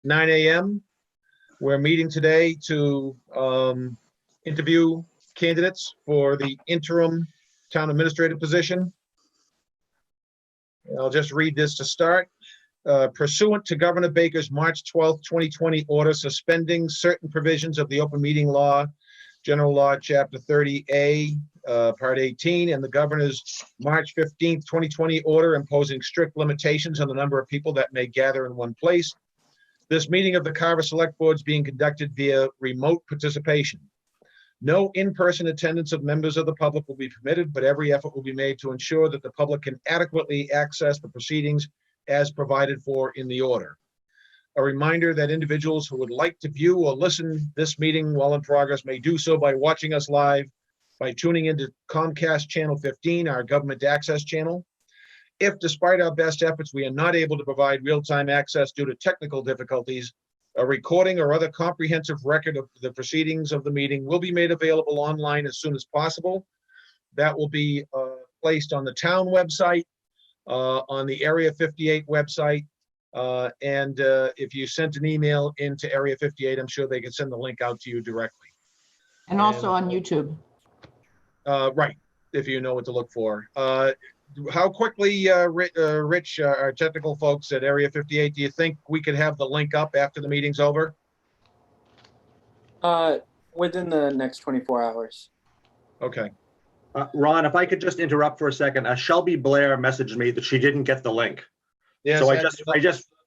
9 a.m. We're meeting today to interview candidates for the interim town administrative position. I'll just read this to start. Pursuant to Governor Baker's March 12th, 2020 order suspending certain provisions of the open meeting law, General Law, Chapter 30A, Part 18, and the Governor's March 15th, 2020 order imposing strict limitations on the number of people that may gather in one place. This meeting of the Carver Select Board is being conducted via remote participation. No in-person attendance of members of the public will be permitted, but every effort will be made to ensure that the public can adequately access the proceedings as provided for in the order. A reminder that individuals who would like to view or listen this meeting while in progress may do so by watching us live by tuning into Comcast Channel 15, our government access channel. If, despite our best efforts, we are not able to provide real-time access due to technical difficulties, a recording or other comprehensive record of the proceedings of the meeting will be made available online as soon as possible. That will be placed on the town website, on the Area 58 website, and if you sent an email into Area 58, I'm sure they can send the link out to you directly. And also on YouTube. Right, if you know what to look for. How quickly, Rich, our technical folks at Area 58, do you think we could have the link up after the meeting's over? Within the next 24 hours. Okay. Ron, if I could just interrupt for a second, Shelby Blair messaged me that she didn't get the link. Yes, So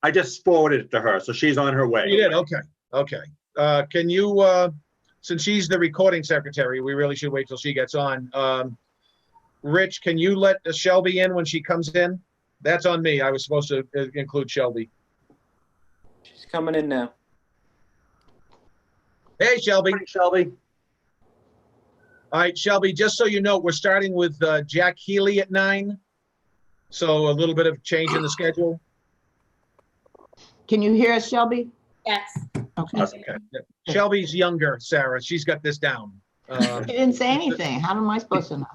I just forwarded it to her, so she's on her way. You did, okay, okay. Can you, since she's the recording secretary, we really should wait till she gets on. Rich, can you let Shelby in when she comes in? That's on me. I was supposed to include Shelby. She's coming in now. Hey, Shelby. Morning, Shelby. All right, Shelby, just so you know, we're starting with Jack Healy at 9. So a little bit of change in the schedule. Can you hear us, Shelby? Yes. Okay. Okay. Shelby's younger, Sarah. She's got this down. She didn't say anything. How am I supposed to know?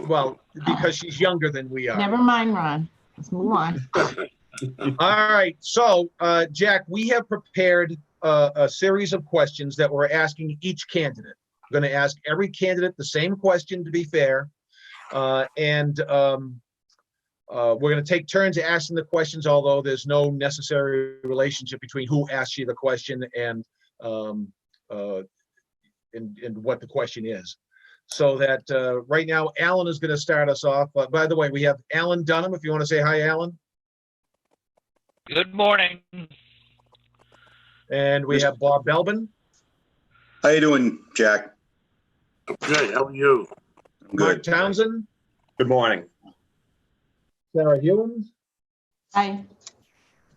Well, because she's younger than we are. Never mind, Ron. Let's move on. All right. So, Jack, we have prepared a series of questions that we're asking each candidate. I'm going to ask every candidate the same question to be fair. And we're going to take turns asking the questions, although there's no necessary relationship between who asks you the question and what the question is. So that right now, Alan is going to start us off. By the way, we have Alan Dunham, if you want to say hi, Alan. Good morning. And we have Bob Belbin. How you doing, Jack? Good. How are you? I'm Mark good. Townsend. Good morning. Sarah Hewins. Hi.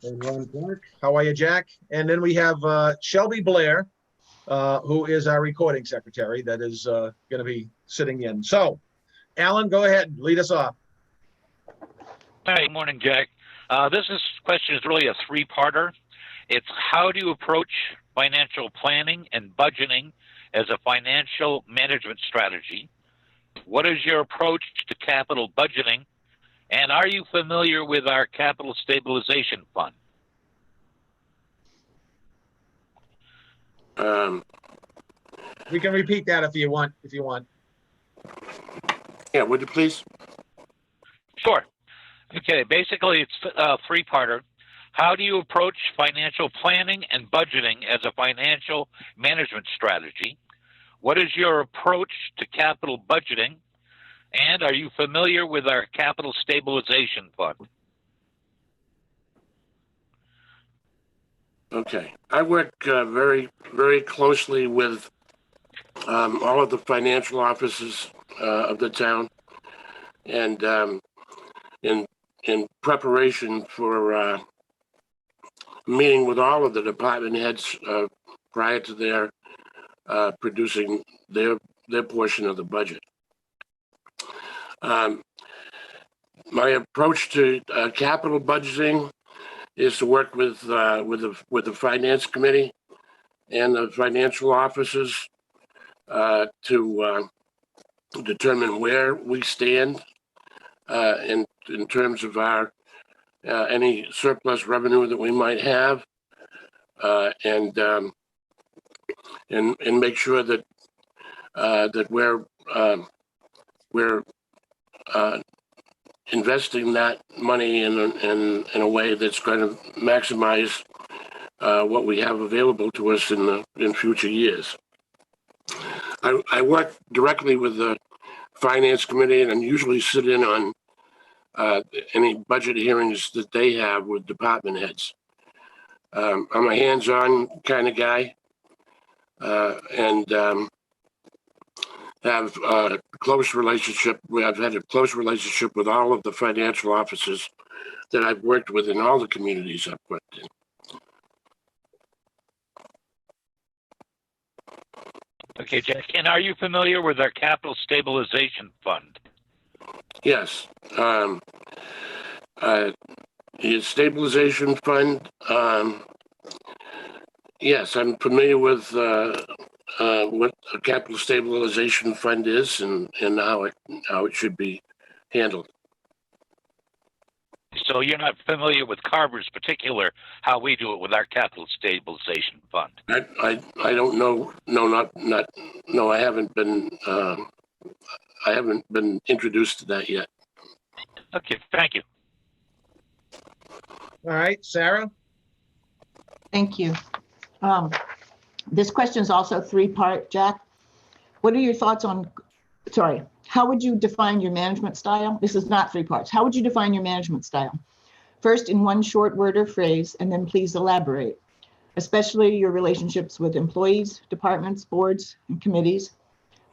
And Ron Clark. How are you, Jack? And then we have Shelby Blair, who is our recording secretary that is going to be sitting in. So, Alan, go ahead. Lead us off. Hi, morning, Jack. This question is really a three-parter. It's how do you approach financial planning and budgeting as a financial management strategy? What is your approach to capital budgeting? And are you familiar with our capital stabilization fund? We can repeat that if you want. Yeah, would you please? Sure. Okay, basically it's a three-parter. How do you approach financial planning and budgeting as a financial management strategy? What is your approach to capital budgeting? And are you familiar with our capital stabilization fund? Okay. I work very, very closely with all of the financial offices of the town, and in preparation for meeting with all of the department heads prior to their producing their portion of the budget. My approach to capital budgeting is to work with the finance committee and the financial officers to determine where we stand in terms of our any surplus revenue that we might have, and make sure that that we're investing that money in a way that's going to maximize what we have available to us in future years. I work directly with the finance committee and usually sit in on any budget hearings that they have with department heads. I'm a hands-on kind of guy, and have a close relationship. I've had a close relationship with all of the financial officers that I've worked with in all the communities I've worked in. Okay, Jack. And are you familiar with our capital stabilization fund? Yes. The stabilization fund. Yes, I'm familiar with what a capital stabilization fund is and how it should be handled. So you're not familiar with Carver's particular, how we do it with our capital stabilization fund? I don't know. No, I haven't been introduced to that yet. Okay, thank you. All right, Sarah? Thank you. This question is also three-part, Jack. What are your thoughts on, how would you define your management style? This is not three parts. How would you define your management style? First, in one short word or phrase, and then please elaborate, especially your relationships with employees, departments, boards, and committees,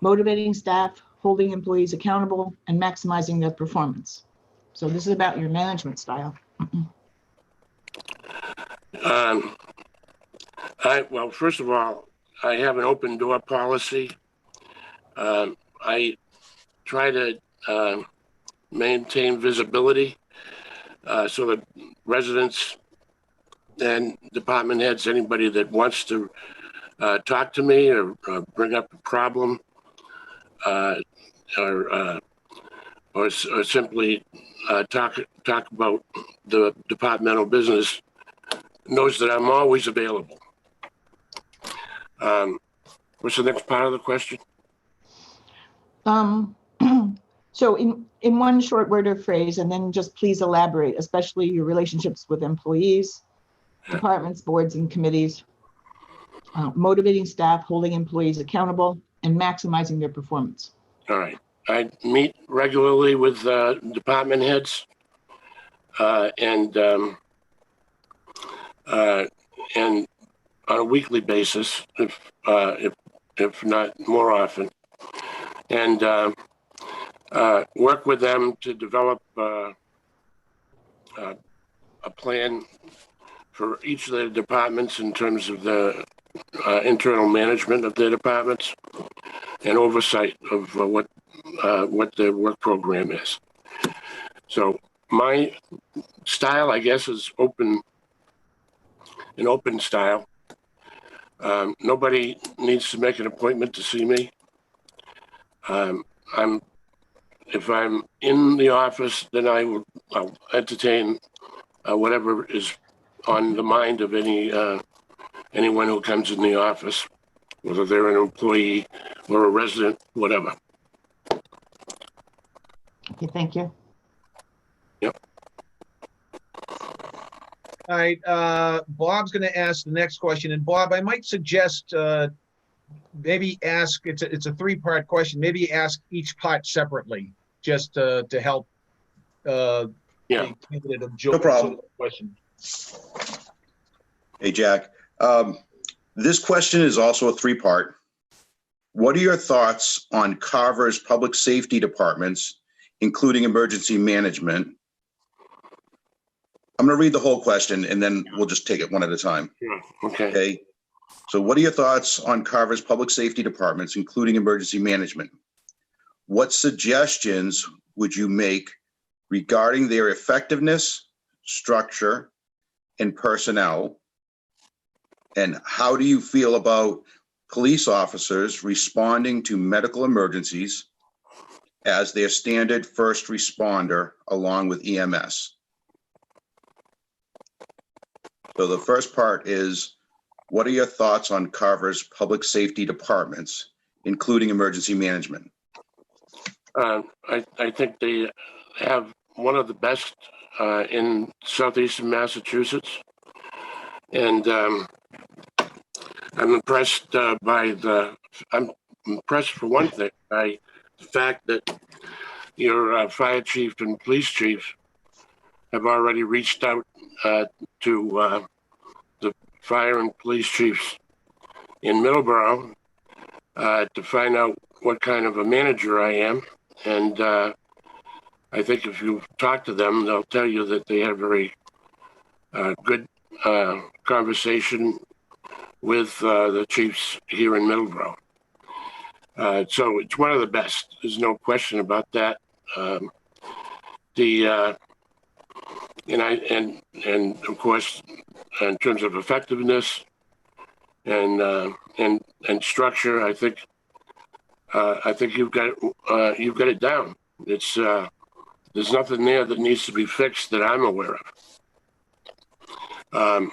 motivating staff, holding employees accountable, and maximizing their performance. So this is about your management style. Well, first of all, I have an open door policy. I try to maintain visibility so that residents and department heads, anybody that wants to talk to me or bring up a problem or simply talk about the departmental business, knows that I'm always available. What's the next part of the question? So in one short word or phrase, and then just please elaborate, especially your relationships with employees, departments, boards, and committees, motivating staff, holding employees accountable, and maximizing their performance. All right. I meet regularly with department heads and on a weekly basis, if not more often, and work with them to develop a plan for each of their departments in terms of the internal management of their departments and oversight of what their work program is. So my style, I guess, is an open style. Nobody needs to make an appointment to see me. If I'm in the office, then I'll entertain whatever is on the mind of anyone who comes in the office, whether they're an employee or a resident, whatever. Okay, thank you. Yep. All right, Bob's going to ask the next question. And Bob, I might suggest maybe ask, it's a three-part question, maybe ask each part separately, just to help the candidate absorb No problem. the question. Hey, Jack. This question is also a three-part. What are your thoughts on Carver's public safety departments, including emergency management? I'm going to read the whole question and then we'll just take it one at a time. Yeah. Okay. Okay. So what are your thoughts on Carver's public safety departments, including emergency management? What suggestions would you make regarding their effectiveness, structure, and personnel? And how do you feel about police officers responding to medical emergencies as their standard first responder along with EMS? So the first part is, What are your thoughts on Carver's public safety departments, including emergency management? I think they have one of the best in southeastern Massachusetts, and I'm impressed I'm impressed for one thing by the fact that your fire chief and police chief have already reached out to the fire and police chiefs in Middleborough to find out what kind of a manager I am. And I think if you talk to them, they'll tell you that they had a very good conversation with the chiefs here in Middleborough. So it's one of the best. There's no question about that. And of course, in terms of effectiveness and structure, I think you've got it down. It's there's nothing there that needs to be fixed that I'm aware of.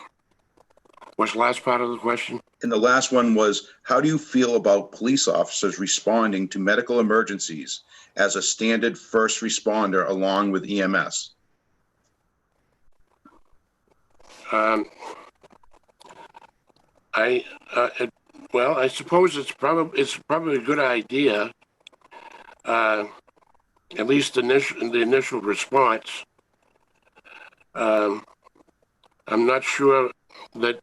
What's the last part of the question? And the last one was, how do you feel about police officers responding to medical emergencies as a standard first responder along with EMS? I suppose it's probably a good idea, at least the initial response. I'm not sure that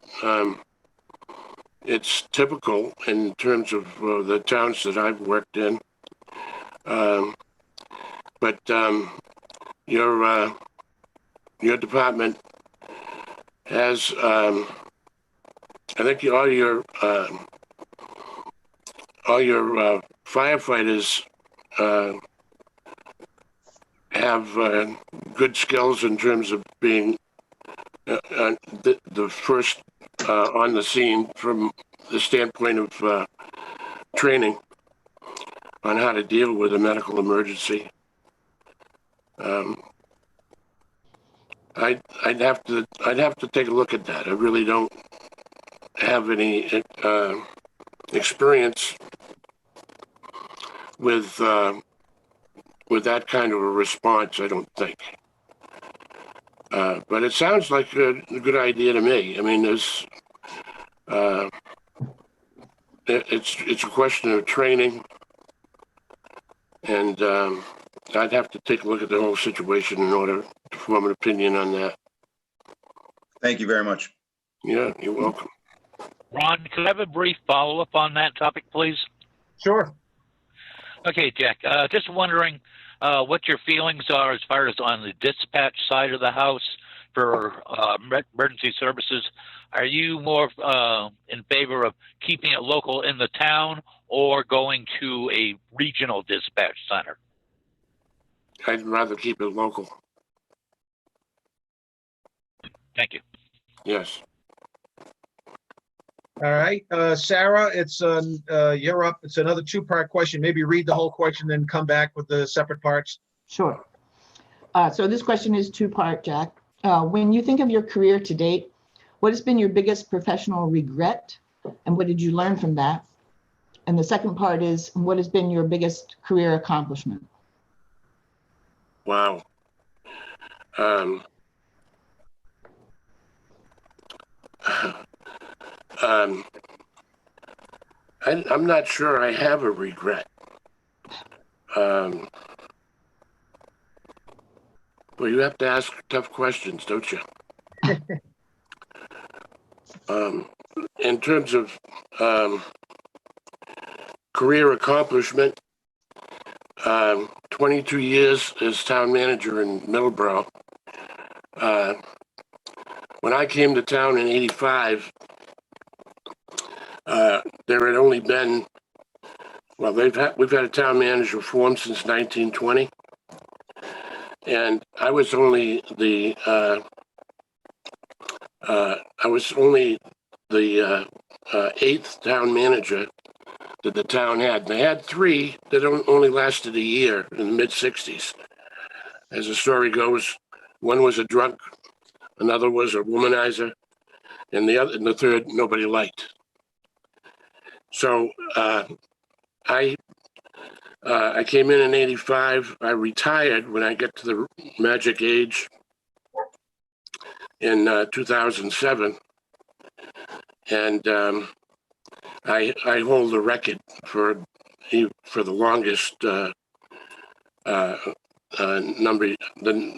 it's typical in terms of the towns that I've worked in, but your department has, I think all your firefighters have good skills in terms of being the first on the scene from the standpoint of training on how to deal with a medical emergency. I'd have to take a look at that. I really don't have any experience with that kind of a response, I don't think. But it sounds like a good idea to me. I mean, there's it's a question of training, and I'd have to take a look at the whole situation in order to form an opinion on that. Thank you very much. Yeah, you're welcome. Ron, could I have a brief follow-up on that topic, please? Sure. Okay, Jack, just wondering what your feelings are as far as on the dispatch side of the house for emergency services. Are you more in favor of keeping it local in the town or going to a regional dispatch center? I'd rather keep it local. Thank you. Yes. All right, Sarah, it's you're up. It's another two-part question. Maybe read the whole question, then come back with the separate parts. Sure. So this question is two-part, Jack. When you think of your career to date, what has been your biggest professional regret, and what did you learn from that? And the second part is, what has been your biggest career accomplishment? Wow. I'm not sure I have a regret. Well, you have to ask tough questions, don't you? In terms of career accomplishment, 22 years as town manager in Middleborough. When I came to town in '85, there had only been, well, we've had a town manager formed since 1920, and I was only the eighth town manager that the town had. They had three that only lasted a year in the mid '60s. As the story goes, one was a drunk, another was a womanizer, and the third nobody liked. So I came in '85. I retired when I got to the magic age in 2007, and I hold the record for the longest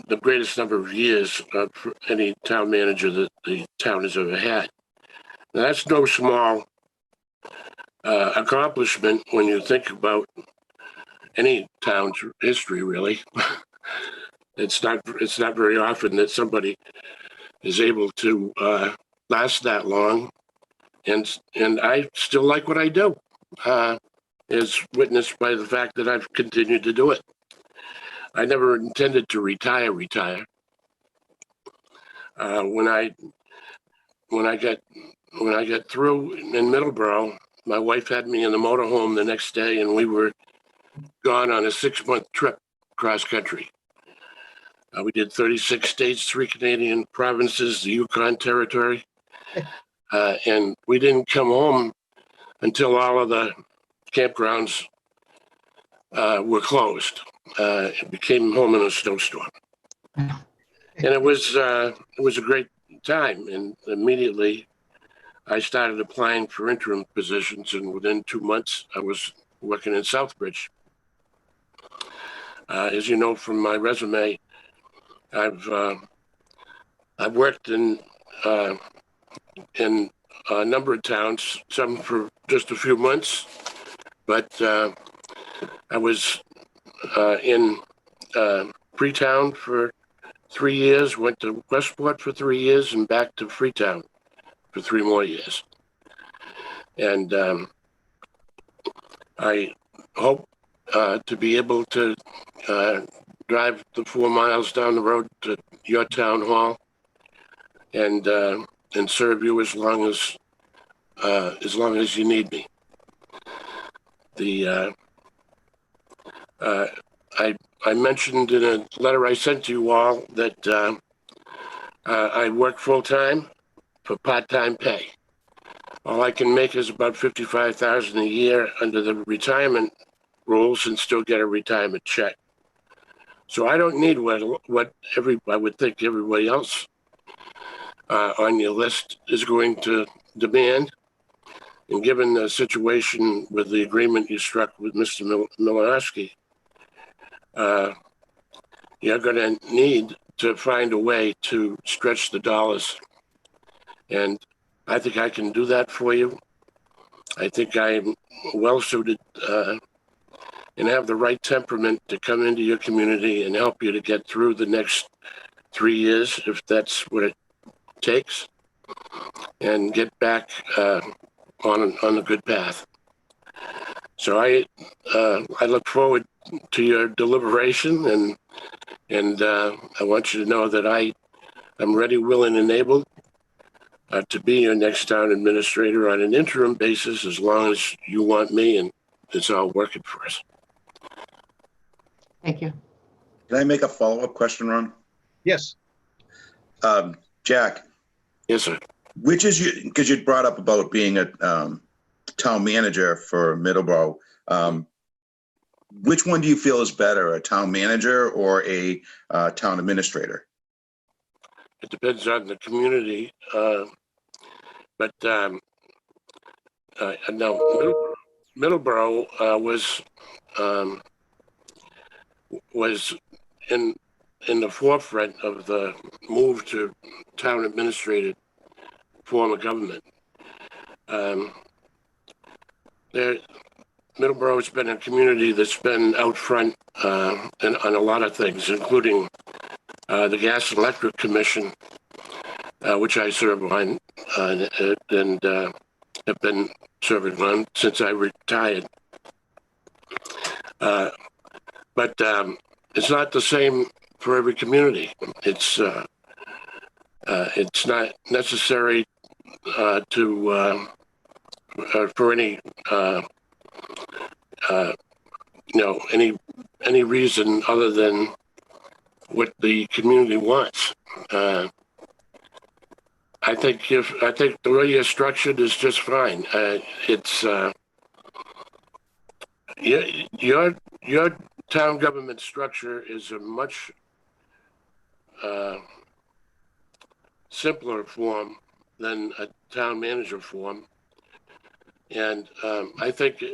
the greatest number of years for any town manager that the town has ever had. Now, that's no small accomplishment when you think about any town's history, really. It's not very often that somebody is able to last that long, and I still like what I do, as witnessed by the fact that I've continued to do it. I never intended to retire. When I got through in Middleborough, my wife had me in the motorhome the next day, and we were gone on a 6-month trip cross country. We did 36 states, 3 Canadian provinces, the Yukon Territory, and we didn't come home until all of the campgrounds were closed. We came home in a snowstorm, and it was a great time. And immediately, I started applying for interim positions, and within 2 months, I was working in Southbridge. As you know from my resume, I've worked in a number of towns, some for just a few months, but I was in Freetown for 3 years, went to Westport for 3 years, and back to Freetown for 3 more years. And I hope to be able to drive the 4 miles down the road to your town hall and serve you as long as you need me. I mentioned in a letter I sent to you all that I work full time for part-time pay. All I can make is about $55,000 a year under the retirement rules and still get a retirement check. So I don't need what I would think everybody else on your list is going to demand. And given the situation with the agreement you struck with Mr. Milanowski, you're going to need to find a way to stretch the dollars. And I think I can do that for you. I think I'm well suited and have the right temperament to come into your community and help you to get through the next 3 years, if that's what it takes, and get back on a good path. So I look forward to your deliberation, and I want you to know that I'm ready, willing, and able to be your next town administrator on an interim basis, as long as you want me and it's all working for us. Thank you. Can I make a follow-up question, Ron? Yes. Jack, Yes, sir. which is because you brought up about being a town manager for Middleborough. Which one do you feel is better, a town manager or a town administrator? It depends on the community, but no, Middleborough was in the forefront of the move to town administrated form of government. Middleborough has been a community that's been out front on a lot of things, including the Gas and Electric Commission, which I serve on, and have been serving on since I retired. But it's not the same for every community. It's not necessary for any any reason other than what the community wants. I think the way you're structured is just fine. It's your town government structure is a much simpler form than a town manager form, and I think,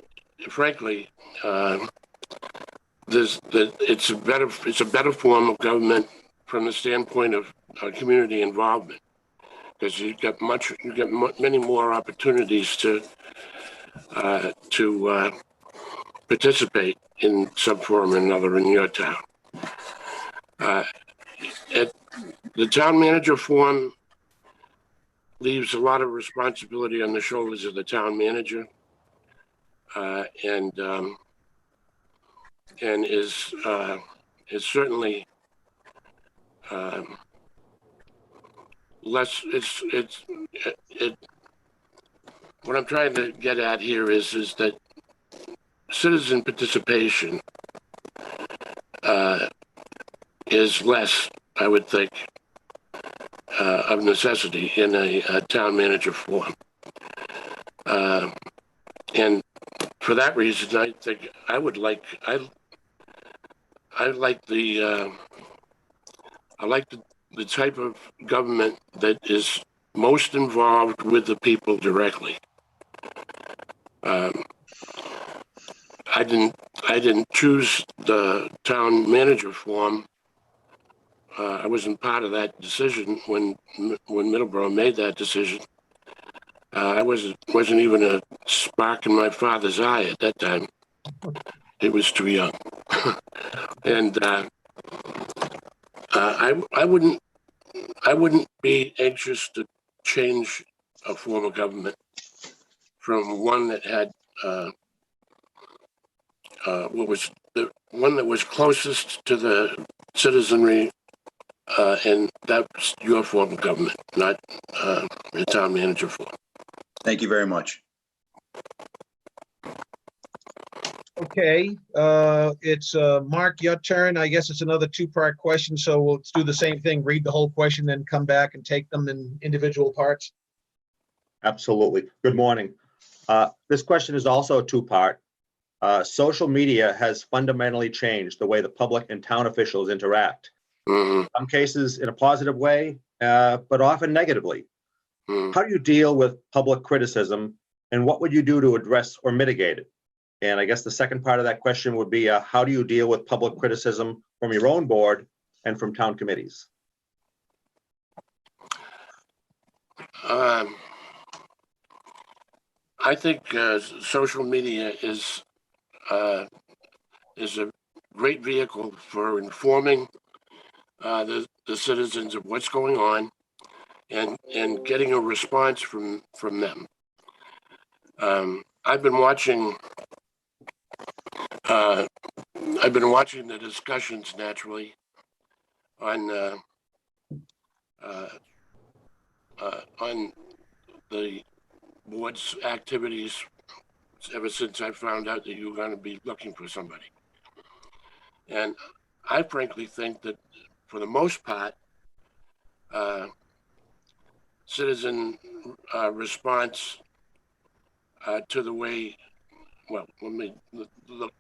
frankly, it's a better form of government from the standpoint of community involvement, because you get many more opportunities to participate in some form or another in your town. The town manager form leaves a lot of responsibility on the shoulders of the town manager, and is certainly less. What I'm trying to get at here is that citizen participation is less, I would think, of necessity in a town manager form. And for that reason, I think I like the type of government that is most involved with the people directly. I didn't choose the town manager form. I wasn't part of that decision when Middleborough made that decision. I wasn't even a spark in my father's eye at that time. It was too young, and I wouldn't be anxious to change a form of government from one that had one that was closest to the citizenry, and that's your form of government, not the town manager form. Thank you very much. Okay, it's Mark, your turn. I guess it's another two-part question, so let's do the same thing. Read the whole question, then come back and take them in individual parts. Absolutely. Good morning. This question is also a two-part. Social media has fundamentally changed the way the public and town officials interact. Mhm. Some cases in a positive way, but often negatively. Mhm. How do you deal with public criticism, and what would you do to address or mitigate it? And I guess the second part of that question would be, how do you deal with public criticism from your own board and from town committees? I think social media is a great vehicle for informing the citizens of what's going on and getting a response from them. I've been watching the discussions naturally on the board's activities ever since I found out that you were going to be looking for somebody. And I frankly think that for the most part, citizen response to the way, well, let me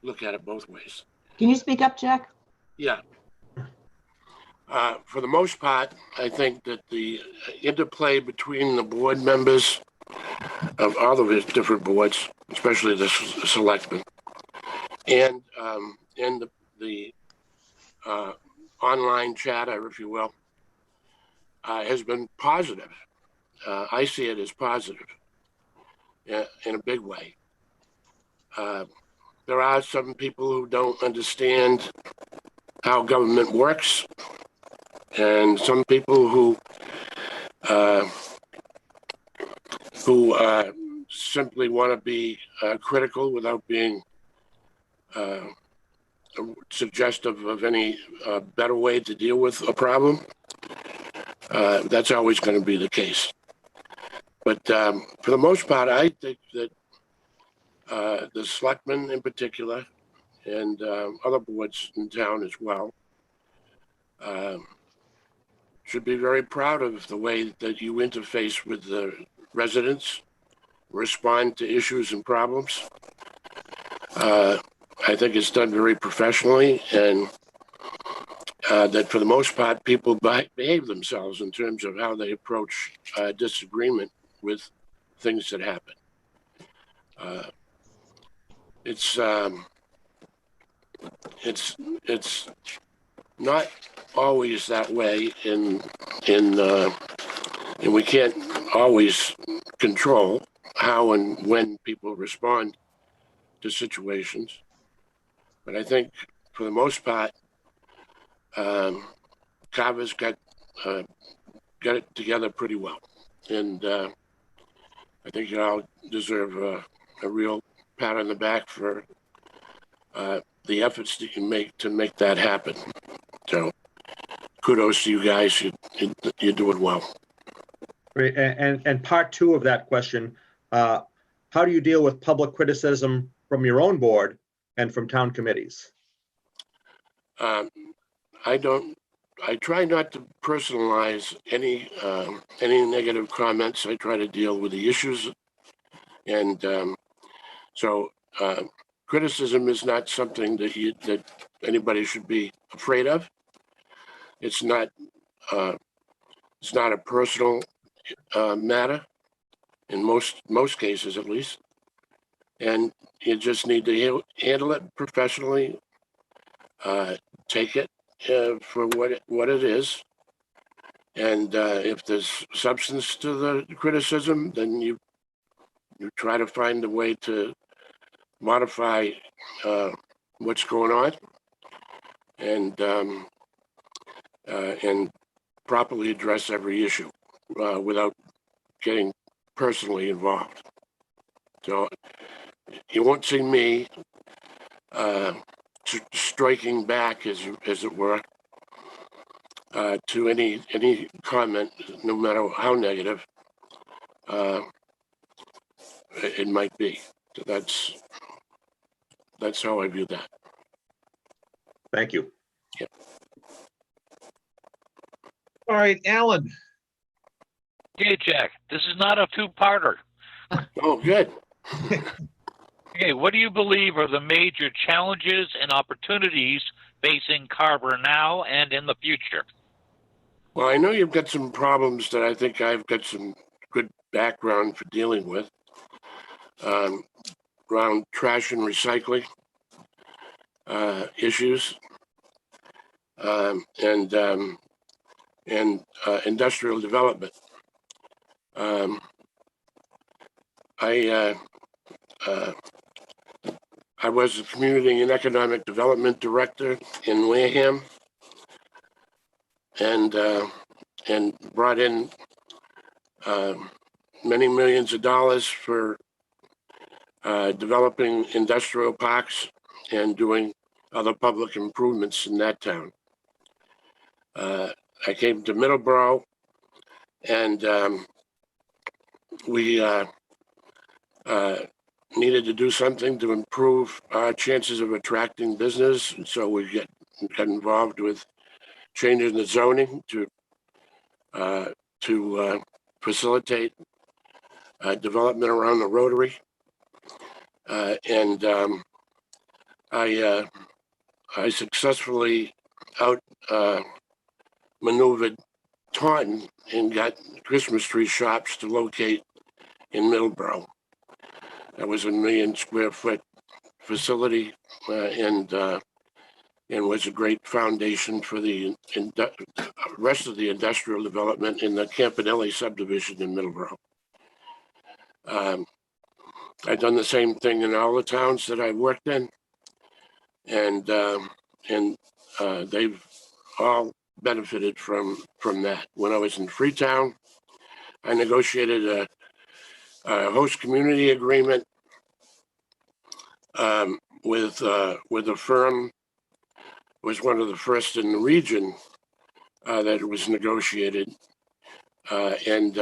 look at it both ways. Can you speak up, Jack? Yeah. For the most part, I think that the interplay between the board members of all of his different boards, especially the selectmen, and the online chatter, if you will, has been positive. I see it as positive in a big way. There are some people who don't understand how government works, and some people who simply want to be critical without being suggestive of any better way to deal with a problem. That's always going to be the case. But for the most part, I think that the selectmen in particular and other boards in town as well should be very proud of the way that you interface with the residents, respond to issues and problems. I think it's done very professionally, and that for the most part, people behave themselves in terms of how they approach disagreement with things that happen. It's not always that way, and we can't always control how and when people respond to situations. But I think for the most part, Carver's got it together pretty well, and I think you all deserve a real pat on the back for the efforts that you make to make that happen. So kudos to you guys. You're doing well. Great. And part two of that question, how do you deal with public criticism from your own board and from town committees? I try not to personalize any negative comments. I try to deal with the issues, and so criticism is not something that anybody should be afraid of. It's not a personal matter in most cases, at least, and you just need to handle it professionally. Take it for what it is, and if there's substance to the criticism, then you try to find a way to modify what's going on, and properly address every issue without getting personally involved. So you won't see me striking back, as it were, to any comment, no matter how negative it might be. So that's how I view that. Thank you. Yep. All right, Alan. Okay, Jack, this is not a two-parter. Oh, good. Okay, what do you believe are the major challenges and opportunities facing Carver now and in the future? Well, I know you've got some problems that I think I've got some good background for dealing with, around trash and recycling issues, and industrial development. I was the Community and Economic Development Director in Wareham, and brought in many millions of dollars for developing industrial parks and doing other public improvements in that town. I came to Middleborough, and we needed to do something to improve our chances of attracting business, and so we got involved with changing the zoning to facilitate development around the Rotary, and I successfully maneuvered Taunton and got Christmas tree shops to locate in Middleborough. That was a 1 million square foot facility, and was a great foundation for the rest of the industrial development in the Campanelli subdivision in Middleborough. I've done the same thing in all the towns that I've worked in, and they've all benefited from that. When I was in Freetown, I negotiated a host community agreement with a firm. Was one of the first in the region that it was negotiated, and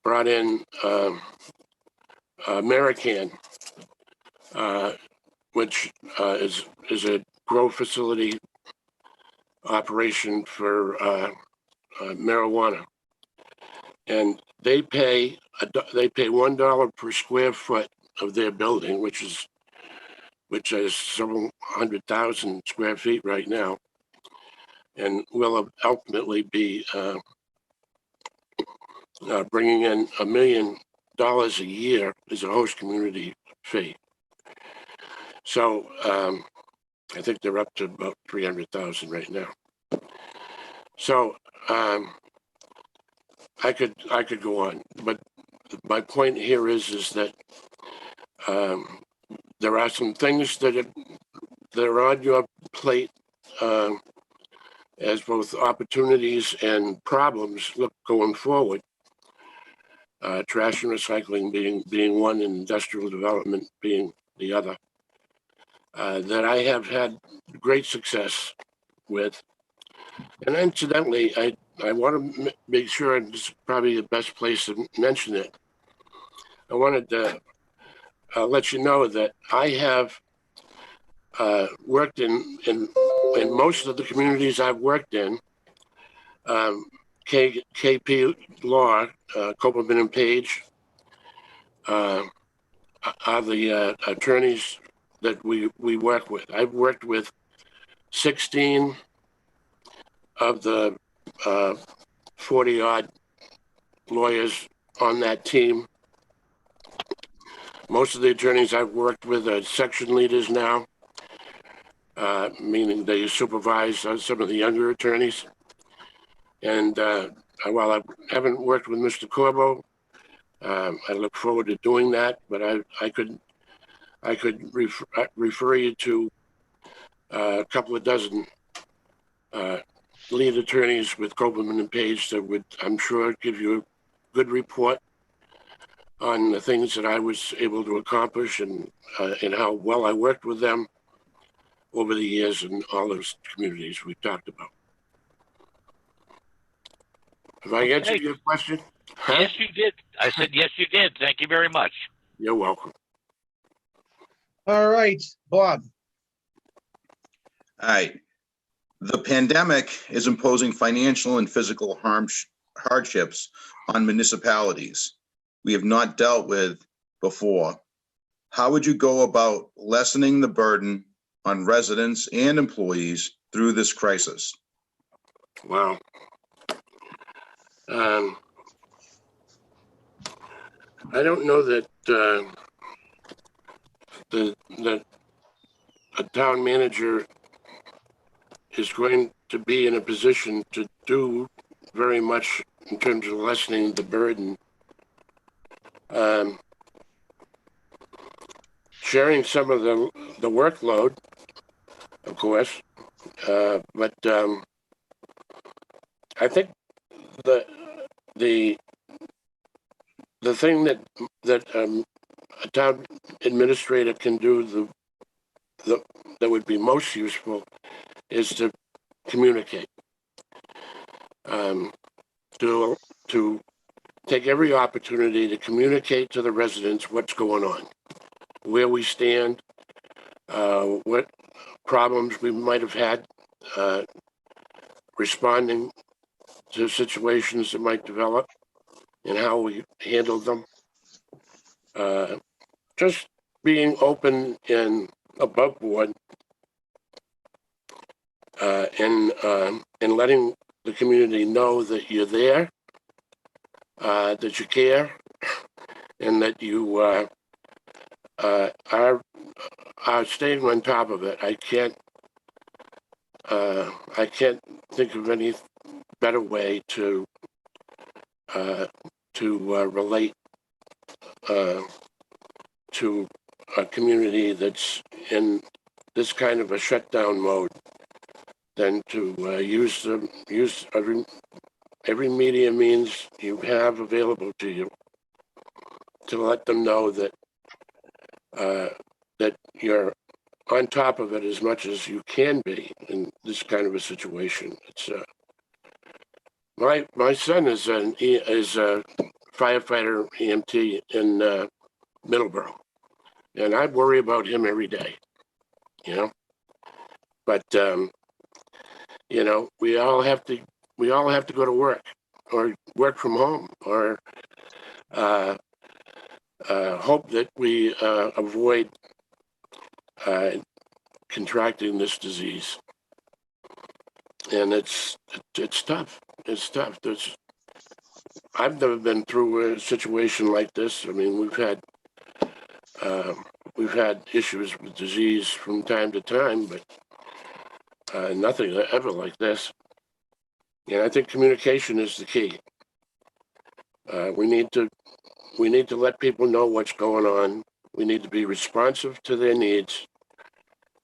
brought in American, which is a grow facility operation for marijuana. And they pay $1 per square foot of their building, which is several 100,000 square feet right now, and will ultimately be bringing in $1 million a year as a host community fee. So I think they're up to about 300,000 right now. So I could go on, but my point here is that there are some things that are on your plate as both opportunities and problems look going forward. Trash and recycling being one, and industrial development being the other. That I have had great success with. And incidentally, I want to make sure, and this is probably the best place to mention it. I wanted to let you know that I have worked in most of the communities I've worked in. KP Law, Copeland and Page, are the attorneys that we work with. I've worked with 16 of the 40 odd lawyers on that team. Most of the attorneys I've worked with are section leaders now, meaning they supervise some of the younger attorneys. And while I haven't worked with Mr. Corbo, I look forward to doing that. But I could refer you to a couple of dozen lead attorneys with Copeland and Page that would, I'm sure, give you a good report on the things that I was able to accomplish and how well I worked with them over the years in all those communities we talked about. Have I answered your question? Huh? Yes, you did. I said, yes, you did. Thank you very much. You're welcome. All right, Bob. All right. The pandemic is imposing financial and physical hardships on municipalities we have not dealt with before. How would you go about lessening the burden on residents and employees through this crisis? Wow. I don't know that that a town manager is going to be in a position to do very much in terms of lessening the burden. Sharing some of the workload, of course, but I think the thing that a town administrator can do that would be most useful is to communicate, to take every opportunity to communicate to the residents what's going on, where we stand, what problems we might have had responding to situations that might develop and how we handle them. Just being open and above board and letting the community know that you're there, that you care, and that you are staying on top of it. I can't think of any better way to relate to a community that's in this kind of a shutdown mode than to use every media means you have available to you to let them know that that you're on top of it as much as you can be in this kind of a situation. It's my son is a firefighter EMT in Middleborough, and I worry about him every day, you know. But you know, we all have to we all have to go to work or work from home or hope that we avoid contracting this disease. And it's tough. It's tough. I've never been through a situation like this. I mean, we've had issues with disease from time to time, but nothing ever like this. And I think communication is the key. We need to let people know what's going on. We need to be responsive to their needs,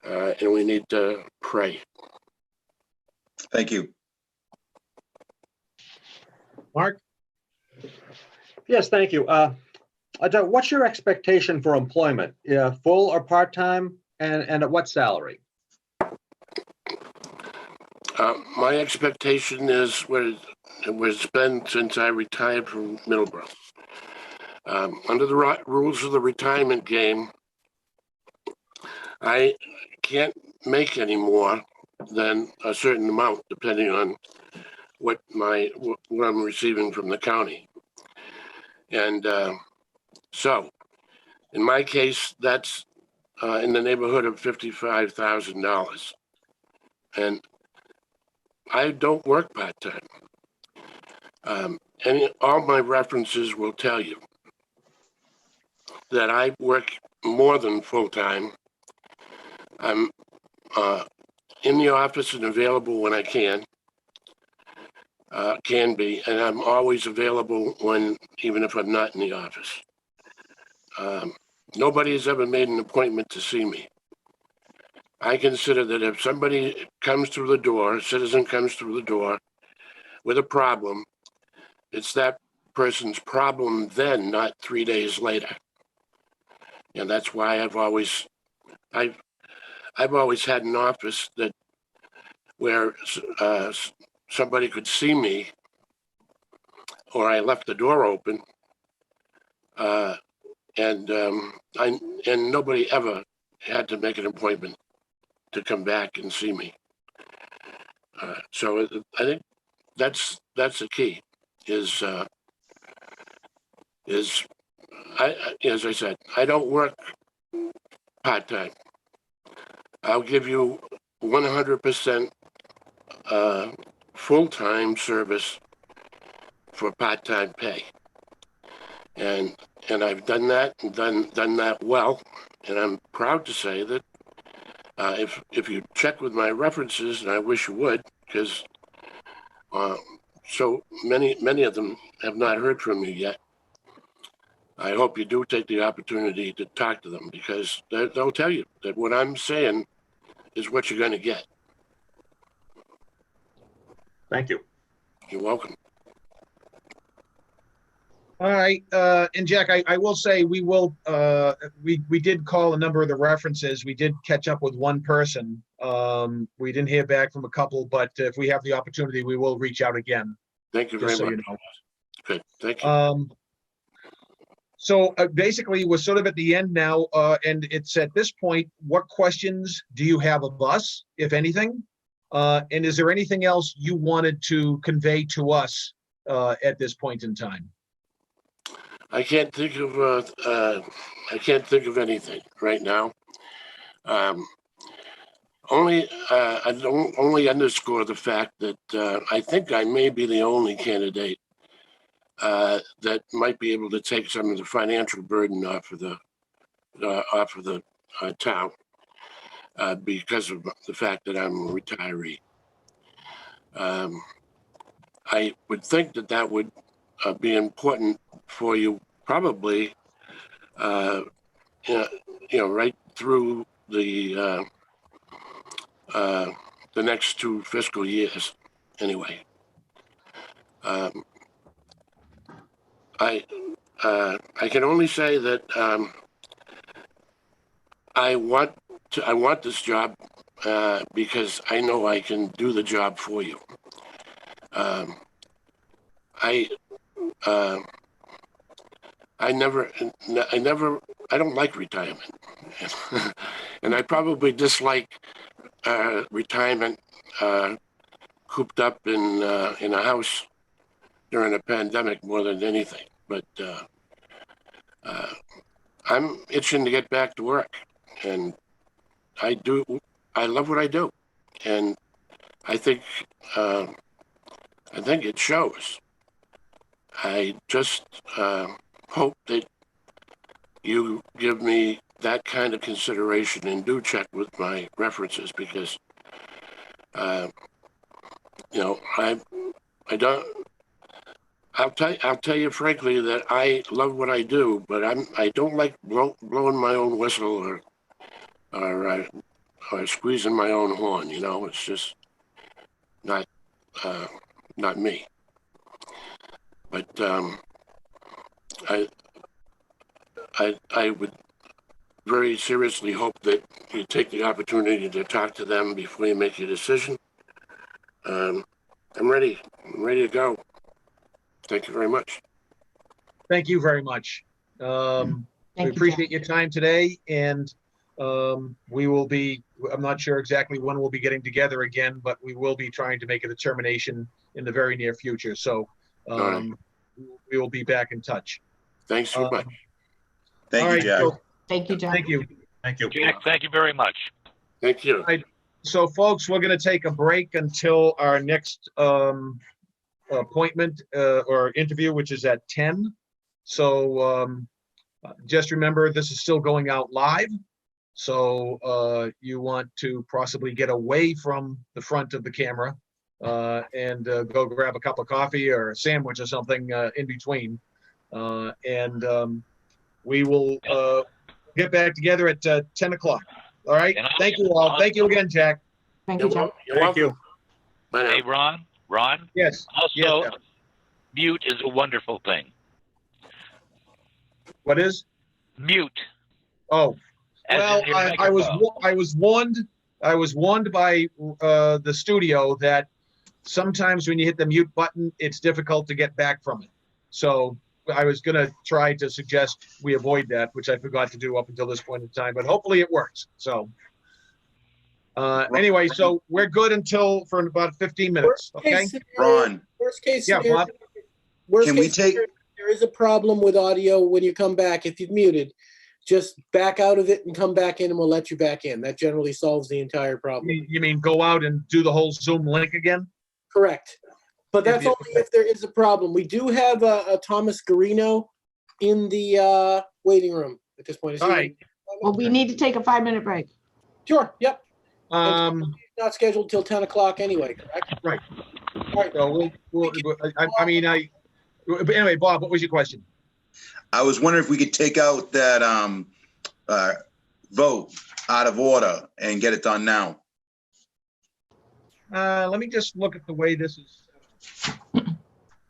and we need to pray. Thank you. Mark? Yes, thank you. What's your expectation for employment? Full or part-time, and at what salary? My expectation is what it's been since I retired from Middleborough. Under the rules of the retirement game, I can't make any more than a certain amount, depending on what I'm receiving from the county. And so, in my case, that's in the neighborhood of $55,000. And I don't work part-time. All my references will tell you that I work more than full-time. I'm in the office and available when I can be, and I'm always available even if I'm not in the office. Nobody has ever made an appointment to see me. I consider that if somebody comes through the door, a citizen comes through the door with a problem, it's that person's problem then, not 3 days later. And that's why I've always had an office where somebody could see me, or I left the door open, and nobody ever had to make an appointment to come back and see me. So I think that's the key. As I said, I don't work part-time. I'll give you 100% full-time service for part-time pay. And I've done that and done that well. And I'm proud to say that if you check with my references, and I wish you would, because so many of them have not heard from me yet. I hope you do take the opportunity to talk to them, because they'll tell you that what I'm saying is what you're going to get. Thank you. You're welcome. All right, and Jack, I will say we did call a number of the references. We did catch up with one person. We didn't hear back from a couple, but if we have the opportunity, we will reach out again. Thank you very Just so much. you know. Good. Thank you. So basically, we're sort of at the end now, and it's at this point, what questions do you have of us, if anything? And is there anything else you wanted to convey to us at this point in time? I can't think of anything right now. Only underscore the fact that I think I may be the only candidate that might be able to take some of the financial burden off of the town because of the fact that I'm a retiree. I would think that would be important for you, probably, right through the next 2 fiscal years, anyway. I can only say that I want this job because I know I can do the job for you. I don't like retirement, and I probably dislike retirement cooped up in a house during a pandemic more than anything. But I'm itching to get back to work, and I love what I do, and I think it shows. I just hope that you give me that kind of consideration and do check with my references, because I don't. I'll tell you frankly that I love what I do, but I don't like blowing my own whistle or squeezing my own horn. It's just not me. But I would very seriously hope that you take the opportunity to talk to them before you make your decision. I'm ready. I'm ready to go. Thank you very much. Thank you very much. We Thank you, appreciate your time today, and we will be, I'm not sure exactly when we'll be getting together again, but we will be trying to make a determination in the very near future. So right. we will be back in touch. Thanks so much. Thank All you, right, Jack. so Thank you, Jack. thank you. Thank you. Jack, thank you very much. Thank you. So folks, we're going to take a break until our next appointment or interview, which is at 10. So just remember, this is still going out live. So you want to possibly get away from the front of the camera and go grab a cup of coffee or a sandwich or something in between. We will get back together at 10 o'clock. All right. And Thank you all. Thank you again, Jack. Thank you, Jack. You're Thank welcome. you. Bye now. Hey, Ron, Yes. also, Yes. mute is a wonderful thing. What is? Mute. Oh, As well, in your I was microphone. warned by the studio that sometimes when you hit the mute button, it's difficult to get back from it. So I was going to try to suggest we avoid that, which I forgot to do up until this point in time, but hopefully it works. So anyway, so we're good for about 15 minutes. Okay. Ron, Worst case Yeah, scenario. Bob. Worst Can we case take- scenario, there is a problem with audio when you come back. If you've muted, just back out of it and come back in, and we'll let you back in. That generally solves the entire problem. You mean go out and do the whole Zoom link again? Correct. But that's you- only if there is a problem. We do have a Thomas Garino in the waiting room at this point. Is All he- right. Well, we need to take a 5-minute break. Sure. Yep. Um, Not scheduled till 10 o'clock anyway. Correct. Right. All right. so but anyway, Bob, what was your question? I was wondering if we could take out that vote out of order and get it done now. Let me just look at the way this is.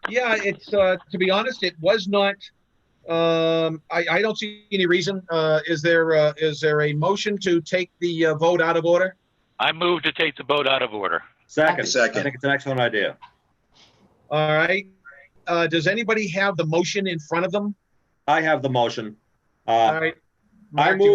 Yeah, it's to be honest, it was not. I don't see any reason. Is there a motion to take the vote out of order? I move to take the vote out of order. Second. Second. I think it's an excellent idea. All right. Does anybody have the motion in front of them? I have the motion. All right. I Mark, you-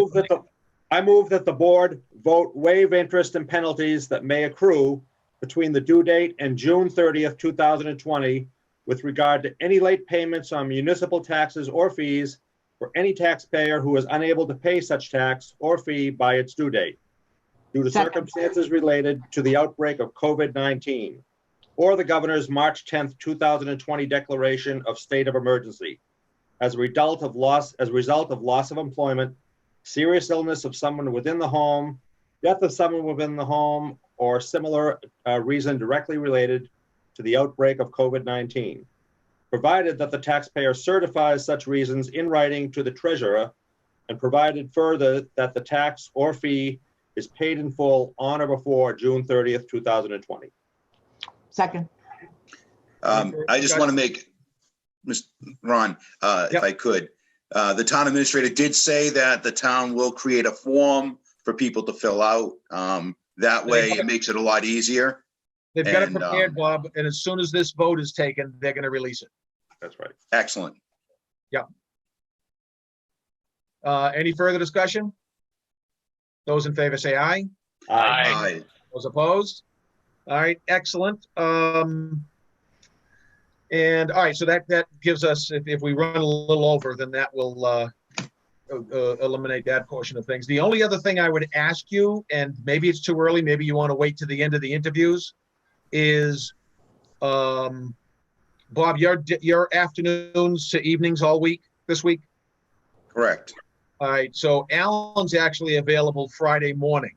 move that the board vote waive interest and penalties that may accrue between the due date and June 30th, 2020, with regard to any late payments on municipal taxes or fees for any taxpayer who is unable to pay such tax or fee by its due date, due to Second. circumstances related to the outbreak of COVID-19, or the governor's March 10th, 2020 declaration of state of emergency, as a result of loss of employment, serious illness of someone within the home, death of someone within the home, or similar reason directly related to the outbreak of COVID-19, provided that the taxpayer certifies such reasons in writing to the treasurer, and provided further that the tax or fee is paid in full on or before June 30th, 2020. Second. I just want to make, Ron, if Yep. I could, the town administrator did say that the town will create a form for people to fill out. That way it makes it a lot easier. They've got it and, prepared, Bob, and as soon as this vote is taken, they're going to release it. That's right. Excellent. Any further discussion? Those in favor say aye. Aye. Aye. Those opposed? All right, excellent. And all right, so that gives us, if we run a little over, then that will eliminate that portion of things. The only other thing I would ask you, and maybe it's too early, maybe you want to wait to the end of the interviews, is, Bob, your afternoons to evenings all week this week? Correct. All right, so Alan's actually available Friday morning.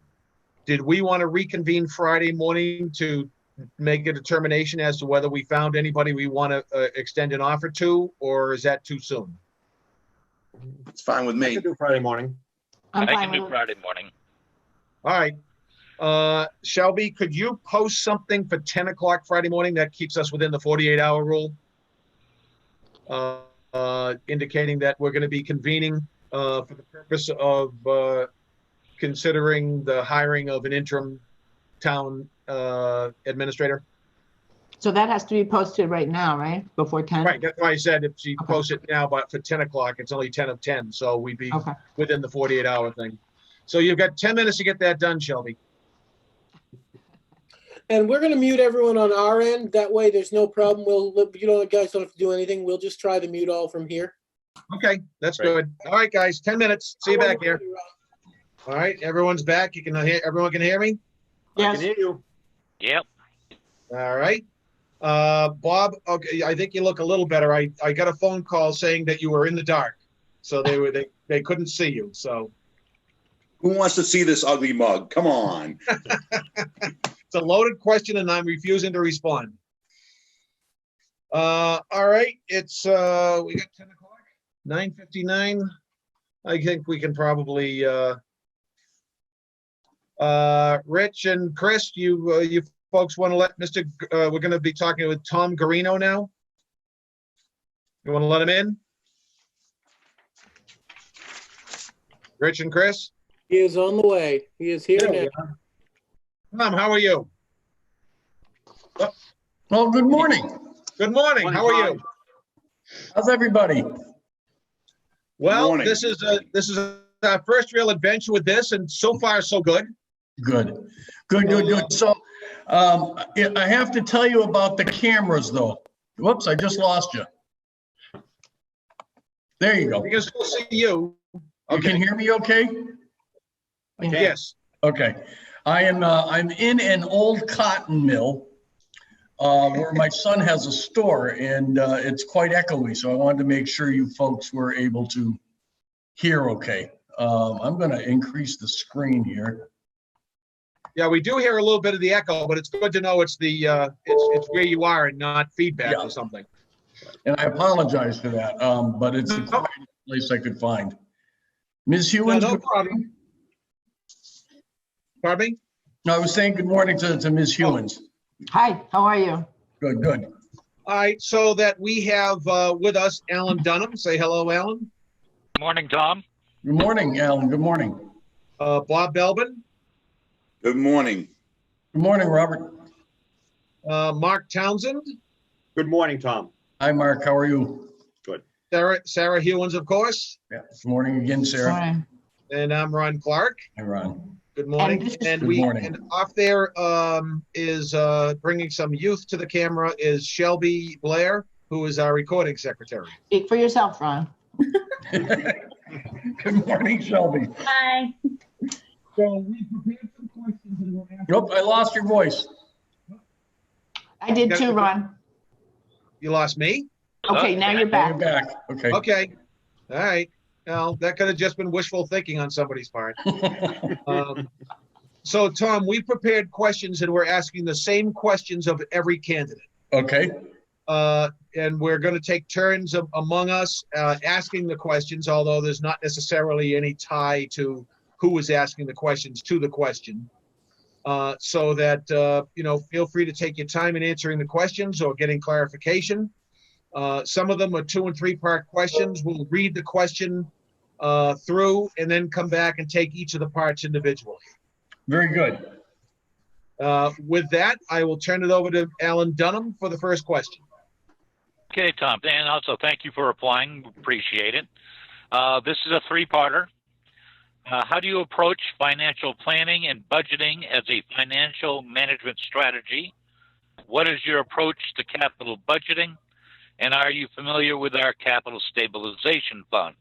Did we want to reconvene Friday morning to make a determination as to whether we found anybody we want to extend an offer to, or is that too soon? It's fine with I me. could do Friday morning. I'm I fine can with do it. Friday morning. All right. Shelby, could you post something for 10 o'clock Friday morning? That keeps us within the 48-hour rule. Indicating that we're going to be convening for the purpose of considering the hiring of an interim town administrator. So that has to be posted right now, right? Before 10? Right, that's why I said if she Okay. posts it now, but for 10 o'clock, it's only 10 of 10, so we'd be Okay. within the 48-hour thing. So you've got 10 minutes to get that done, Shelby. And we're gonna mute everyone on our end. That way there's no problem. Guys don't have to do anything. We'll just try to mute all from here. Okay, that's Great. good. All right, guys, 10 minutes. See you back here. All right, everyone's back. You can hear, everyone can hear me? I Yes. can hear you. Yep. All right. Bob, okay, I think you look a little better. I got a phone call saying that you were in the dark. So they couldn't see you, so. Who wants to see this ugly mug? Come on. It's a loaded question and I'm refusing to respond. All right, it's, we got 10 o'clock, 9:59. I think we can probably, Rich and Chris, you folks want to let we're going to be talking with Tom Garino now. You want to let him in? Rich and Chris? He is on the way. He is here There we now. are. Tom, how are you? Well, good morning. Good morning. Morning, How are Tom. you? How's everybody? Well, Morning. this is our first real adventure with this, and so far so good. Good. Good. So, I have to tell you about the cameras though. Whoops, I just lost you. There you go. We can still see you. You can hear me okay? Yes. Okay. I'm in an old cotton mill, where my son has a store and, it's quite echoey. So I wanted to make sure you folks were able to hear okay. I'm going to increase the screen here. Yeah, we do hear a little bit of the echo, but it's good to know it's it's where you are and not feedback Yeah. or something. And I apologize for that, but it's the No. quietest place I could find. Ms. No, Hewins? no good morning. problem. Pardon me? No, I was saying good morning to Ms. Hewins. Hi, how are you? Good. All right, so that we have with us Alan Dunham. Say hello, Alan. Morning, Tom. Good morning, Alan. Good morning. Bob Belbin, Good morning. Good morning, Robert. Mark Townsend, Good morning, Tom. Hi, Mark. How are you? Sarah Hewins, of course, Yeah. Good morning again, Sarah. Morning. and I'm Ron Clark. Hi, Ron. Good morning. this is- And Good we morning. and off there is bringing some youth to the camera is Shelby Blair, who is our recording secretary. Speak for yourself, Ron. Good morning, Shelby. Hi. So we prepared some questions and we'll answer. Nope, I lost your voice. I did too, Ron. You lost me? Okay, now you're Now you're back. back. Okay. Okay. All right. Well, that could have just been wishful thinking on somebody's part. So Tom, we prepared questions and we're asking the same questions of every candidate. Okay. And we're going to take turns among us asking the questions, although there's not necessarily any tie to who is asking the questions to the question. So that, feel free to take your time in answering the questions or getting clarification. Some of them are 2- and 3-part questions. We'll read the question through and then come back and take each of the parts individually. Very good. With that, I will turn it over to Alan Dunham for the first question. Okay, Tom. And also, thank you for applying. Appreciate it. This is a 3-parter. How do you approach financial planning and budgeting as a financial management strategy? What is your approach to capital budgeting? And are you familiar with our capital stabilization fund?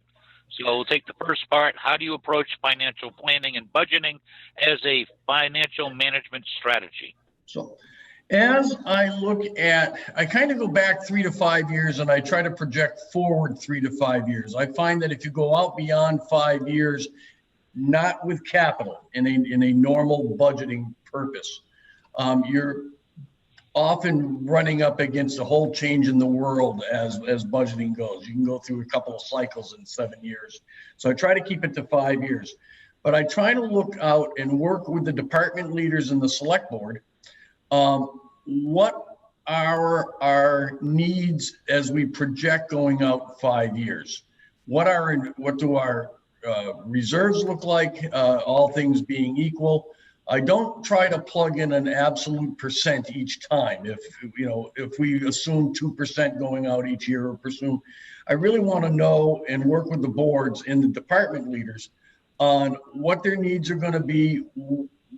So we'll take the first part. How do you approach financial planning and budgeting as a financial management strategy? So as I look at, I kind of go back 3 to 5 years and I try to project forward 3 to 5 years. I find that if you go out beyond 5 years, not with capital in a normal budgeting purpose, you're often running up against a whole change in the world as budgeting goes. You can go through a couple of cycles in 7 years. So I try to keep it to 5 years, but I try to look out and work with the department leaders and the select board. What are our needs as we project going out 5 years? What do our reserves look like, all things being equal? I don't try to plug in an absolute percent each time. If we assume 2% going out each year or presume, I really want to know and work with the boards and the department leaders on what their needs are going to be,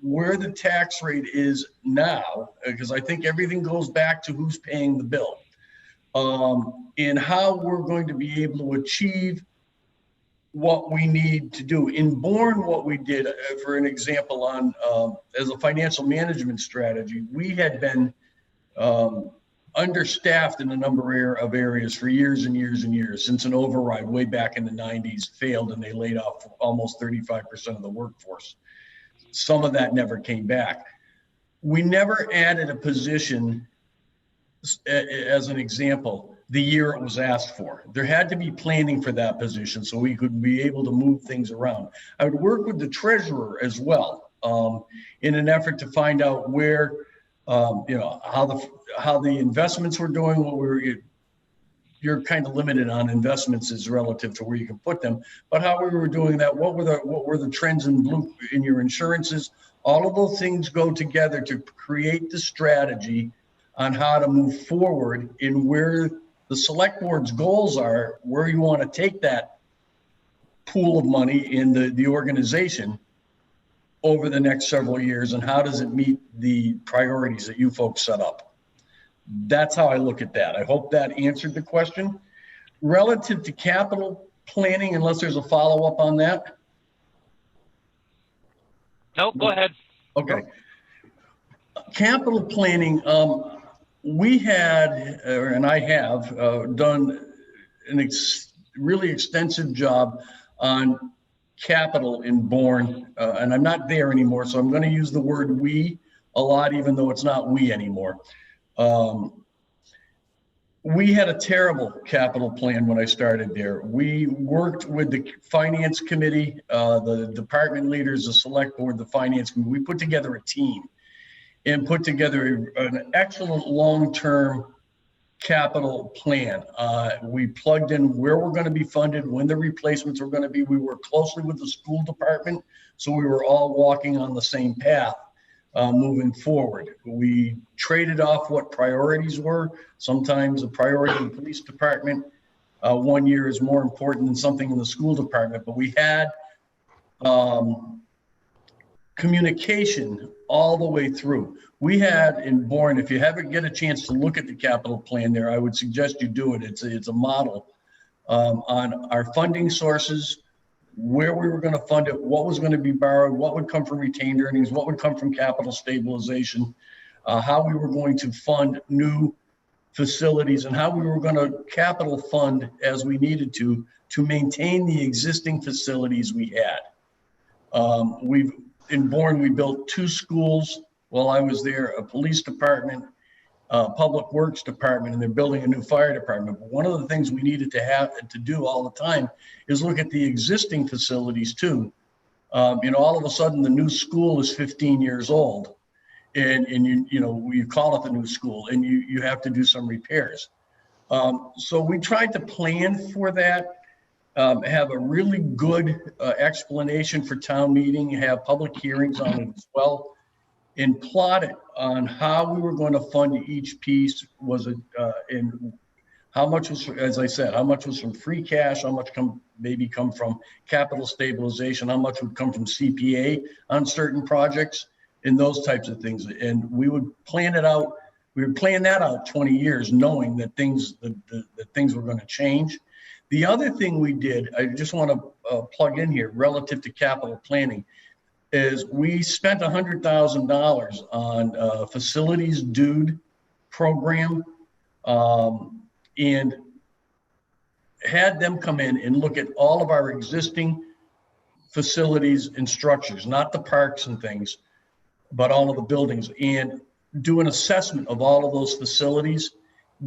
where the tax rate is now, because I think everything goes back to who's paying the bill, and how we're going to be able to achieve what we need to do. In Bourne, what we did, for an example, on as a financial management strategy, we had been understaffed in a number of areas for years and years and years, since an override way back in the 90s failed and they laid off almost 35% of the workforce. Some of that never came back. We never added a position, as an example, the year it was asked for. There had to be planning for that position so we could be able to move things around. I would work with the treasurer as well, in an effort to find out where, how the investments were doing. You're kind of limited on investments as relative to where you can put them, but how we were doing that, what were the trends in your insurances. All of those things go together to create the strategy on how to move forward in where the select board's goals are, where you want to take that pool of money in the organization over the next several years, and how does it meet the priorities that you folks set up. That's how I look at that. I hope that answered the question. Relative to capital planning, unless there's a follow-up on that. No, go ahead. Okay. Capital planning, we had, and I have done really extensive job on capital in Bourne, and I'm not there anymore, so I'm going to use the word we a lot, even though it's not we anymore. We had a terrible capital plan when I started there. We worked with the finance committee, the department leaders, the select board, the finance committee. We put together a team and put together an excellent long-term capital plan. We plugged in where we're going to be funded, when the replacements were going to be. We worked closely with the school department, so we were all walking on the same path moving forward. We traded off what priorities were. Sometimes a priority in the police department 1 year is more important than something in the school department, but we had communication all the way through. We had in Bourne, if you haven't get a chance to look at the capital plan there, I would suggest you do it. It's a model on our funding sources, where we were going to fund it, what was going to be borrowed, what would come from retained earnings, what would come from capital stabilization, how we were going to fund new facilities, and how we were going to capital fund as we needed to maintain the existing facilities we had. In Bourne, we built 2 schools while I was there, a police department, public works department, and they're building a new fire department. But one of the things we needed to do all the time is look at the existing facilities too. All of a sudden the new school is 15 years old, and you call it the new school, and you have to do some repairs. So we tried to plan for that. Have a really good explanation for town meeting, have public hearings on it as well, and plot it on how we were going to fund each piece, and How much was, as I said, how much was from free cash? How much maybe come from capital stabilization? How much would come from CPA on certain projects and those types of things? And we would plan it out. We would plan that out 20 years, knowing that things were going to change. The other thing we did, I just want to plug in here relative to capital planning, is we spent $100,000 on a facilities dude program, and had them come in and look at all of our existing facilities and structures, not the parks and things, but all of the buildings, and do an assessment of all of those facilities,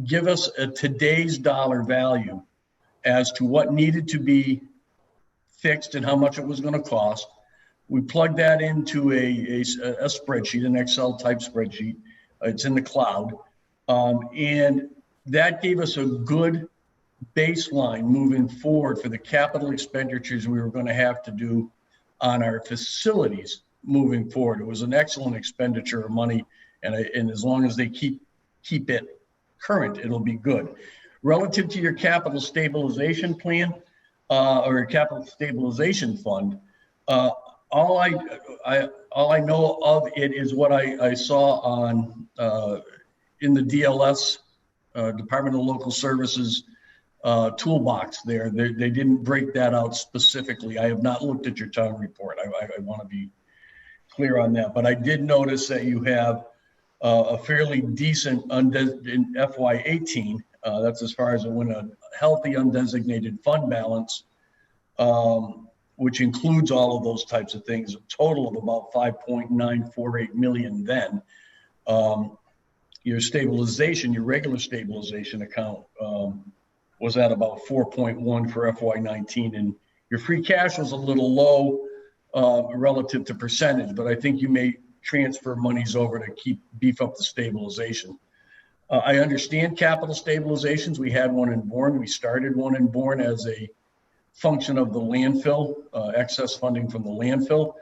give us a today's dollar value as to what needed to be fixed and how much it was going to cost. We plugged that into a spreadsheet, an Excel type spreadsheet. It's in the cloud. And that gave us a good baseline moving forward for the capital expenditures we were going to have to do on our facilities moving forward. It was an excellent expenditure of money, and as long as they keep it current, it'll be good. Relative to your capital stabilization plan or your capital stabilization fund, all I know of it is what I saw on in the DLS Department of Local Services toolbox there. They didn't break that out specifically. I have not looked at your town report. I want to be clear on that, but I did notice that you have a fairly decent in FY18. That's as far as when a healthy undesignated fund balance, which includes all of those types of things, a total of about 5.948 million then. Your stabilization, your regular stabilization account was at about 4.1 for FY19, and your free cash was a little low relative to percentage, but I think you may transfer monies over to beef up the stabilization. I understand capital stabilizations. We had one in Bourne. We started one in Bourne as a function of the landfill, excess funding from the landfill.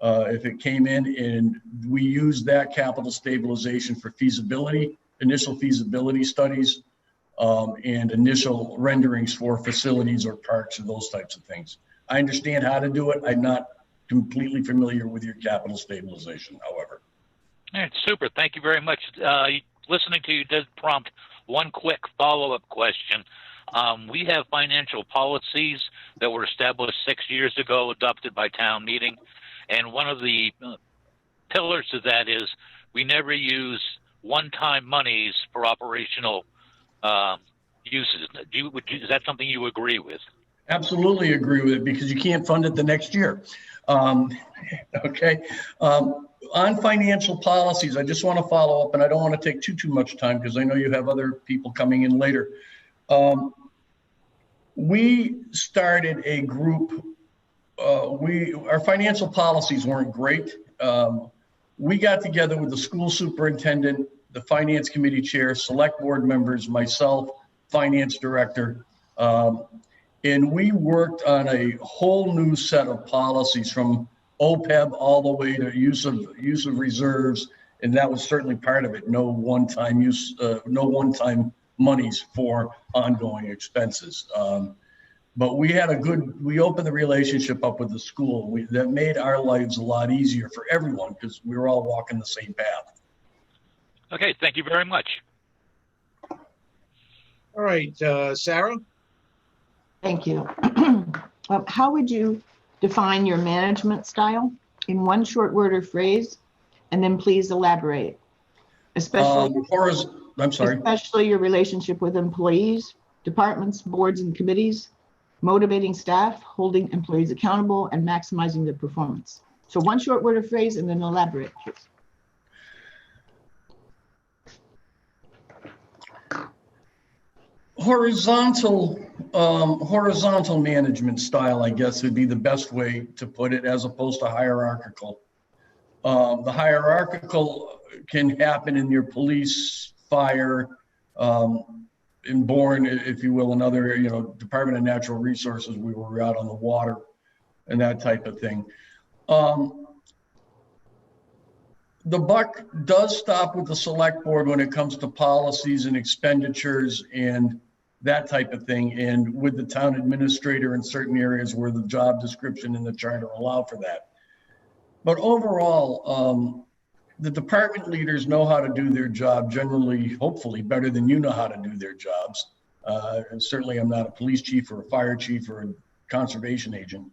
If it came in, and we used that capital stabilization for feasibility, initial feasibility studies, and initial renderings for facilities or parks or those types of things. I understand how to do it. I'm not completely familiar with your capital stabilization, however. All right, super. Thank you very much. Listening to you did prompt one quick follow-up question. We have financial policies that were established 6 years ago, adopted by town meeting. And one of the pillars of that is we never use one-time monies for operational uses. Is that something you agree with? Absolutely agree with it, because you can't fund it the next year. Okay. On financial policies, I just want to follow up, and I don't want to take too much time because I know you have other people coming in later. We started a group. Our financial policies weren't great. We got together with the school superintendent, the finance committee chair, select board members, myself, finance director, and we worked on a whole new set of policies from OPEB all the way to use of reserves, and that was certainly part of it. No one-time use, no one-time monies for ongoing expenses. But we opened the relationship up with the school. That made our lives a lot easier for everyone because we were all walking the same path. Okay, thank you very much. All right, Sarah? Thank you. How would you define your management style in one short word or phrase, and then please elaborate, especially your relationship with employees, departments, boards, and committees, motivating staff, holding employees accountable, and maximizing their performance. So one short word or phrase, and then elaborate, please. Horizontal management style, I guess, would be the best way to put it, as opposed to hierarchical. The hierarchical can happen in your police, fire, in Bourne, if you will, another, Department of Natural Resources. We were out on the water and that type of thing. The buck does stop with the select board when it comes to policies and expenditures and that type of thing, and with the town administrator in certain areas where the job description and the charter allow for that. But overall, the department leaders know how to do their job generally, hopefully better than you know how to do their jobs. And certainly I'm not a police chief or a fire chief or a conservation agent.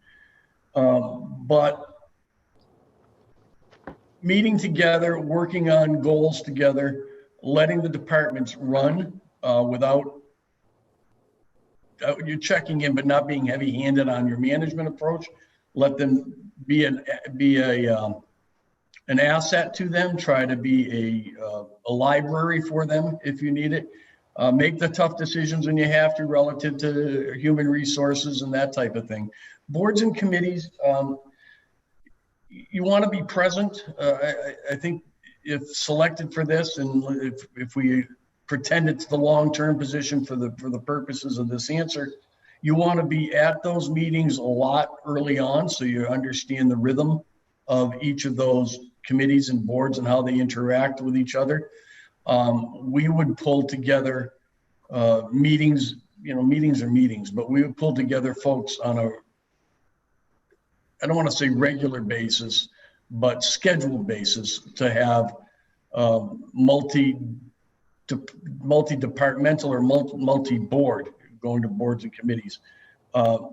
But meeting together, working on goals together, letting the departments run without you're checking in, but not being heavy-handed on your management approach. Let them be an asset to them. Try to be a library for them if you need it. Make the tough decisions when you have to relative to human resources and that type of thing. Boards and committees, you want to be present. I think if selected for this, and if we pretend it's the long-term position for the purposes of this answer, you want to be at those meetings a lot early on so you understand the rhythm of each of those committees and boards and how they interact with each other. We would pull together meetings, meetings are meetings, but we would pull together folks on a, I don't want to say regular basis, but scheduled basis to have multi-departmental or multi-board, going to boards and committees,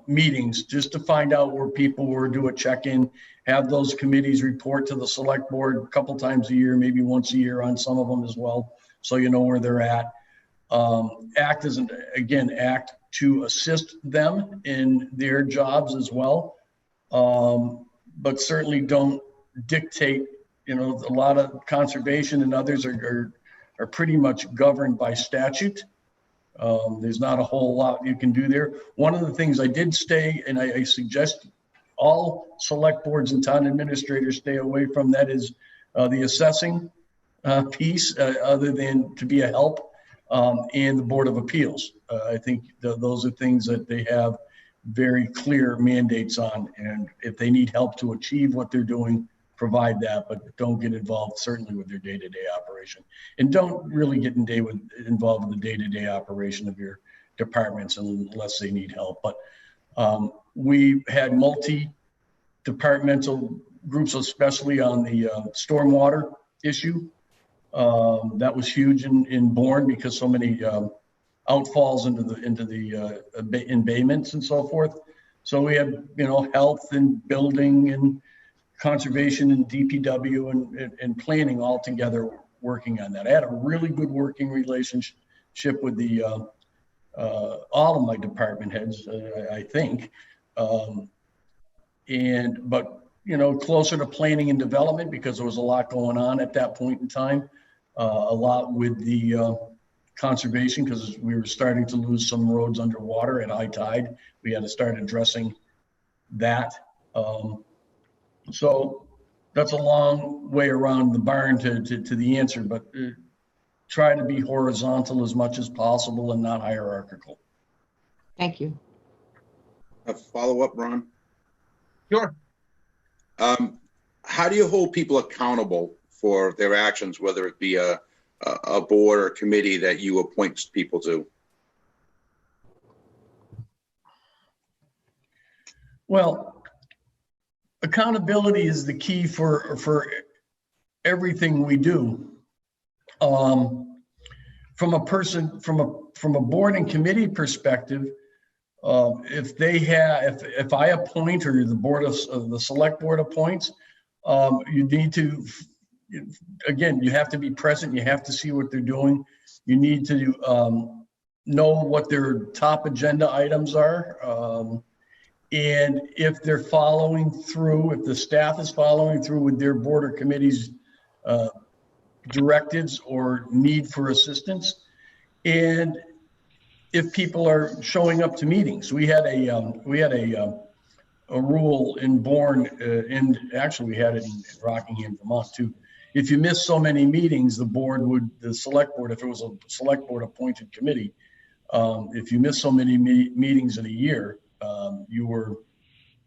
meetings, just to find out where people were, do a check-in, have those committees report to the select board a couple times a year, maybe once a year on some of them as well, so you know where they're at. Act to assist them in their jobs as well, but certainly don't dictate. A lot of conservation and others are pretty much governed by statute. There's not a whole lot you can do there. One of the things I did stay, and I suggest all select boards and town administrators stay away from, that is the assessing piece, other than to be a help, and the Board of Appeals. I think those are things that they have very clear mandates on, and if they need help to achieve what they're doing, provide that, but don't get involved certainly with their day-to-day operation, and don't really get involved in the day-to-day operation of your departments unless they need help. But we had multi-departmental groups, especially on the stormwater issue. That was huge in Bourne because so many outfalls into the embayments and so forth. So we had health and building and conservation and DPW and planning all together working on that. I had a really good working relationship with the all of my department heads, I think. But closer to planning and development because there was a lot going on at that point in time. A lot with the conservation because we were starting to lose some roads underwater at high tide. We had to start addressing that. So that's a long way around the barn to the answer, but try to be horizontal as much as possible and not hierarchical. Thank you. A follow-up, Ron? Sure. How do you hold people accountable for their actions, whether it be a board or committee that you appoint people to? Well, accountability is the key for everything we do. From a board and committee perspective, if I appoint or the board of the select board appoints, you need to, again, you have to be present. You have to see what they're doing. You need to know what their top agenda items are. And if they're following through, if the staff is following through with their board or committee's directives or need for assistance, and if people are showing up to meetings. We had a rule in Bourne, and actually we had it in Rockingham, Vermont too. If you miss so many meetings, the select board, if it was a select board appointed committee, if you miss so many meetings in a year, you were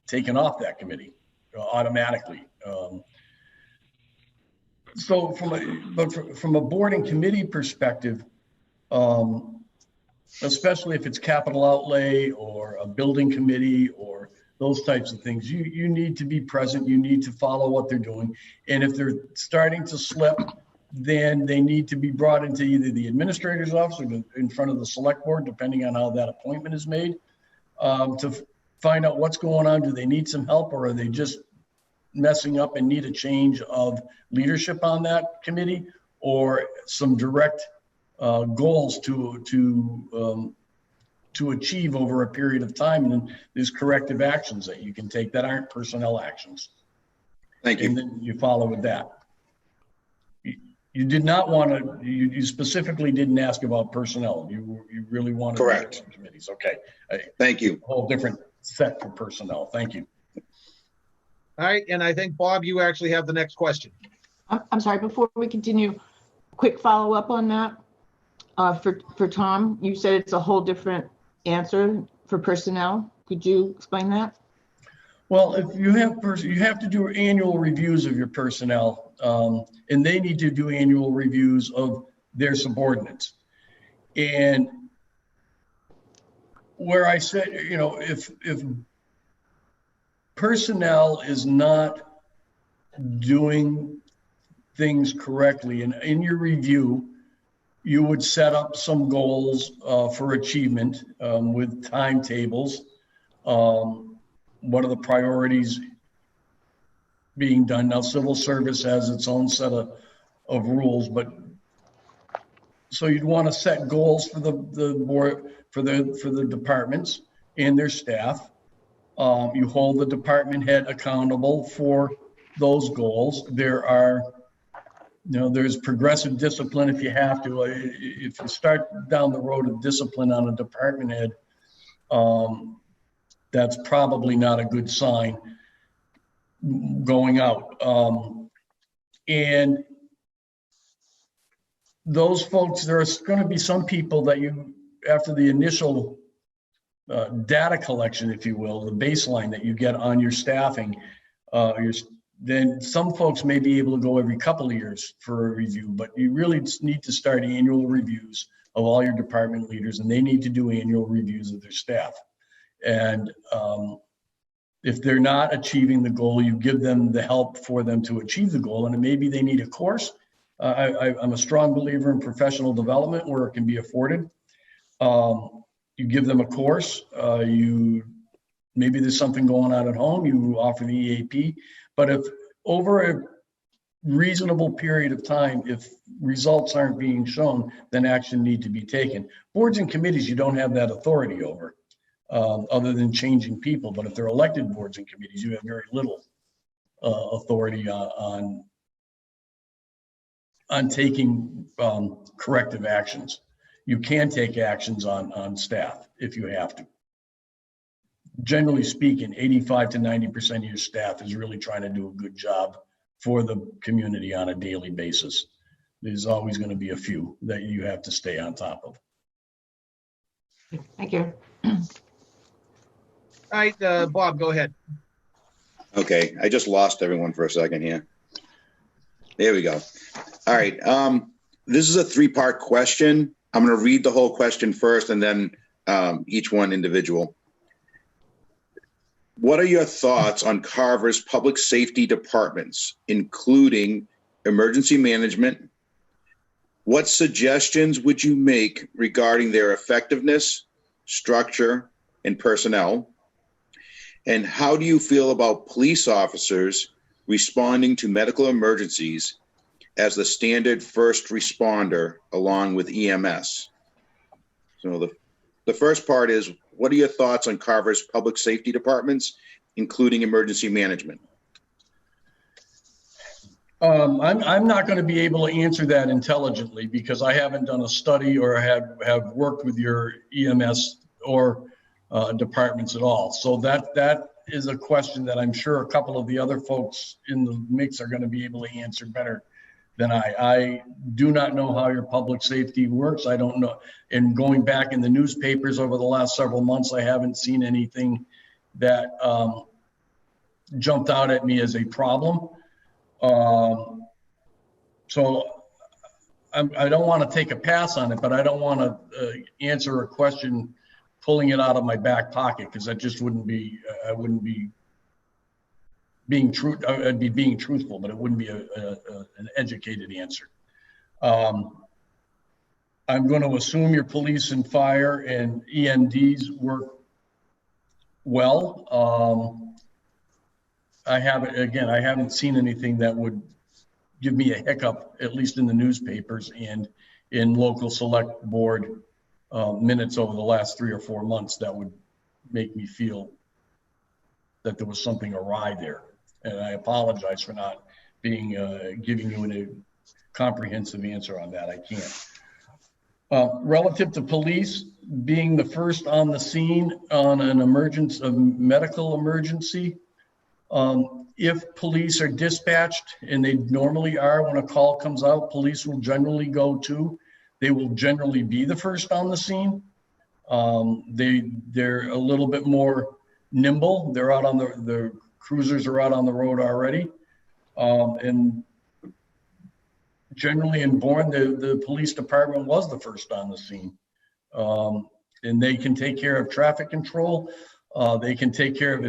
taken off that committee automatically. So from a board and committee perspective, especially if it's capital outlay or a building committee or those types of things. You need to be present. You need to follow what they're doing. And if they're starting to slip, then they need to be brought into either the administrator's office or in front of the select board, depending on how that appointment is made, to find out what's going on. Do they need some help, or are they just messing up and need a change of leadership on that committee, or some direct goals to achieve over a period of time? And then there's corrective actions that you can take that aren't personnel actions. Thank And you. then you follow with that. You did not want to, you specifically didn't ask about personnel. You really wanted. Correct. Committees. Okay. Thank you. A whole different set for personnel. Thank you. All right, and I think, Bob, you actually have the next question. I'm sorry, before we continue, quick follow-up on that. For Tom, you said it's a whole different answer for personnel. Could you explain that? Well, if you have to do annual reviews of your personnel, and they need to do annual reviews of their subordinates. And where I said, if personnel is not doing things correctly, and in your review, you would set up some goals for achievement with timetables. What are the priorities being done? Now, civil service has its own set of rules, but so you'd want to set goals for the board, for the departments and their staff. You hold the department head accountable for those goals. There's progressive discipline if you have to. If you start down the road of discipline on a department head, that's probably not a good sign going out. And those folks, there's going to be some people that after the initial data collection, if you will, the baseline that you get on your staffing, then some folks may be able to go every couple of years for a review, but you really need to start annual reviews of all your department leaders, and they need to do annual reviews of their staff. And if they're not achieving the goal, you give them the help for them to achieve the goal. And maybe they need a course. I'm a strong believer in professional development where it can be afforded. You give them a course. Maybe there's something going on at home, you offer the EAP. But if over a reasonable period of time, if results aren't being shown, then action need to be taken. Boards and committees, you don't have that authority over. Other than changing people. But if they're elected boards and committees, you have very little authority on taking corrective actions. You can take actions on staff if you have to. Generally speaking, 85 to 90% of your staff is really trying to do a good job for the community on a daily basis. There's always going to be a few that you have to stay on top of. Thank you. All right, Bob, go ahead. Okay, I just lost everyone for a second here. There we go. All right, this is a three-part question. I'm going to read the whole question first and then each one individual. What are your thoughts on Carver's public safety departments, including emergency management? What suggestions would you make regarding their effectiveness, structure, and personnel? And how do you feel about police officers responding to medical emergencies as the standard first responder along with EMS? So the first part is, what are your thoughts on Carver's public safety departments, including emergency management? I'm not going to be able to answer that intelligently because I haven't done a study or have worked with your EMS or departments at all. So that is a question that I'm sure a couple of the other folks in the mix are going to be able to answer better than I. I do not know how your public safety works. I don't know. And going back in the newspapers over the last several months, I haven't seen anything that jumped out at me as a problem. So I don't want to take a pass on it, but I don't want to answer a question pulling it out of my back pocket, because that just wouldn't be, I wouldn't be being true. I'd be being truthful, but it wouldn't be an educated answer. I'm going to assume your police and fire and EMDs work well. I haven't seen anything that would give me a hiccup, at least in the newspapers and in local select board minutes over the last 3 or 4 months, that would make me feel that there was something awry there. And I apologize for not being giving you a comprehensive answer on that. I can't. Relative to police being the first on the scene on an emergency, a medical emergency, if police are dispatched, and they normally are when a call comes out, police will generally go to. They will generally be the first on the scene. They're a little bit more nimble. They're out on the cruisers are out on the road already, and generally in Bourne, the police department was the first on the scene, and they can take care of traffic control. They can take care of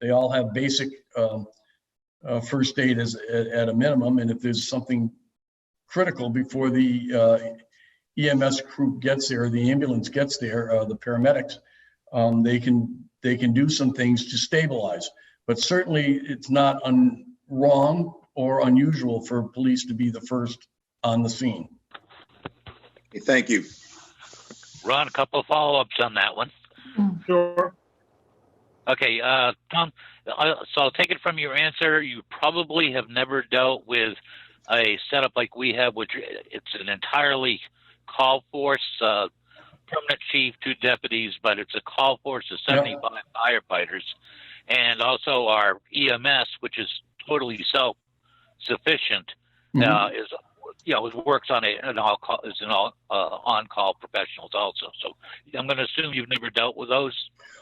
they all have basic first aid at a minimum, and if there's something critical before the EMS crew gets there, the ambulance gets there, the paramedics, they can do some things to stabilize. But certainly it's not wrong or unusual for police to be the first on the scene. Okay, thank you. Ron, a couple of follow-ups on that one. Sure. Okay, Tom, so I'll take it from your answer. You probably have never dealt with a setup like we have, which it's an entirely call force, permanent chief, 2 deputies, but it's a call force of 75 firefighters. And also our EMS, which is totally self-sufficient, works on on-call professionals also. So I'm going to assume you've never dealt with those.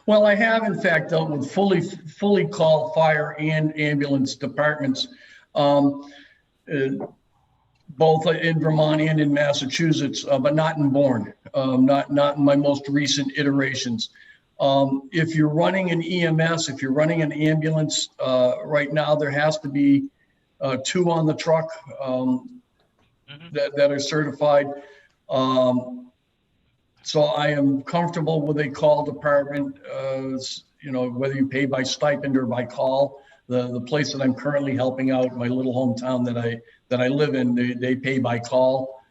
Well, I have in fact dealt with fully called fire and ambulance departments, both in Vermont and in Massachusetts, but not in Bourne, not in my most recent iterations. If you're running an EMS, if you're running an ambulance, right now there has to be 2 on the truck that are certified. So I am comfortable with a call department, whether you pay by stipend or by call. The place that I'm currently helping out, my little hometown that I live in, they pay by call.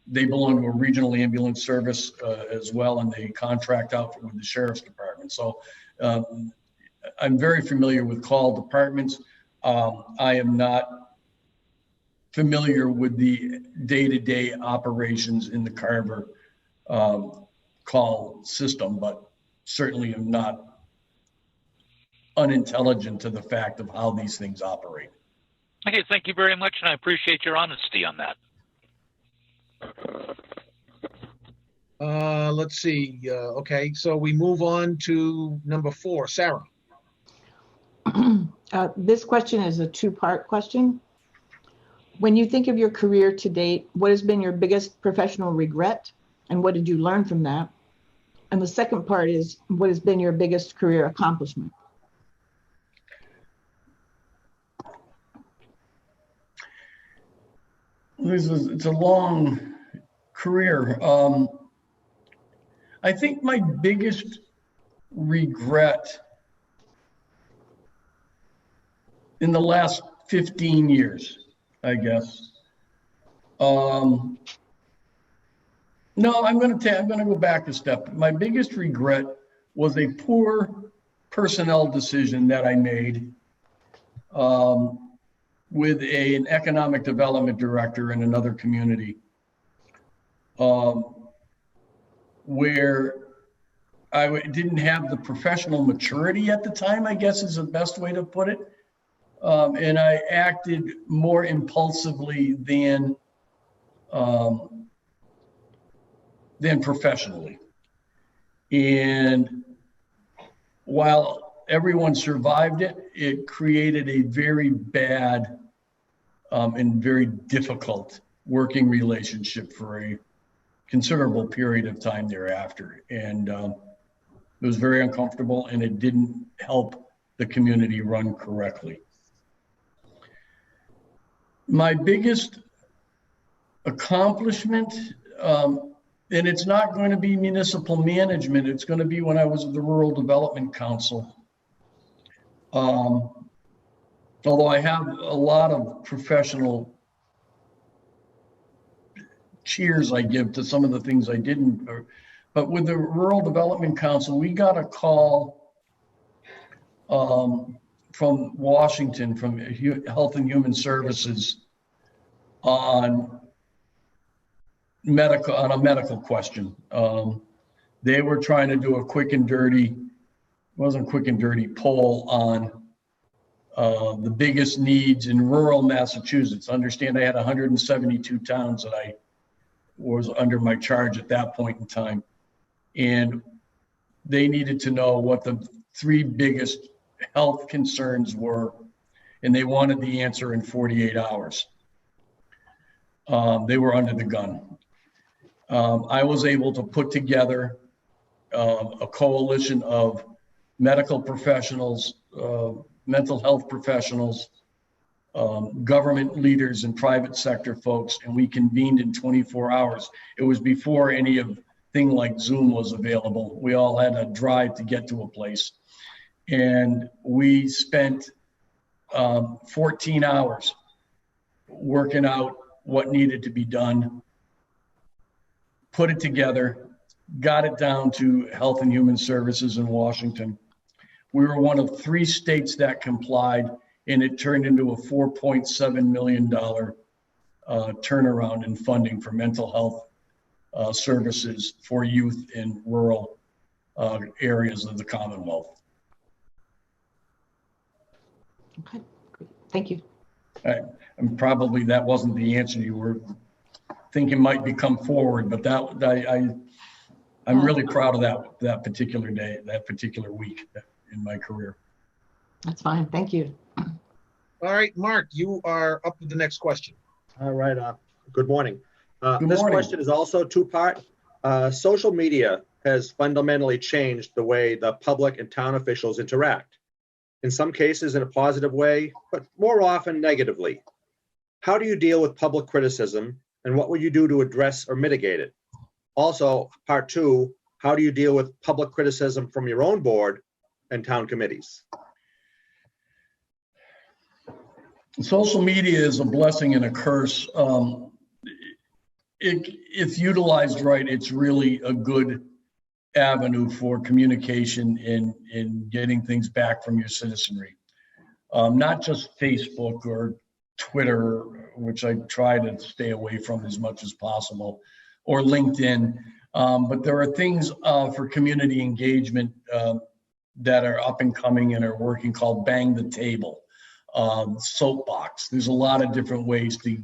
They belong to a regional ambulance service as well, and they contract out with the sheriff's department. So I'm very familiar with call departments. I am not familiar with the day-to-day operations in the Carver call system, but certainly am not unintelligent to the fact of how these things operate. Okay, thank you very much, and I appreciate your honesty on that. Let's see. Okay, so we move on to number 4. Sarah. This question is a 2-part question. When you think of your career to date, what has been your biggest professional regret, and what did you learn from that? And the second part is, what has been your biggest career accomplishment? It's a long career. I think my biggest regret in the last 15 years, I guess. No, I'm going to go back a step. My biggest regret was a poor personnel decision that I made with an economic development director in another community, where I didn't have the professional maturity at the time, I guess is the best way to put it. And I acted more impulsively than professionally. And while everyone survived it, it created a very bad and very difficult working relationship for a considerable period of time thereafter. And it was very uncomfortable, and it didn't help the community run correctly. My biggest accomplishment, and it's not going to be municipal management, it's going to be when I was at the Rural Development Council. Although I have a lot of professional cheers I give to some of the things I didn't, but with the Rural Development Council, we got a call from Washington, from Health and Human Services on a medical question. They were trying to do a quick and dirty, wasn't quick and dirty, poll on the biggest needs in rural Massachusetts. Understand I had 172 towns that I was under my charge at that point in time. And they needed to know what the 3 biggest health concerns were, and they wanted the answer in 48 hours. They were under the gun. I was able to put together a coalition of medical professionals, mental health professionals, government leaders and private sector folks, and we convened in 24 hours. It was before any of thing like Zoom was available. We all had a drive to get to a place. And we spent 14 hours working out what needed to be done, put it together, got it down to Health and Human Services in Washington. We were one of 3 states that complied, and it turned into a $4.7 million turnaround in funding for mental health services for youth in rural areas of the Commonwealth. Okay, great. Thank you. And probably that wasn't the answer you were thinking might become forward, but I'm really proud of that particular day, that particular week in my career. That's fine. Thank you. All right, Mark, you are up with the next question. All right, good morning. Good This morning. question is also 2-part. Social media has fundamentally changed the way the public and town officials interact. In some cases in a positive way, but more often negatively. How do you deal with public criticism, and what would you do to address or mitigate it? Also, part 2, how do you deal with public criticism from your own board and town committees? Social media is a blessing and a curse. If utilized right, it's really a good avenue for communication in getting things back from your citizenry. Not just Facebook or Twitter, which I try to stay away from as much as possible, or LinkedIn. But there are things for community engagement that are up and coming and are working called Bang the Table, Soapbox. There's a lot of different ways to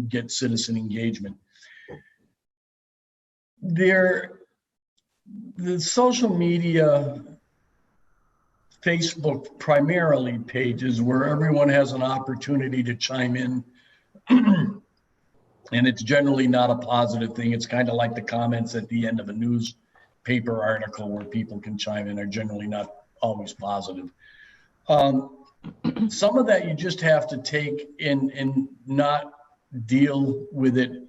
get citizen engagement. The social media, Facebook primarily pages where everyone has an opportunity to chime in. And it's generally not a positive thing. It's kind of like the comments at the end of a newspaper article where people can chime in are generally not always positive. Some of that you just have to take in and not deal with it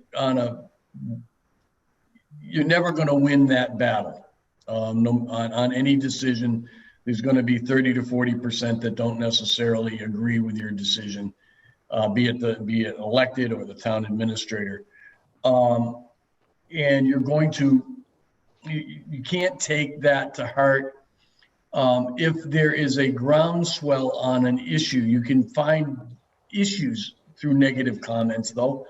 you're never going to win that battle. On any decision, there's going to be 30 to 40% that don't necessarily agree with your decision, be it elected or the town administrator. And you can't take that to heart. If there is a groundswell on an issue, you can find issues through negative comments, though.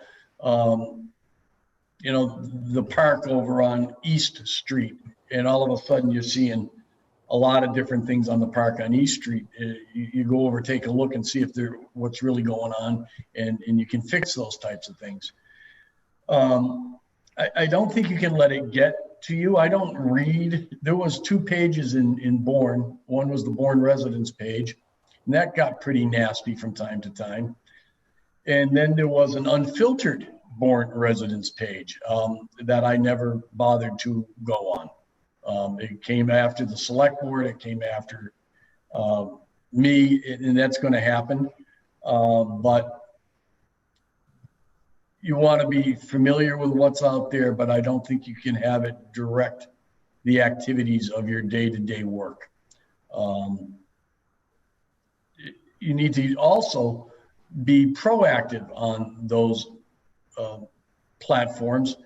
The park over on East Street, and all of a sudden you're seeing a lot of different things on the park on East Street. You go over, take a look and see what's really going on, and you can fix those types of things. I don't think you can let it get to you. I don't read. There was 2 pages in Bourne. One was the Bourne residence page, and that got pretty nasty from time to time. And then there was an unfiltered Bourne residents page that I never bothered to go on. It came after the select board, it came after me, and that's going to happen. But you want to be familiar with what's out there, but I don't think you can have it direct the activities of your day-to-day work. You need to also be proactive on those platforms.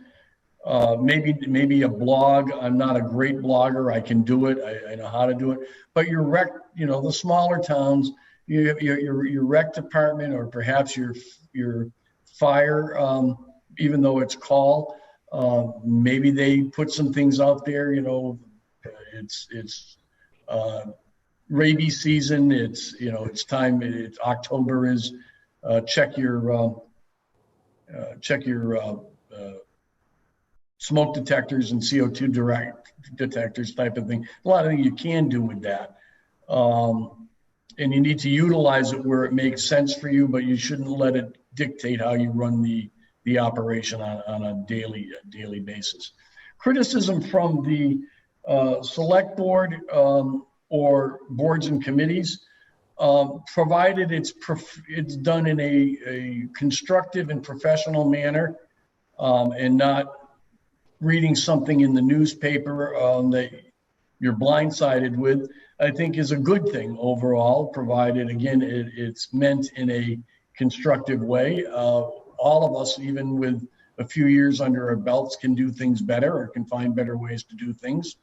Maybe a blog. I'm not a great blogger. I can do it. I know how to do it. But your rec, the smaller towns, your rec department, or perhaps your fire, even though it's call, maybe they put some things out there. It's rabies season. It's time. October is check your smoke detectors and CO2 direct detectors type of thing. A lot of things you can do with that. And you need to utilize it where it makes sense for you, but you shouldn't let it dictate how you run the operation on a daily basis. Criticism from the select board or boards and committees, provided it's done in a constructive and professional manner, and not reading something in the newspaper that you're blindsided with, I think is a good thing overall, provided, again, it's meant in a constructive way. All of us, even with a few years under our belts, can do things better or can find better ways to do things.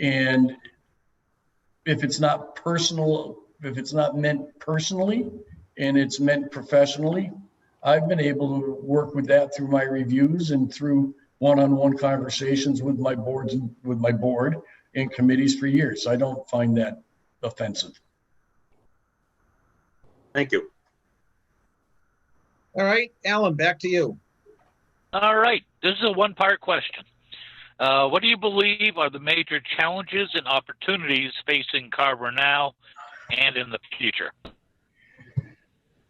And if it's not personal, if it's not meant personally and it's meant professionally, I've been able to work with that through my reviews and through one-on-one conversations with my board and committees for years. I don't find that offensive. Thank you. All right, Alan, back to you. All right. This is a one-part question. What do you believe are the major challenges and opportunities facing Carver now and in the future?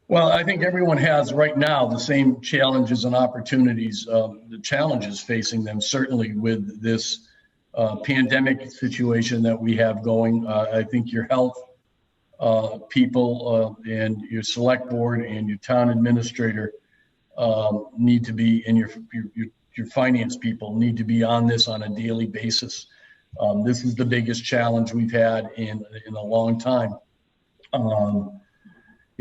Well, I think everyone has right now the same challenges and opportunities. The challenges facing them, certainly with this pandemic situation that we have going. I think your health people and your select board and your town administrator need to be, and your finance people need to be on this on a daily basis. This is the biggest challenge we've had in a long time.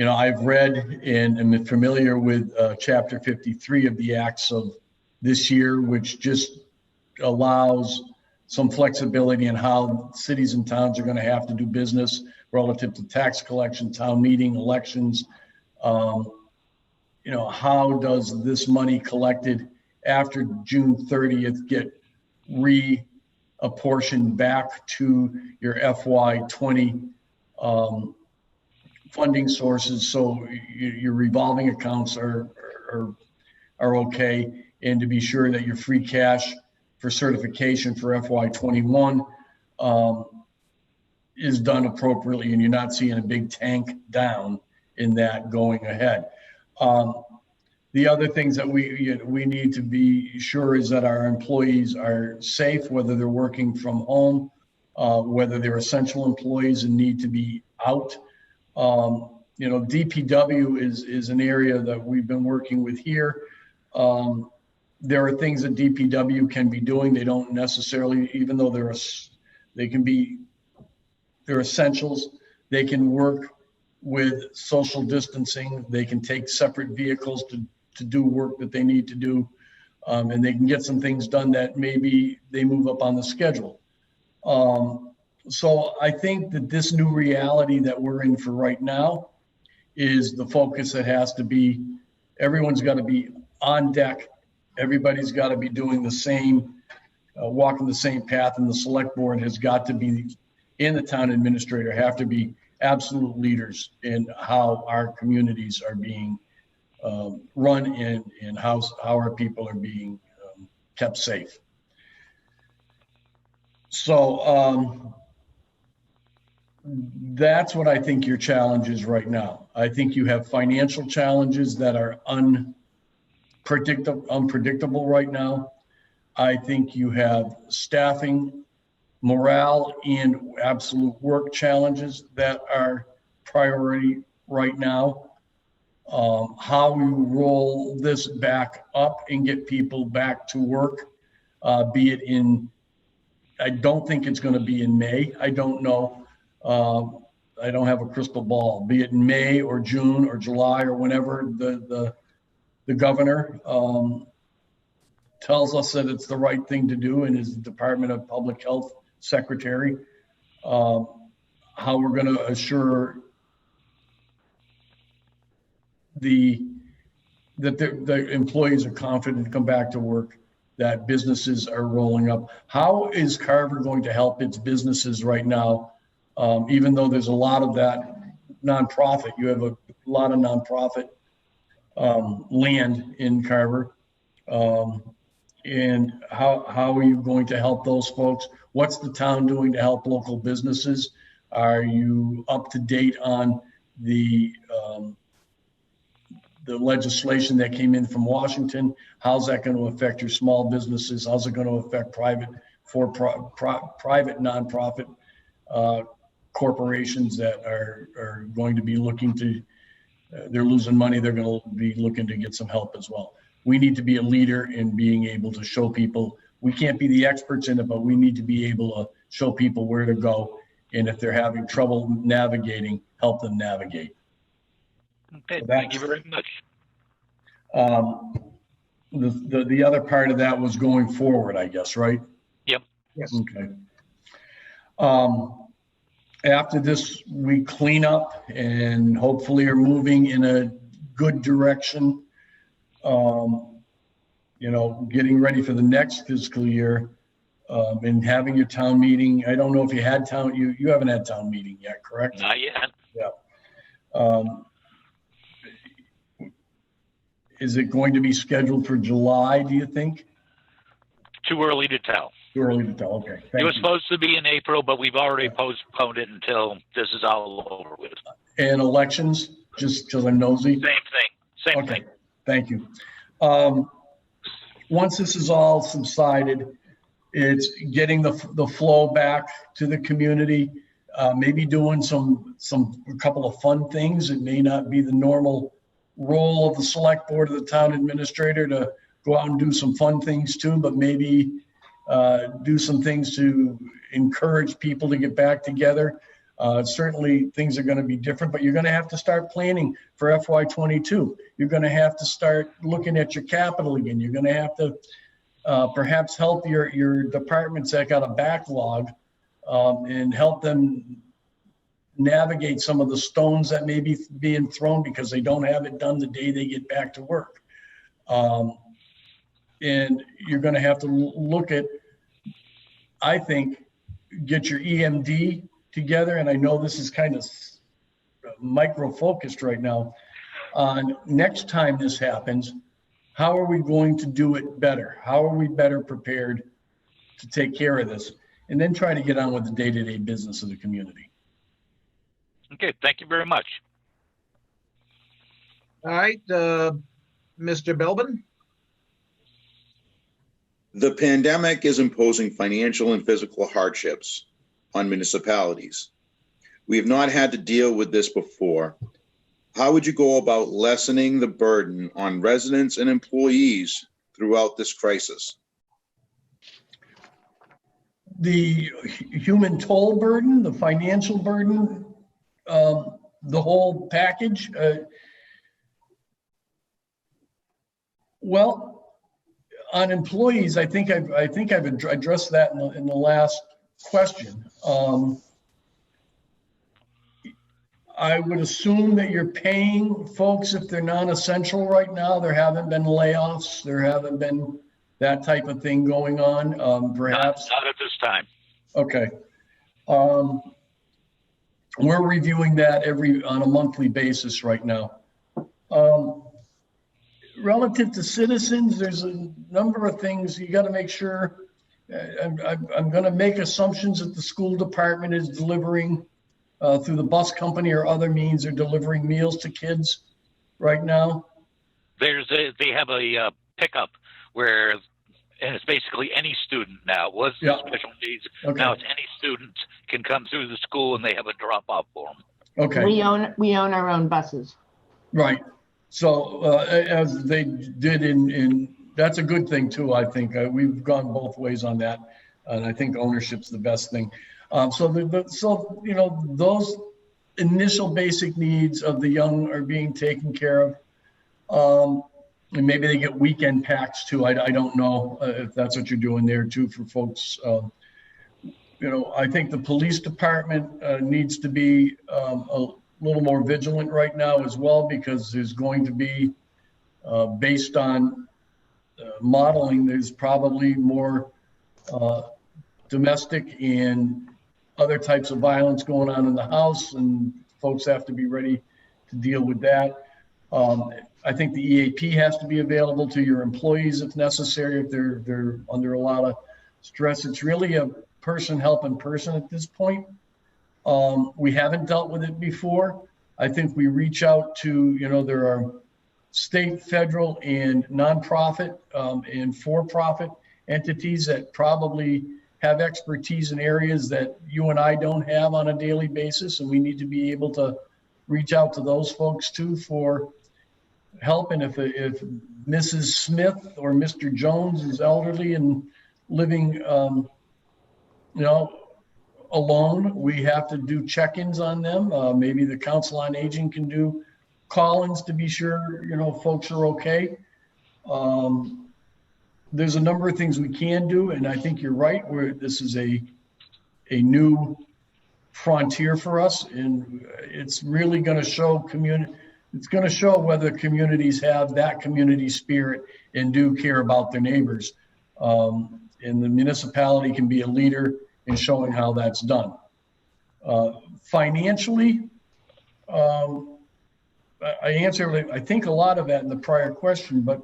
I've read and am familiar with Chapter 53 of the Acts of this year, which just allows some flexibility in how cities and towns are going to have to do business relative to tax collection, town meeting, elections. How does this money collected after June 30th get reapportioned back to your FY20 funding sources, so your revolving accounts are okay, and to be sure that your free cash for certification for FY21 is done appropriately, and you're not seeing a big tank down in that going ahead. The other things that we need to be sure is that our employees are safe, whether they're working from home, whether they're essential employees and need to be out. DPW is an area that we've been working with here. There are things that DPW can be doing. They don't necessarily, even though they're essentials, they can work with social distancing. They can take separate vehicles to do work that they need to do. And they can get some things done that maybe they move up on the schedule. So I think that this new reality that we're in for right now is the focus that has to be, everyone's got to be on deck. Everybody's got to be doing the same, walking the same path, and the select board has got to be, and the town administrator have to be absolute leaders in how our communities are being run and how our people are being kept safe. So That's what I think your challenge is right now. I think you have financial challenges that are unpredictable right now. I think you have staffing, morale, and absolute work challenges that are priority right now. How you roll this back up and get people back to work, be it in, I don't think it's going to be in May. I don't know. I don't have a crystal ball, be it in May or June or July or whenever the governor tells us that it's the right thing to do, and his Department of Public Health secretary, how we're going to assure that the employees are confident to come back to work, that businesses are rolling up. How is Carver going to help its businesses right now? Even though there's a lot of that nonprofit, you have a lot of nonprofit land in Carver. And how are you going to help those folks? What's the town doing to help local businesses? Are you up to date on the legislation that came in from Washington? How's that going to affect your small businesses? How's it going to affect private nonprofit corporations that are going to be looking to, they're losing money, they're going to be looking to get some help as well. We need to be a leader in being able to show people, we can't be the experts in it, but we need to be able to show people where to go. And if they're having trouble navigating, help them navigate. Okay, So thank you very much. The other part of that was going forward, I guess, right? Yep. Yes. Okay. After this, we clean up and hopefully are moving in a good direction. Getting ready for the next fiscal year, and having your town meeting. I don't know if you had you haven't had town meeting yet, correct? Not yet. Yeah. Is it going to be scheduled for July, do you think? Too early to tell. Too early to tell, okay. It was supposed to be in April, but we've already postponed it until this is all over with. And elections, just because I'm nosy? Same Okay, thing. thank you. Once this is all subsided, it's getting the flow back to the community, maybe doing a couple of fun things. It may not be the normal role of the select board or the town administrator to go out and do some fun things too, but maybe do some things to encourage people to get back together. Certainly things are going to be different, but you're going to have to start planning for FY22. You're going to have to start looking at your capital again. You're going to have to perhaps help your departments that got a backlog and help them navigate some of the stones that may be being thrown because they don't have it done the day they get back to work. And you're going to have to look at, I think, get your EMD together. And I know this is kind of micro-focused right now. Next time this happens, how are we going to do it better? How are we better prepared to take care of this? And then try to get on with the day-to-day business of the community. Okay, thank you very much. All right, Mr. Belbin? The pandemic is imposing financial and physical hardships on municipalities. We have not had to deal with this before. How would you go about lessening the burden on residents and employees throughout this crisis? The human toll burden, the financial burden, the whole package. Well, on employees, I think I've addressed that in the last question. I would assume that you're paying folks if they're non-essential right now. There haven't been layoffs. There haven't been that type of thing going on. Perhaps Not at this time. Okay. We're reviewing that on a monthly basis right now. Relative to citizens, there's a number of things you got to make sure. I'm going to make assumptions that the school department is delivering through the bus company or other means are delivering meals to kids right now? They have a pickup where, and it's basically any student now. It was Yeah. special needs. Okay. Now it's any student can come through the school and they have a drop off for them. Okay. We own our own buses. Right. So as they did that's a good thing too, I think. We've gone both ways on that. And I think ownership's the best thing. So, you know, those initial basic needs of the young are being taken care of. And maybe they get weekend packs too. I don't know if that's what you're doing there too for folks. You know, I think the police department needs to be a little more vigilant right now as well, because there's going to be, based on modeling, there's probably more domestic and other types of violence going on in the house, and folks have to be ready to deal with that. I think the EAP has to be available to your employees if necessary, if they're under a lot of stress. It's really a person helping person at this point. We haven't dealt with it before. I think we reach out to, you know, there are state, federal, and nonprofit and for-profit entities that probably have expertise in areas that you and I don't have on a daily basis, and we need to be able to reach out to those folks too for help. And if Mrs. Smith or Mr. Jones is elderly and living, you know, alone, we have to do check-ins on them. Maybe the Council on Aging can do call-ins to be sure, you know, folks are okay. There's a number of things we can do, and I think you're right, where this is a new frontier for us, and it's really going to show it's going to show whether communities have that community spirit and do care about their neighbors. And the municipality can be a leader in showing how that's done. Financially, I answered, I think, a lot of that in the prior question, but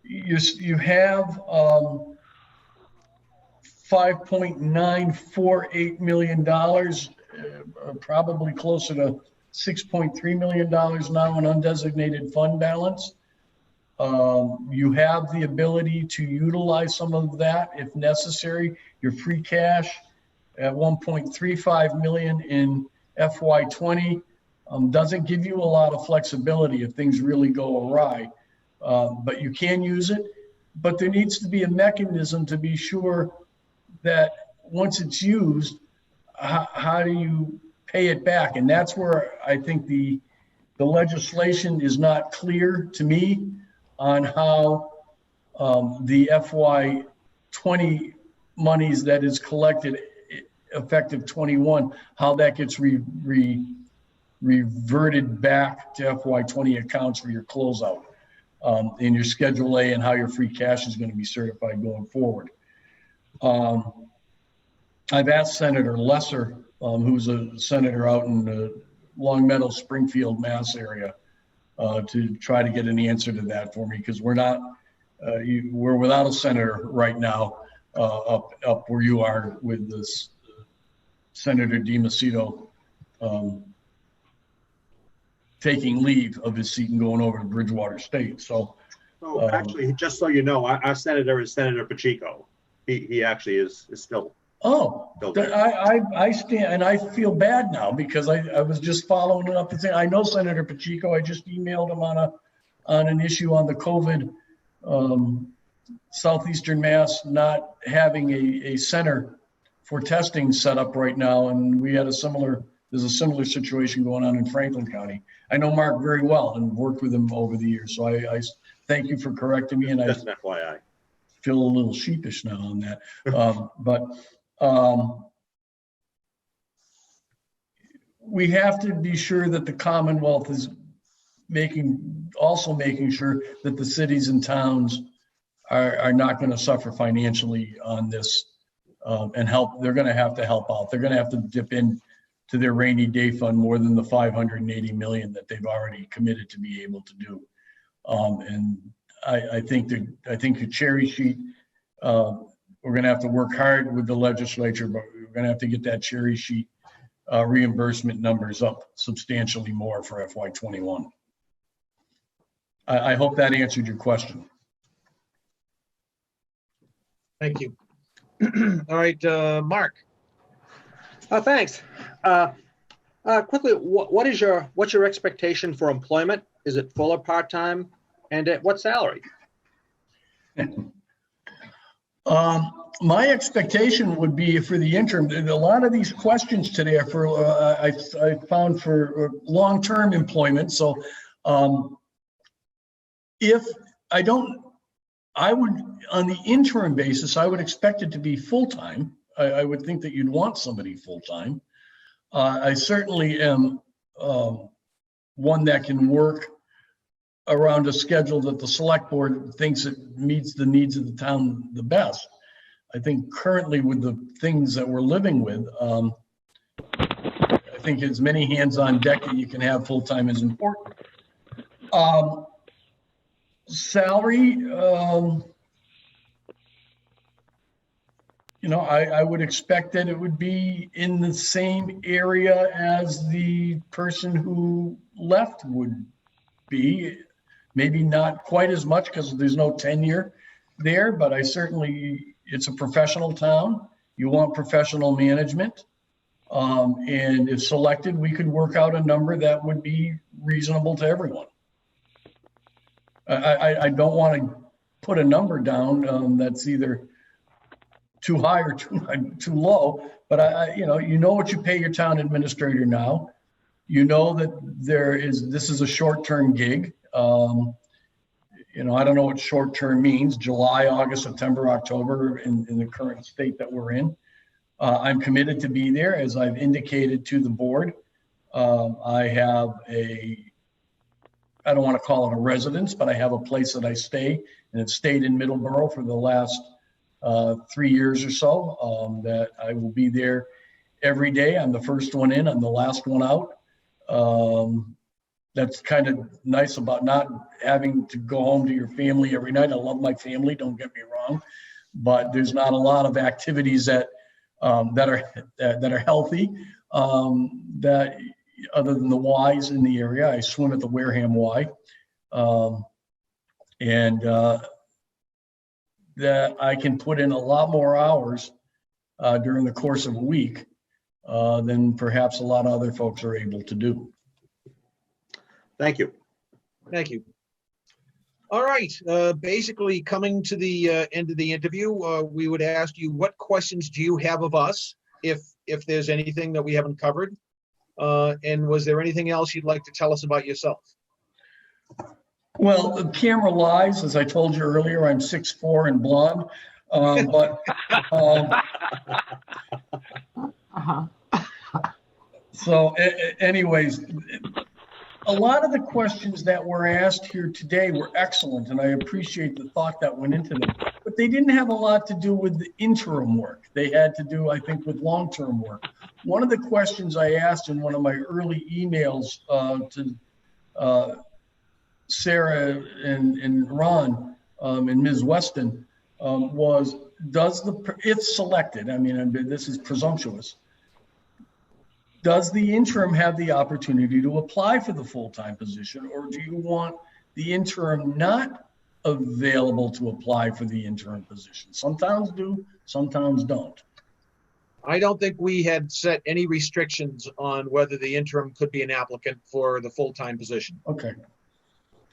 you have $5.948 million, probably closer to $6.3 million now in undesignated fund balance. You have the ability to utilize some of that if necessary. Your free cash at $1.35 million in FY20 doesn't give you a lot of flexibility if things really go awry, but you can use it. But there needs to be a mechanism to be sure that once it's used, how do you pay it back? And that's where I think the legislation is not clear to me on how the FY20 monies that is collected effective 21, how that gets reverted back to FY20 accounts for your closeout in your Schedule A, and how your free cash is going to be certified going forward. I've asked Senator Lesser, who's a senator out in the Long Meadow, Springfield, Mass area, to try to get an answer to that for me, because we're without a senator right now up where you are with this Senator DiMacedo taking leave of his seat and going over to Bridgewater State. So actually, just so you know, our senator is Senator Pacheco. He actually is still. Oh, I stand, and I feel bad now because I was just following up and saying, I know Senator Pacheco. I just emailed him on an issue on the COVID Southeastern Mass not having a center for testing set up right now. And we had there's a similar situation going on in Franklin County. I know Mark very well and worked with him over the years. So I thank you for correcting me. And Just an FYI. Feel a little sheepish now on that. But we have to be sure that the Commonwealth is making sure that the cities and towns are not going to suffer financially on this and help. They're going to have to help out. They're going to have to dip in to their rainy day fund more than the $580 million that they've already committed to be able to do. And I think the cherry sheet, we're going to have to work hard with the legislature, but we're going to have to get that cherry sheet reimbursement numbers up substantially more for FY21. I hope that answered your question. Thank you. All right, Mark. Thanks. Quickly, what's your expectation for employment? Is it full or part-time? And at what salary? My expectation would be for the interim, a lot of these questions today are for, I found for long-term employment. So I would, on the interim basis, I would expect it to be full-time. I would think that you'd want somebody full-time. I certainly am one that can work around a schedule that the select board thinks it meets the needs of the town the best. I think currently with the things that we're living with, I think as many hands on deck that you can have full-time is important. Salary, I would expect that it would be in the same area as the person who left would be. Maybe not quite as much because there's no tenure there, but it's a professional town. You want professional management. And if selected, we could work out a number that would be reasonable to everyone. I don't want to put a number down this either too high or too low, but you know what you pay your town administrator now. You know that this is a short-term gig. I don't know what short-term means, July, August, September, October in the current state that we're in. I'm committed to be there, as I've indicated to the board. I have I don't want to call it a residence, but I have a place that I stay, and it's stayed in Middleborough for the last 3 years or so, that I will be there every day. I'm the first one in, I'm the last one out. That's kind of nice about not having to go home to your family every night. I love my family, don't get me wrong, but there's not a lot of activities that are healthy, that other than the Ys in the area. I swim at the Wareham Y, and that I can put in a lot more hours during the course of a week than perhaps a lot of other folks are able to do. Thank you. Thank you. All right, basically coming to the end of the interview, we would ask you, what questions do you have of us, if there's anything that we haven't covered? And was there anything else you'd like to tell us about yourself? Well, the camera lies, as I told you earlier, I'm 6'4" and blonde, but so anyways, a lot of the questions that were asked here today were excellent, and I appreciate the thought that went into them, but they didn't have a lot to do with the interim work. They had to do, I think, with long-term work. One of the questions I asked in one of my early emails to Sarah and Ron and Ms. Weston was, if selected, I mean, this is presumptuous, does the interim have the opportunity to apply for the full-time position, or do you want the interim not available to apply for the interim position? Some towns do, some towns don't. I don't think we had set any restrictions on whether the interim could be an applicant for the full-time position. Okay.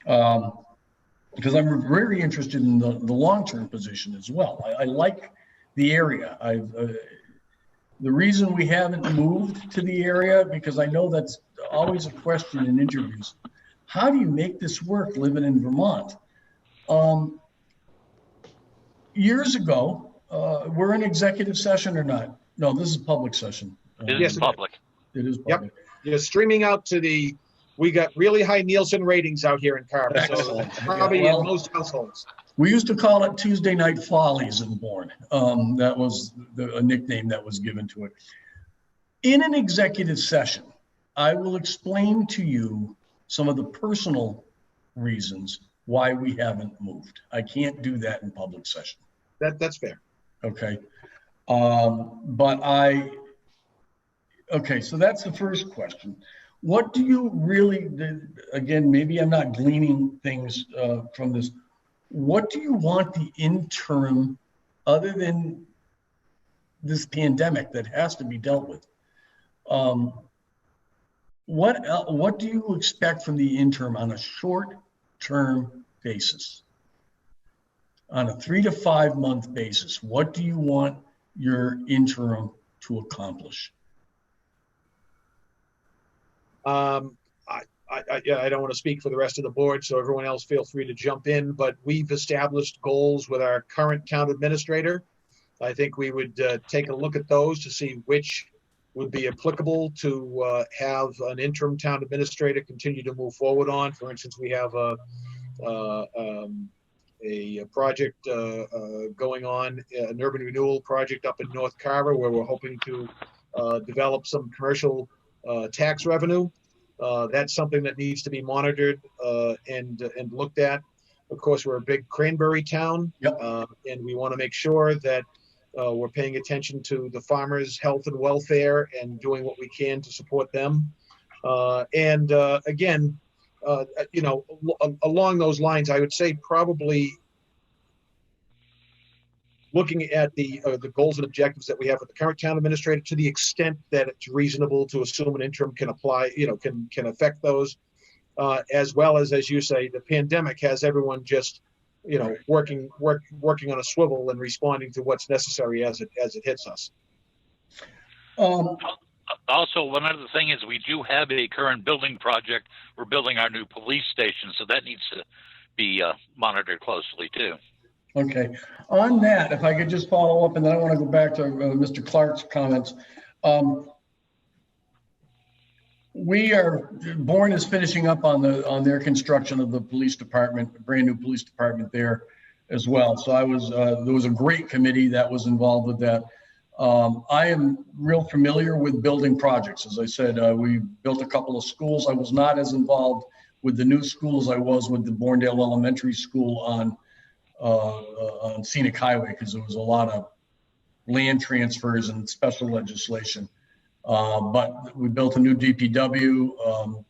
Because I'm very interested in the long-term position as well. I like the area. The reason we haven't moved to the area, because I know that's always a question in interviews. How do you make this work living in Vermont? Years ago, we're in executive session or not? No, this is public session. It Yes, is public. It is public. You're streaming out to we got really high Nielsen ratings out here in Carver, so Excellent. it's probably Well, in most households. We used to call it Tuesday Night Follies in Bourne. That was a nickname that was given to it. In an executive session, I will explain to you some of the personal reasons why we haven't moved. I can't do that in public session. That's fair. Okay. But Okay, so that's the first question. What do you really, again, maybe I'm not gleaning things from this. What do you want the interim, other than this pandemic that has to be dealt with? What do you expect from the interim on a short-term basis? On a 3 to 5 month basis, what do you want your interim to accomplish? I don't want to speak for the rest of the board, so everyone else feel free to jump in, but we've established goals with our current town administrator. I think we would take a look at those to see which would be applicable to have an interim town administrator continue to move forward on. For instance, we have a project going on, an urban renewal project up in North Carver, where we're hoping to develop some commercial tax revenue. That's something that needs to be monitored and looked at. Of course, we're a big cranberry town, Yep. and we want to make sure that we're paying attention to the farmers' health and welfare and doing what we can to support them. Again, along those lines, I would say probably looking at the goals and objectives that we have with the current town administrator, to the extent that it's reasonable to assume an interim can apply, can affect those, as well as you say, the pandemic has everyone just, working on a swivel and responding to what's necessary as it hits us. Also, one other thing is we do have a current building project. We're building our new police station, so that needs to be monitored closely too. Okay, on that, if I could just follow up, and then I want to go back to Mr. Clark's comments. Bourne is finishing up on their construction of the police department, a brand new police department there as well. So there was a great committee that was involved with that. I am real familiar with building projects. As I said, we built a couple of schools. I was not as involved with the new schools I was with the Bourndale Elementary School on Scenic Highway, because there was a lot of land transfers and special legislation. But we built a new DPW.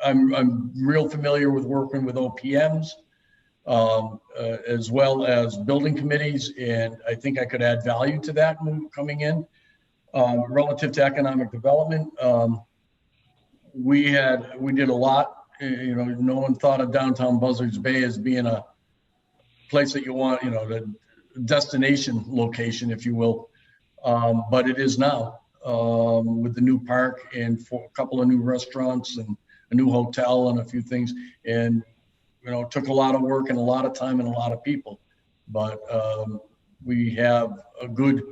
I'm real familiar with working with OPMs, as well as building committees, and I think I could add value to that coming in. Relative to economic development, we did a lot. No one thought of downtown Buzzards Bay as being a place that you want, the destination location, if you will. But it is now, with the new park and for a couple of new restaurants and a new hotel and a few things. And, it took a lot of work and a lot of time and a lot of people, but we have a good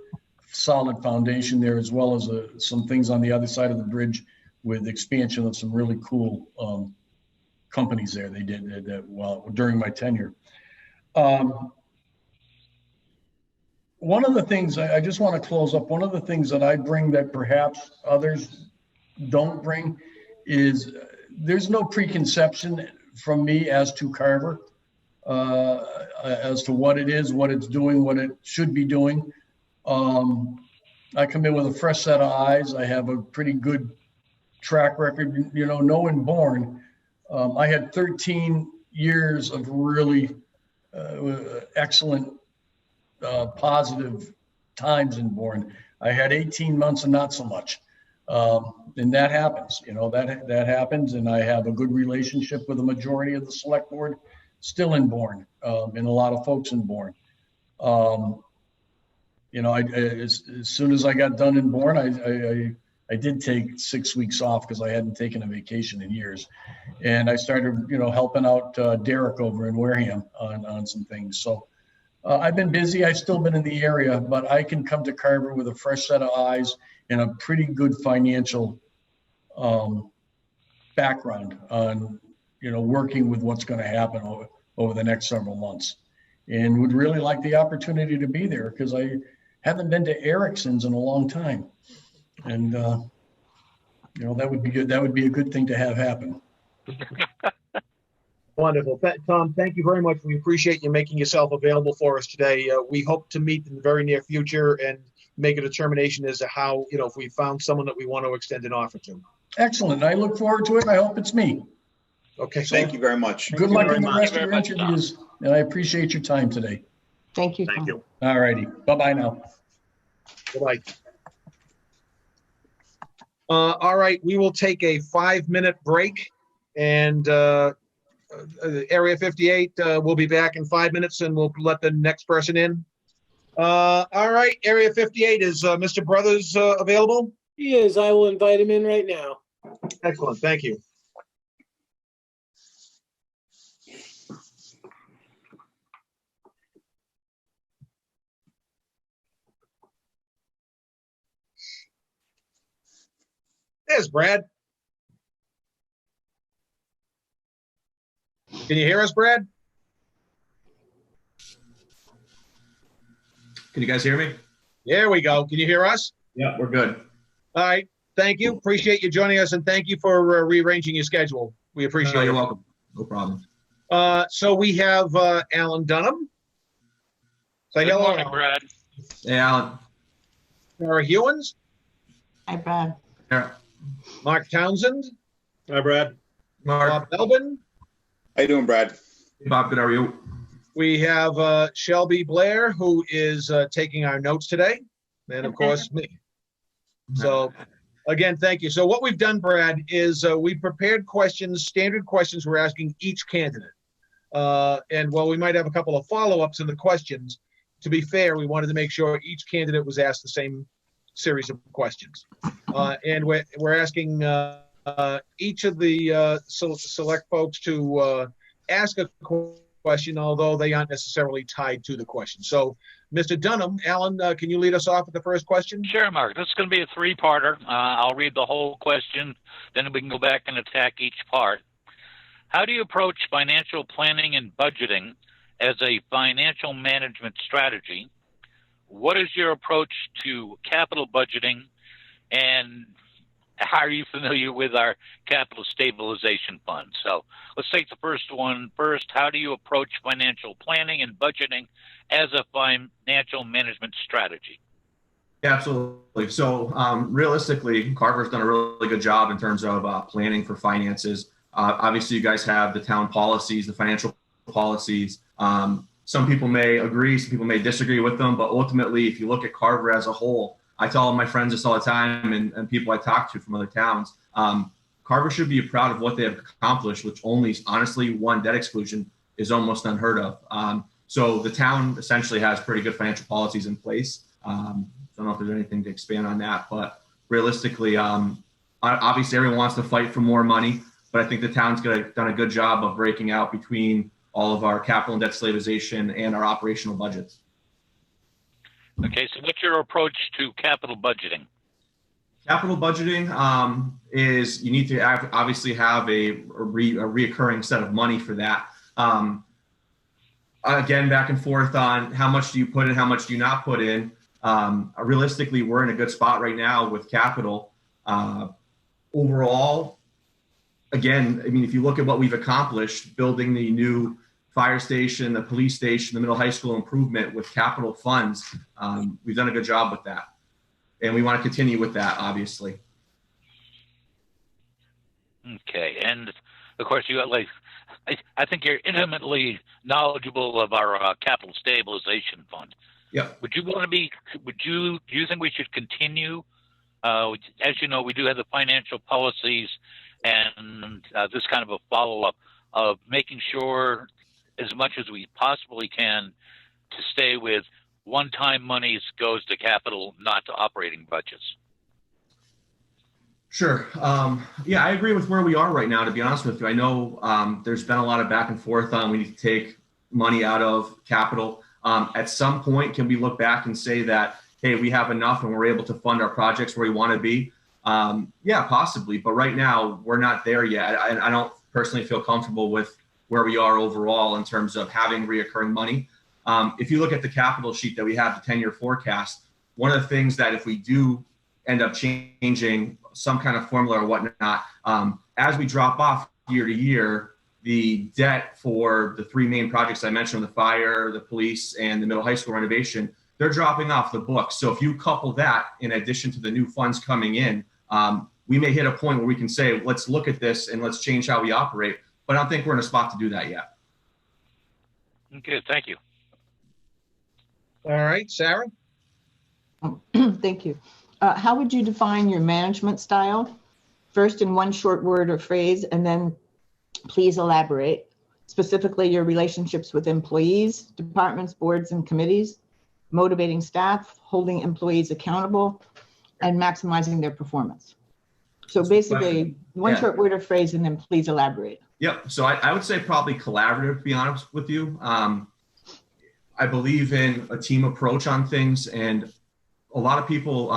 solid foundation there, as well as some things on the other side of the bridge with expansion of some really cool companies there. They did that during my tenure. One of the things I just want to close up, one of the things that I bring that perhaps others don't bring is there's no preconception from me as to Carver, as to what it is, what it's doing, what it should be doing. I come in with a fresh set of eyes. I have a pretty good track record, knowing Bourne. I had 13 years of really excellent, positive times in Bourne. I had 18 months of not so much. And that happens, that happens. And I have a good relationship with the majority of the select board still in Bourne, and a lot of folks in Bourne. As soon as I got done in Bourne, I did take 6 weeks off because I hadn't taken a vacation in years. And I started, helping out Derek over in Wareham on some things. So I've been busy. I've still been in the area, but I can come to Carver with a fresh set of eyes and a pretty good financial background on, working with what's going to happen over the next several months, and would really like the opportunity to be there because I haven't been to Erickson's in a long time. And, that would be good. That would be a good thing to have happen. Wonderful. Tom, thank you very much. We appreciate you making yourself available for us today. We hope to meet in the very near future and make a determination as to how, if we found someone that we want to extend an offer to. Excellent. I look forward to it. And I hope it's me. Okay. Thank you very much. Good luck very in the much. rest of Thank you your very much, Tom. interviews. And I appreciate your time today. Thank you. Thank Tom. you. All righty. Bye-bye now. Bye-bye. All right, we will take a 5-minute break, and Area 58 will be back in 5 minutes, and we'll let the next person in. All right, Area 58, is Mr. Brothers available? He is. I will invite him in right now. Excellent, thank you. There's Brad. Can you hear us, Brad? Can you guys hear me? There we go. Can you hear us? Yeah, we're good. All right, thank you. Appreciate you joining us, and thank you for rearranging your schedule. We appreciate You're it. welcome. No problem. So we have Alan Dunham. Say Good hello, morning, Alan. Brad. Hey, Alan. Sarah Hewins, Hi, Brad. Here. Mark Townsend, Hi, Brad. Bob Mark. Belbin. How you doing, Brad? Hey, Bob, good. How are you? We have Shelby Blair, who is taking our notes today, and of course me. So again, thank you. So what we've done, Brad, is we prepared questions, standard questions we're asking each candidate. And while we might have a couple of follow-ups in the questions, to be fair, we wanted to make sure each candidate was asked the same series of questions. And we're asking each of the select folks to ask a question, although they aren't necessarily tied to the question. So, Mr. Dunham, Alan, can you lead us off with the first question? Sure, Mark. This is going to be a three-parter. I'll read the whole question, then we can go back and attack each part. How do you approach financial planning and budgeting as a financial management strategy? What is your approach to capital budgeting, and how are you familiar with our capital stabilization fund? So let's take the first one first. How do you approach financial planning and budgeting as a financial management strategy? Yeah, absolutely. So realistically, Carver's done a really good job in terms of planning for finances. Obviously, you guys have the town policies, the financial policies. Some people may agree, some people may disagree with them, but ultimately, if you look at Carver as a whole, I tell my friends this all the time, and people I talk to from other towns, Carver should be proud of what they have accomplished, which only, honestly, one debt exclusion is almost unheard of. So the town essentially has pretty good financial policies in place. I don't know if there's anything to expand on that, but realistically, obviously everyone wants to fight for more money, but I think the town's done a good job of breaking out between all of our capital and debt stabilization and our operational budgets. Okay, so what's your approach to capital budgeting? Capital budgeting is you need to obviously have a reoccurring set of money for that. Again, back and forth on how much do you put in, how much do you not put in. Realistically, we're in a good spot right now with capital. Overall, again, I mean, if you look at what we've accomplished, building the new fire station, the police station, the middle high school improvement with capital funds, we've done a good job with that. And we want to continue with that, obviously. Okay, and of course, you like, I think you're intimately knowledgeable of our capital stabilization fund. Yeah. Do you think we should continue? As you know, we do have the financial policies and this kind of a follow-up of making sure as much as we possibly can to stay with one-time monies goes to capital, not to operating budgets. Sure. Yeah, I agree with where we are right now, to be honest with you. I know there's been a lot of back and forth on we need to take money out of capital. At some point, can we look back and say that, hey, we have enough and we're able to fund our projects where we want to be? Yeah, possibly. But right now, we're not there yet. I don't personally feel comfortable with where we are overall in terms of having reoccurring money. If you look at the capital sheet that we have, the 10-year forecast, one of the things that if we do end up changing some kind of formula or whatnot, as we drop off year to year, the debt for the three main projects I mentioned, the fire, the police, and the middle high school renovation, they're dropping off the books. So if you couple that in addition to the new funds coming in, we may hit a point where we can say, let's look at this and let's change how we operate. But I don't think we're in a spot to do that yet. Good, thank you. All right, Sarah? Thank you. How would you define your management style? First in one short word or phrase, and then please elaborate. Specifically, your relationships with employees, departments, boards, and committees, motivating staff, holding employees accountable, and maximizing their performance. So basically, one Yeah. short word or phrase, and then please elaborate. Yep. So I would say probably collaborative, to be honest with you. I believe in a team approach on things, and a lot of people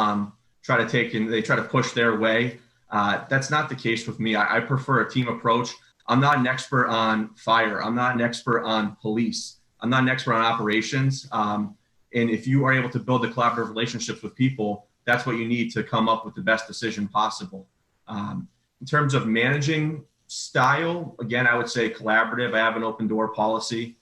try to push their way. That's not the case with me. I prefer a team approach. I'm not an expert on fire. I'm not an expert on police. I'm not an expert on operations. And if you are able to build the collaborative relationships with people, that's what you need to come up with the best decision possible. In terms of managing style, again, I would say collaborative. I have an open door policy.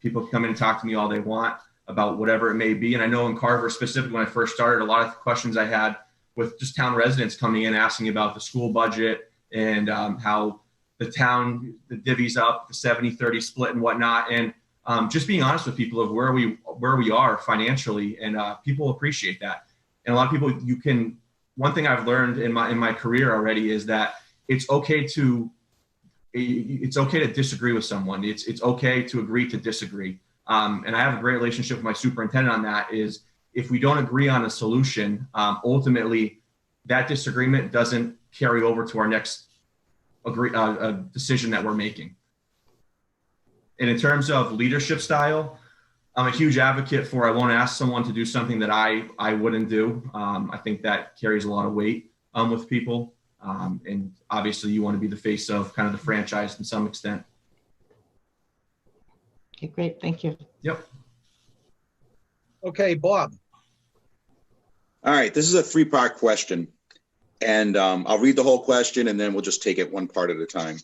People can come in and talk to me all they want about whatever it may be. And I know in Carver specifically, when I first started, a lot of questions I had with just town residents coming in asking about the school budget and how the town, the divvies up, the 70-30 split and whatnot. And just being honest with people of where we are financially, and people appreciate that. And a lot of people, one thing I've learned in my career already is that it's okay to disagree with someone. It's okay to agree to disagree. And I have a great relationship with my superintendent on that. Is if we don't agree on a solution, ultimately that disagreement doesn't carry over to our next decision that we're making. And in terms of leadership style, I'm a huge advocate for I won't ask someone to do something that I wouldn't do. I think that carries a lot of weight with people. And obviously you want to be the face of kind of the franchise to some extent. Okay, great. Thank you. Yep. Okay, Bob. All right, this is a three-part question. And I'll read the whole question and then we'll just take it one part at a time.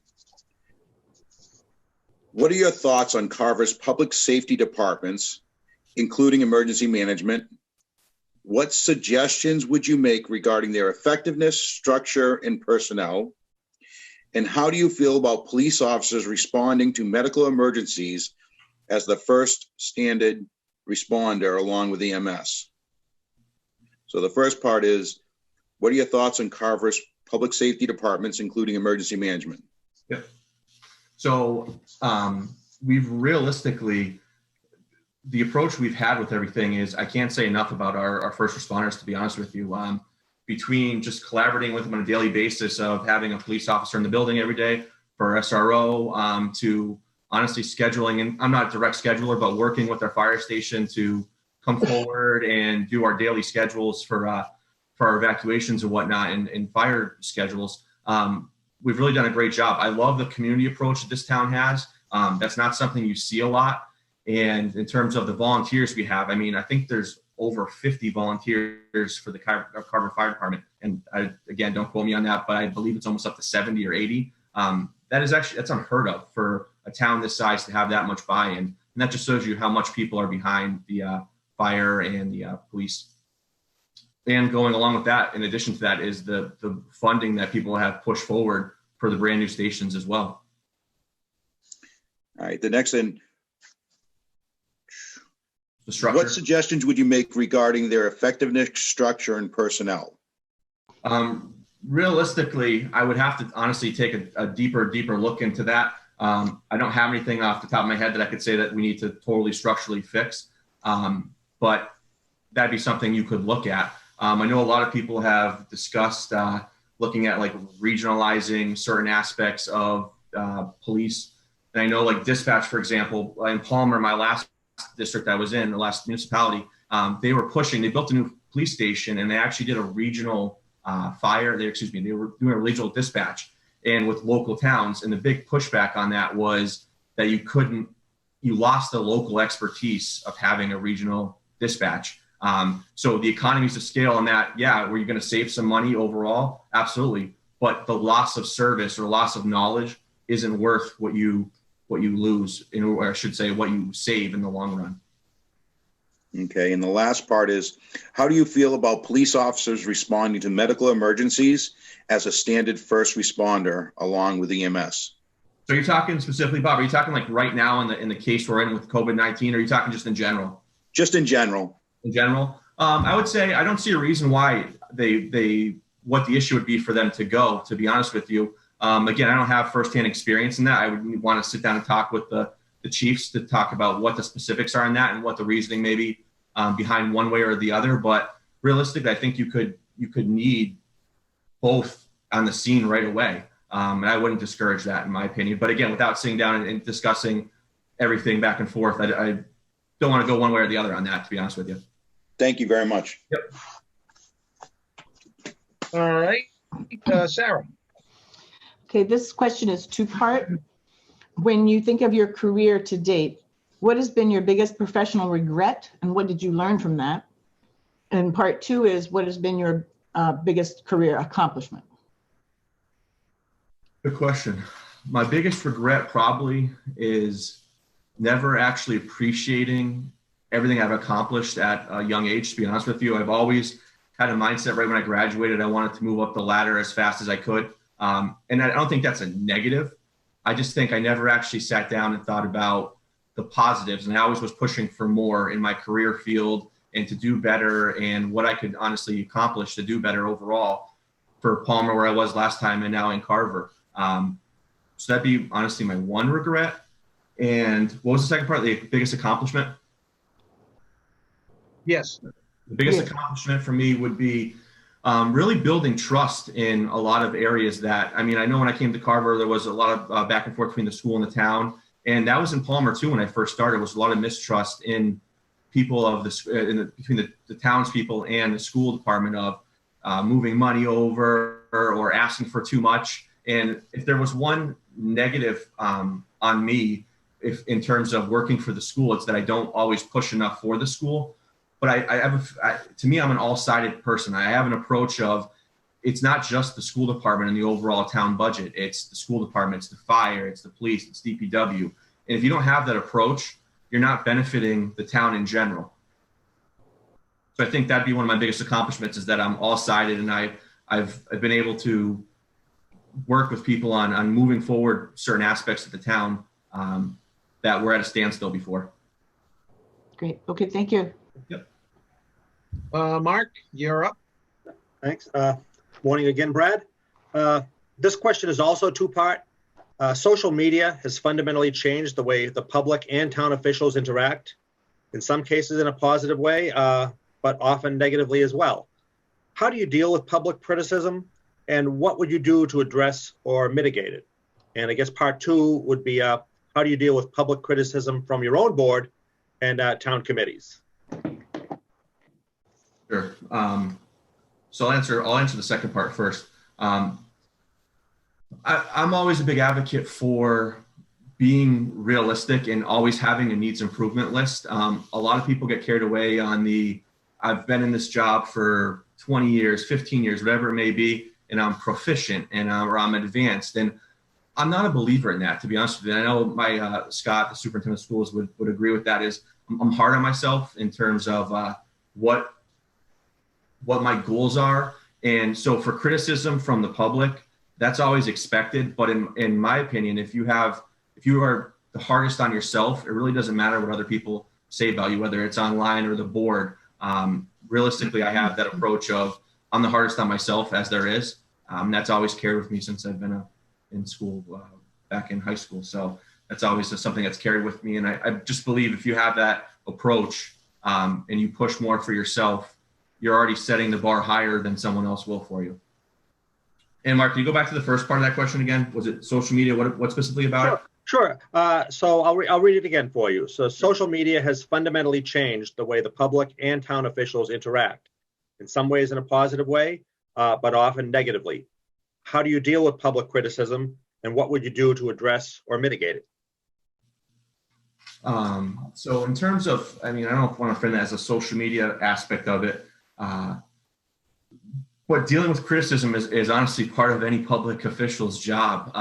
What are your thoughts on Carver's public safety departments, including emergency management? What suggestions would you make regarding their effectiveness, structure, and personnel? And how do you feel about police officers responding to medical emergencies as the first standard responder along with EMS? So the first part is, what are your thoughts on Carver's public safety departments, including emergency management? Yep. So we've realistically, the approach we've had with everything is, I can't say enough about our first responders, to be honest with you. Between just collaborating with them on a daily basis of having a police officer in the building every day for SRO, to honestly scheduling, and I'm not a direct scheduler, but working with our fire station to come forward and do our daily schedules for our evacuations and whatnot, and fire schedules. We've really done a great job. I love the community approach that this town has. That's not something you see a lot. And in terms of the volunteers we have, I mean, I think there's over 50 volunteers for the Carver Fire Department. And again, don't quote me on that, but I believe it's almost up to 70 or 80. That's unheard of for a town this size to have that much buy-in. And that just shows you how much people are behind the fire and the police. And going along with that, in addition to that, is the funding that people have pushed forward for the brand new stations as well. All right, the next thing, The structure. what suggestions would you make regarding their effectiveness, structure, and personnel? Realistically, I would have to honestly take a deeper look into that. I don't have anything off the top of my head that I could say that we need to totally structurally fix, but that'd be something you could look at. I know a lot of people have discussed looking at like regionalizing certain aspects of police. And I know like dispatch, for example, in Palmer, my last district I was in, the last municipality, they built a new police station, and they actually did a regional they were doing a regional dispatch and with local towns. And the big pushback on that was that you lost the local expertise of having a regional dispatch. So the economies of scale on that, were you going to save some money overall? Absolutely. But the loss of service or loss of knowledge isn't worth what you lose, or I should say what you save in the long run. Okay, and the last part is, how do you feel about police officers responding to medical emergencies as a standard first responder along with EMS? So you're talking specifically, Bob, are you talking like right now in the case we're in with COVID-19, or are you talking just in general? Just in general. In general, I would say I don't see a reason why what the issue would be for them to go, to be honest with you. Again, I don't have firsthand experience in that. I would want to sit down and talk with the chiefs to talk about what the specifics are in that and what the reasoning may be behind one way or the other. But realistically, I think you could need both on the scene right away. And I wouldn't discourage that, in my opinion. But again, without sitting down and discussing everything back and forth, I don't want to go one way or the other on that, to be honest with you. Thank you very much. Yep. All right, Sarah. Okay, this question is two-part. When you think of your career to date, what has been your biggest professional regret and what did you learn from that? And part two is, what has been your biggest career accomplishment? Good question. My biggest regret probably is never actually appreciating everything I've accomplished at a young age, to be honest with you. I've always had a mindset right when I graduated, I wanted to move up the ladder as fast as I could. And I don't think that's a negative. I just think I never actually sat down and thought about the positives. And I always was pushing for more in my career field and to do better and what I could honestly accomplish to do better overall for Palmer, where I was last time, and now in Carver. So that'd be honestly my one regret. And what was the second part? The biggest accomplishment? Yes. The biggest accomplishment for me would be really building trust in a lot of areas that, I mean, I know when I came to Carver, there was a lot of back and forth between the school and the town. And that was in Palmer too. When I first started, was a lot of mistrust in people of between the townspeople and the school department of moving money over or asking for too much. And if there was one negative on me, if in terms of working for the school, it's that I don't always push enough for the school. But to me, I'm an all-sided person. I have an approach of, it's not just the school department and the overall town budget. It's the school department, it's the fire, it's the police, it's DPW. And if you don't have that approach, you're not benefiting the town in general. So I think that'd be one of my biggest accomplishments, is that I'm all-sided, and I've been able to work with people on moving forward certain aspects of the town that were at a standstill before. Great. Okay, thank you. Yep. Mark, you're up. Thanks. Morning again, Brad. This question is also two-part. Social media has fundamentally changed the way the public and town officials interact, in some cases in a positive way, but often negatively as well. How do you deal with public criticism, and what would you do to address or mitigate it? And I guess part two would be, how do you deal with public criticism from your own board and town committees? Sure. So I'll answer the second part first. I'm always a big advocate for being realistic and always having a needs improvement list. A lot of people get carried away on I've been in this job for 20 years, 15 years, whatever it may be, and I'm proficient or I'm advanced. And I'm not a believer in that, to be honest with you. I know my Scott, the superintendent of schools, would agree with that. Is I'm hard on myself in terms of what my goals are. And so for criticism from the public, that's always expected. But in my opinion, if you are the hardest on yourself, it really doesn't matter what other people say about you, whether it's online or the board. Realistically, I have that approach of, I'm the hardest on myself as there is. That's always carried with me since I've been in school, back in high school. So that's always something that's carried with me. And I just believe if you have that approach and you push more for yourself, you're already setting the bar higher than someone else will for you. And Mark, can you go back to the first part of that question again? Was it social media? What specifically about it? Sure. So I'll read it again for you. So social media has fundamentally changed the way the public and town officials interact, in some ways in a positive way, but often negatively. How do you deal with public criticism, and what would you do to address or mitigate it? So in terms of, I don't want to frame that as a social media aspect of it, but dealing with criticism is honestly part of any public official's job.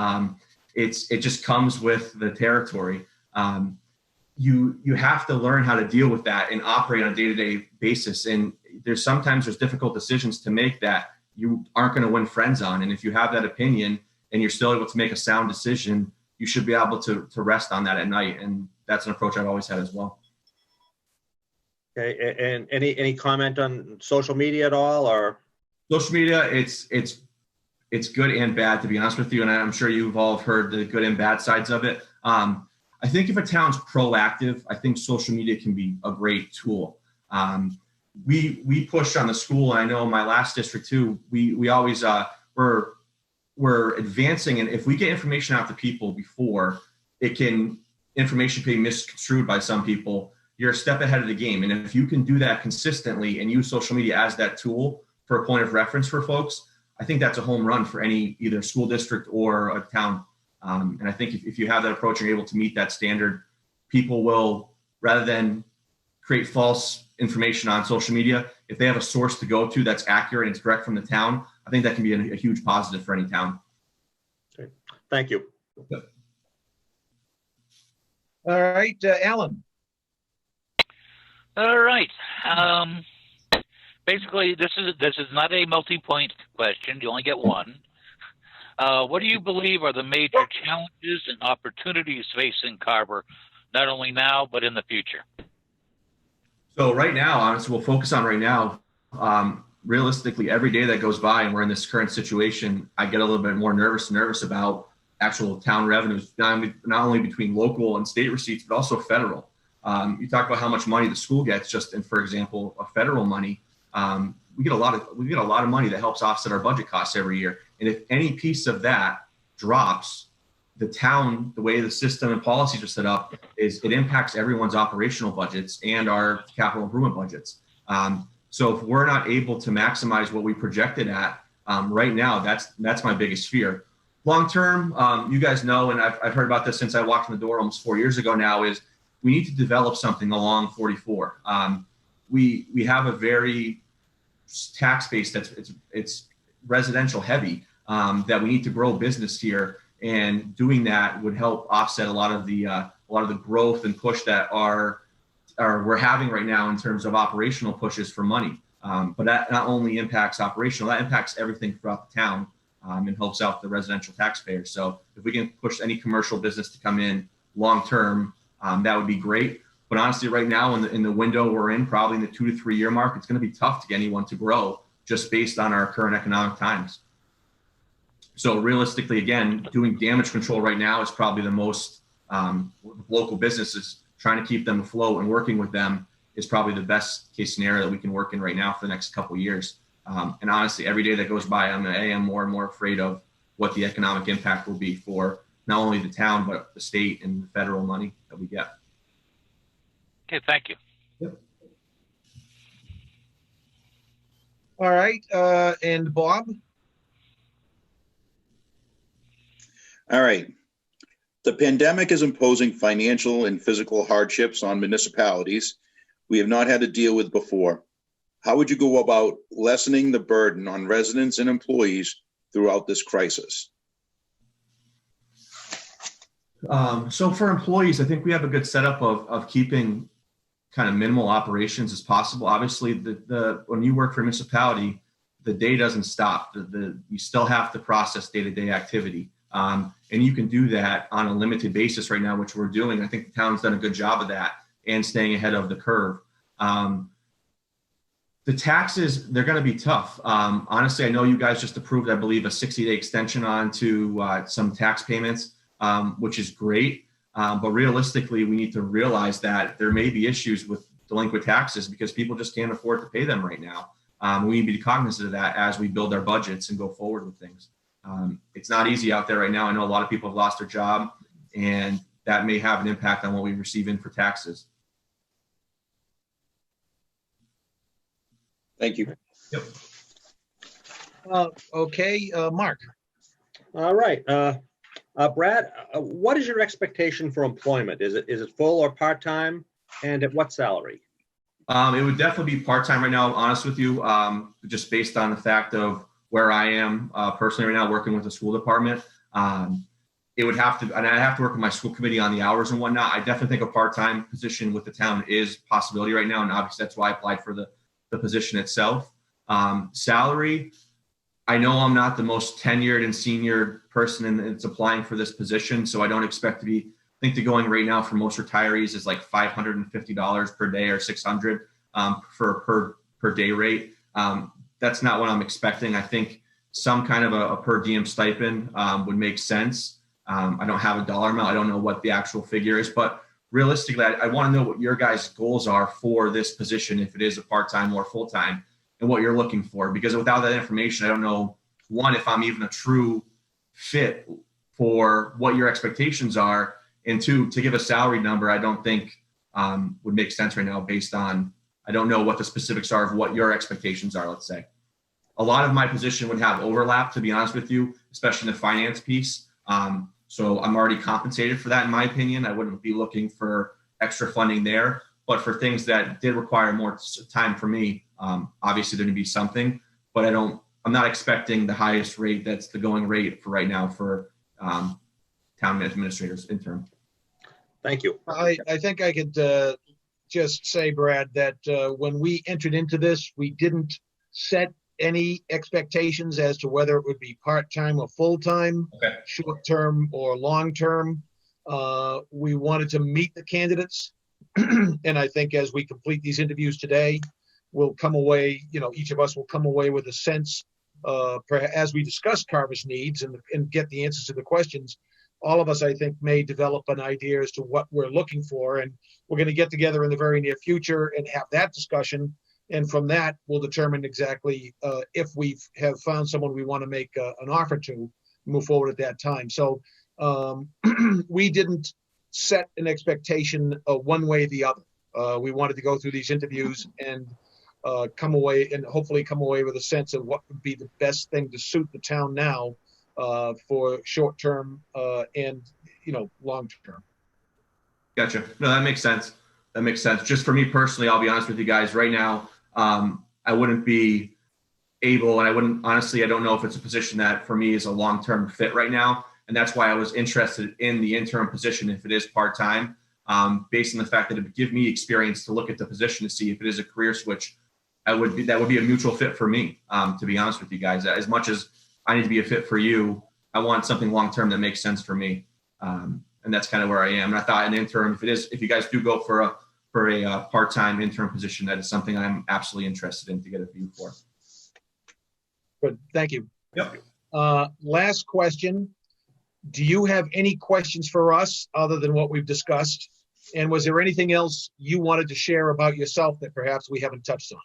It just comes with the territory. you have to learn how to deal with that and operate on a day-to-day basis. And sometimes there's difficult decisions to make that you aren't going to win friends on. And if you have that opinion and you're still able to make a sound decision, you should be able to rest on that at night. And that's an approach I've always had as well. Okay, and any comment on social media at all, or? Social media, it's good and bad, to be honest with you. And I'm sure you've all heard the good and bad sides of it. I think if a town's proactive, I think social media can be a great tool. We push on the school, and I know in my last district too, we always, we're advancing. And if we get information out to people before information can be misconstrued by some people, you're a step ahead of the game. And if you can do that consistently and use social media as that tool for a point of reference for folks, I think that's a home run for any either school district or a town. And I think if you have that approach and you're able to meet that standard, people will, rather than create false information on social media, if they have a source to go to that's accurate and it's direct from the town, I think that can be a huge positive for any town. Okay. Thank you. All right, Alan. All right. Basically, this is not a multi-point question. You only get one. What do you believe are the major challenges and opportunities facing Carver, not only now, but in the future? So right now, honestly, we'll focus on right now. Realistically, every day that goes by and we're in this current situation, I get a little bit more nervous about actual town revenues, not only between local and state receipts, but also federal. You talk about how much money the school gets, just in, for example, a federal money. We get a lot of money that helps offset our budget costs every year. And if any piece of that drops, the town, the way the system and policies are set up, is it impacts everyone's operational budgets and our capital improvement budgets. So if we're not able to maximize what we projected at right now, that's my biggest fear. Long term, you guys know, and I've heard about this since I walked in the door almost 4 years ago now, is we need to develop something along 44. We have a very tax base it's residential heavy, that we need to grow business here, and doing that would help offset a lot of the growth and push that we're having right now in terms of operational pushes for money. But that not only impacts operational, that impacts everything throughout the town, and helps out the residential taxpayers. So if we can push any commercial business to come in long term, that would be great. But honestly, right now in the window we're in, probably in the 2 to 3 year mark, it's going to be tough to get anyone to grow just based on our current economic times. So realistically, again, doing damage control right now is probably the most, local businesses, trying to keep them afloat and working with them is probably the best case scenario that we can work in right now for the next couple of years. And honestly, every day that goes by, I am more and more afraid of what the economic impact will be for not only the town, but the state and the federal money that we get. Okay, thank you. Yep. All right, and Bob? All right. The pandemic is imposing financial and physical hardships on municipalities we have not had to deal with before. How would you go about lessening the burden on residents and employees throughout this crisis? So for employees, I think we have a good setup of keeping kind of minimal operations as possible. Obviously, when you work for a municipality, the day doesn't stop. You still have to process day-to-day activity. And you can do that on a limited basis right now, which we're doing. I think the town's done a good job of that and staying ahead of the curve. The taxes, they're going to be tough. Honestly, I know you guys just approved, I believe, a 60-day extension on to some tax payments, which is great. But realistically, we need to realize that there may be issues with delinquent taxes because people just can't afford to pay them right now. We need to be cognizant of that as we build our budgets and go forward with things. It's not easy out there right now. I know a lot of people have lost their job, and that may have an impact on what we receive in for taxes. Thank you. Yep. Okay, Mark. All right. Brad, what is your expectation for employment? Is it full or part-time, and at what salary? It would definitely be part-time right now, honest with you, just based on the fact of where I am personally right now, working with the school department. it would have to, and I have to work with my school committee on the hours and whatnot. I definitely think a part-time position with the town is a possibility right now. And obviously that's why I applied for the position itself. Salary, I know I'm not the most tenured and senior person that's applying for this position, so I don't expect to be, I think the going rate now for most retirees is like $550 per day or $600 for per day rate. That's not what I'm expecting. I think some kind of a per diem stipend would make sense. I don't have a dollar amount. I don't know what the actual figure is, but realistically, I want to know what your guys' goals are for this position, if it is a part-time or full-time, and what you're looking for. Because without that information, I don't know, one, if I'm even a true fit for what your expectations are, and two, to give a salary number, I don't think would make sense right now based on, I don't know what the specifics are of what your expectations are, let's say. A lot of my position would have overlap, to be honest with you, especially in the finance piece. So I'm already compensated for that, in my opinion. I wouldn't be looking for extra funding there. But for things that did require more time for me, obviously there'd be something. But I'm not expecting the highest rate that's the going rate for right now for town administrators interim. Thank you. I think I could just say, Brad, that when we entered into this, we didn't set any expectations as to whether it would be part-time or full-time, Okay. short-term or long-term. We wanted to meet the candidates. And I think as we complete these interviews today, we'll come away, each of us will come away with a sense, as we discuss Carver's needs and get the answers to the questions. All of us, I think, may develop an idea as to what we're looking for. And we're going to get together in the very near future and have that discussion. And from that, we'll determine exactly if we have found someone we want to make an offer to, move forward at that time. So we didn't set an expectation one way or the other. We wanted to go through these interviews and come away and hopefully come away with a sense of what would be the best thing to suit the town now for short term and long term. Gotcha. No, that makes sense. That makes sense. Just for me personally, I'll be honest with you guys right now. I wouldn't be able, and I wouldn't, honestly, I don't know if it's a position that for me is a long-term fit right now. And that's why I was interested in the interim position if it is part-time, based on the fact that it would give me experience to look at the position to see if it is a career switch. That would be a mutual fit for me, to be honest with you guys. As much as I need to be a fit for you, I want something long-term that makes sense for me. And that's kind of where I am. And I thought an interim, if you guys do go for a part-time interim position, that is something I'm absolutely interested in to get a view for. Good, thank you. Yep. Last question. Do you have any questions for us other than what we've discussed? And was there anything else you wanted to share about yourself that perhaps we haven't touched on?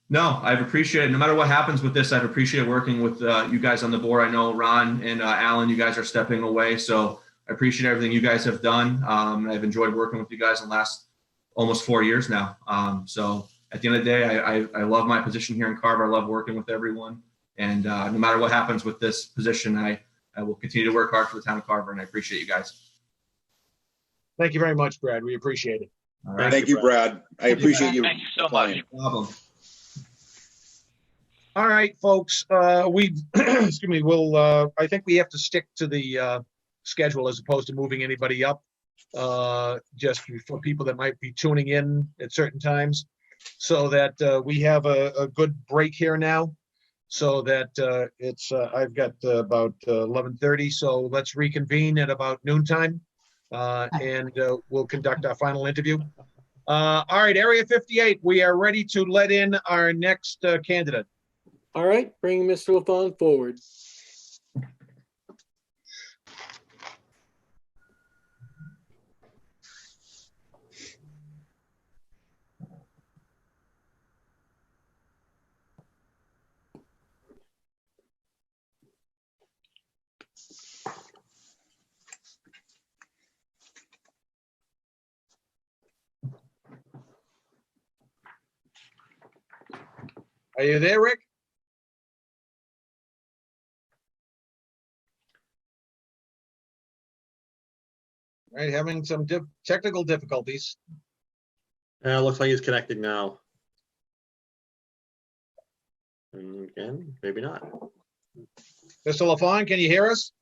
No, I've appreciated, no matter what happens with this, I've appreciated working with you guys on the board. I know Ron and Alan, you guys are stepping away. So I appreciate everything you guys have done. I've enjoyed working with you guys in the last almost 4 years now. So at the end of the day, I love my position here in Carver. I love working with everyone. And no matter what happens with this position, I will continue to work hard for the town of Carver, and I appreciate you guys. Thank you very much, Brad. We appreciate it. All right. Thank you, Brad. I appreciate you. Thank you so much. applying. No problem. All right, folks, excuse me, I think we have to stick to the schedule as opposed to moving anybody up, just for people that might be tuning in at certain times, so that we have a good break here now, so that I've got about 11:30, so let's reconvene at about noontime, and we'll conduct our final interview. All right, Area 58, we are ready to let in our next candidate. All right, bring Mr. LaFawn forward. Are you there, Rick? All right, having some technical difficulties. Looks like he's connected now. And again, maybe not. Mr. LaFawn, can you hear us?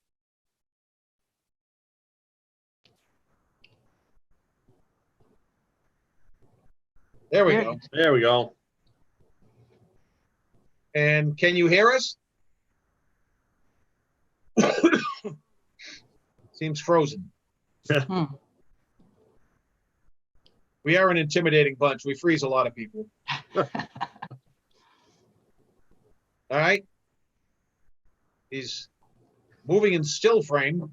There we There- go. There we go. And can you hear us? Seems frozen. Hmm. We are an intimidating bunch. We freeze a lot of people. All right. He's moving in still frame.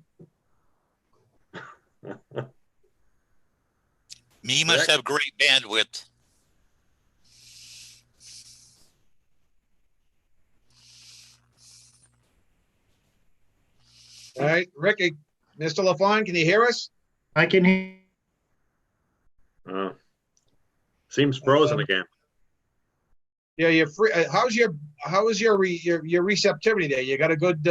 Me must have great bandwidth. All right, Ricky, Mr. LaFawn, can you hear us? I can hear. Seems frozen again. Yeah, you're free. How is your receptivity there? You got a good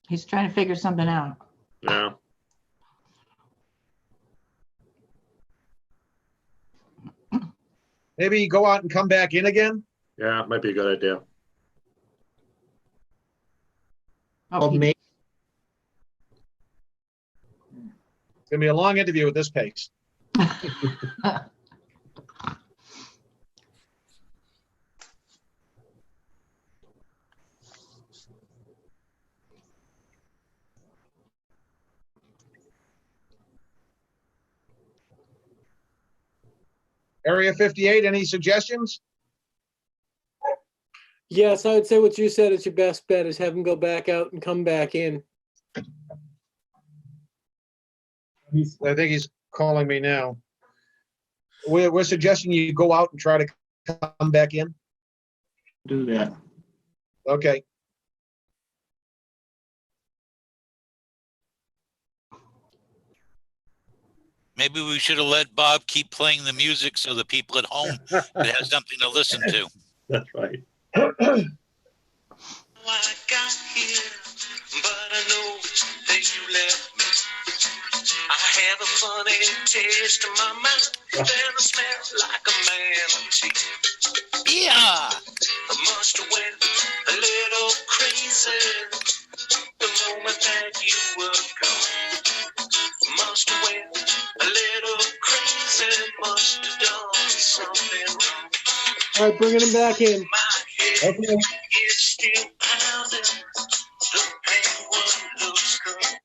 He's trying to figure something out. Yeah. maybe go out and come back in again? Yeah, might be a good idea. Oh, he- It's gonna be a long interview at this pace. Area 58, any suggestions? Yes, I would say what you said is your best bet is have him go back out and come back in. I think he's calling me now. We're suggesting you go out and try to come back in. Do that. Okay. Maybe we should have let Bob keep playing the music so the people at home could have something to listen to. That's right. I got here, but I know that you left me. I have a funny taste in my mouth, and I smell like a manatee. Yeah. I must have went a little crazy the moment that you were gone. Must have went a little crazy, must have done something wrong. All right, bringing him back in. My head is still pounding, the pain one looks good.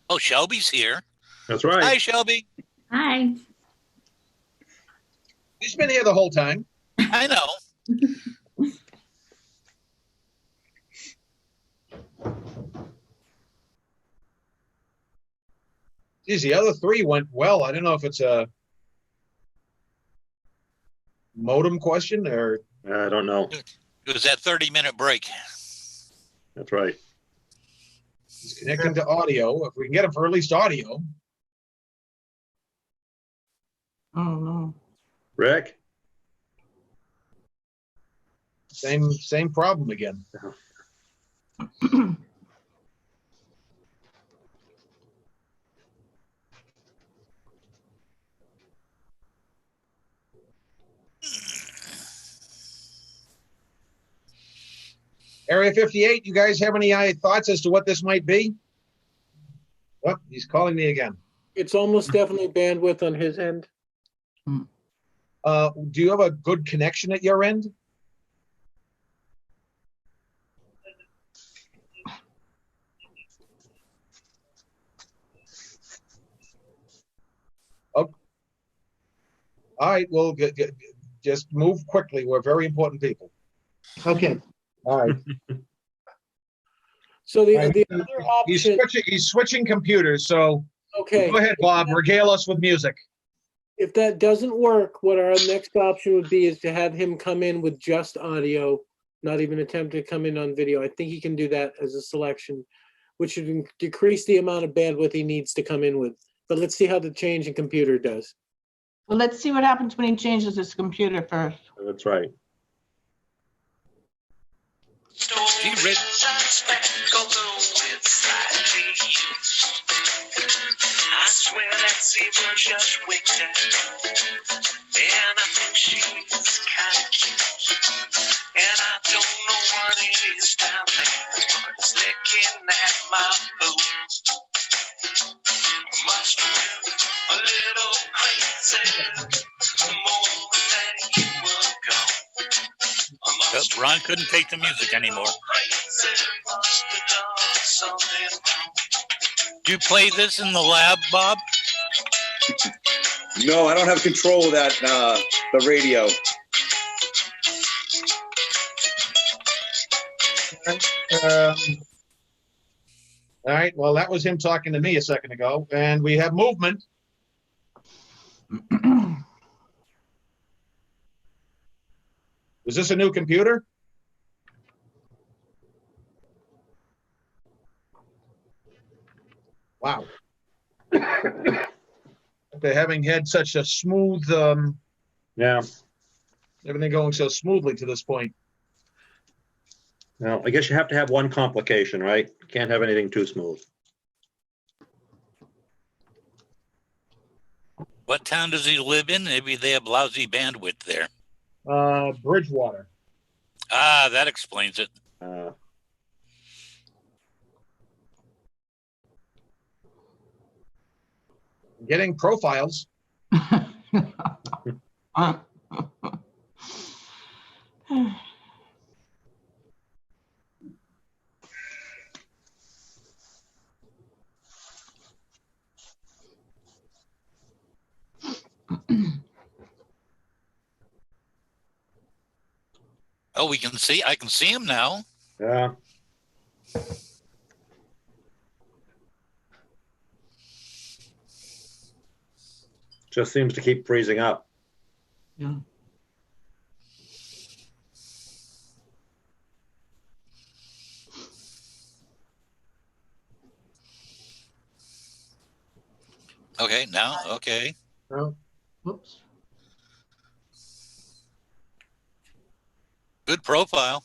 Oh, Shelby's here. That's right. Hi, Shelby. Hi. He's been here the whole time. I know. Geez, the other three went well. I don't know if it's a modem question or I don't know. It was that 30-minute break. That's right. he's connecting to audio. If we can get him for at least audio. Oh, no. Rick? Same problem again. Area 58, you guys have any thoughts as to what this might be? Oh, he's calling me again. It's almost definitely bandwidth on his end. Do you have a good connection at your end? Oh. All right, well, just move quickly. We're very important people. Okay. All right. So the Right. other He's option, switching computers, so okay, go ahead, Bob, regale us with music. if that doesn't work, what our next option would be is to have him come in with just audio, not even attempt to come in on video. I think he can do that as a selection, which would decrease the amount of bandwidth he needs to come in with. But let's see how the change in computer does. Well, let's see what happens when he changes his computer first. That's right. Gee, Rick. I swear that zebra just winked at me. And I think she's kinda cute. And I don't know what it is down there, but it's licking at my boots. Must have been a little crazy the moment that you were gone. I must have Ron couldn't take the music anymore. crazy, must have done something wrong. Do you play this in the lab, Bob? No, I don't have control of that, the radio. All right, well, that was him talking to me a second ago, and we have movement. Is this a new computer? Wow. They're having had such a smooth, Yeah, everything going so smoothly to this point. well, I guess you have to have one complication, right? Can't have anything too smooth. What town does he live in? Maybe they have lousy bandwidth there. Bridgewater. Ah, that explains it. Getting profiles. Oh, I can see him now. Yeah. Just seems to keep freezing up. Yeah. Okay, now, okay. Oh, Whoops. Good profile.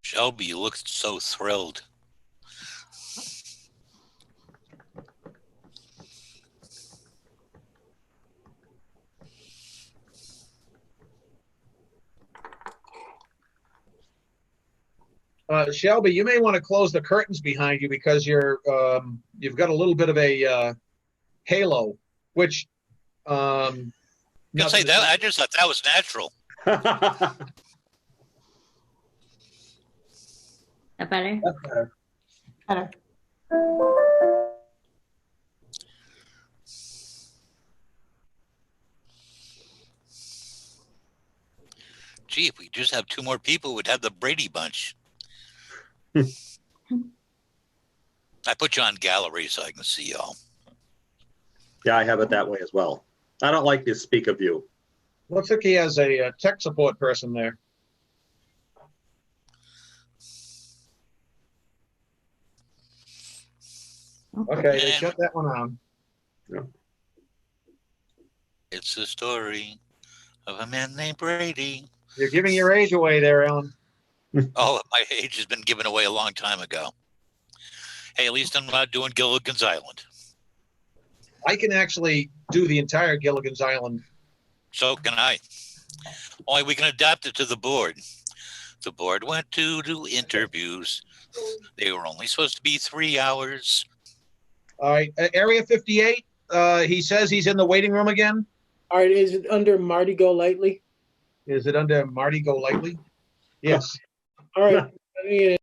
Shelby looks so thrilled. Shelby, you may want to close the curtains behind you because you've got a little bit of a halo, which You say that? I just thought that was natural. That better? That's better. Better. Gee, if we just have two more people, we'd have the Brady Bunch. I put you on gallery so I can see y'all. Yeah, I have it that way as well. I don't like this speaker view. Looks like he has a tech support person there. Okay, they Yeah. shut that one on. It's the story of a man named Brady. You're giving your age away there, Ellen. Oh, my age has been given away a long time ago. Hey, at least I'm not doing Gilligan's Island. I can actually do the entire Gilligan's Island. So can I. Only we can adapt it to the board. The board went to do interviews. They were only supposed to be 3 hours. All right, Area 58, he says he's in the waiting room again. All right, is it under Marty Go Lightly? Is it under Marty Go Lightly? Yes. All right. let me,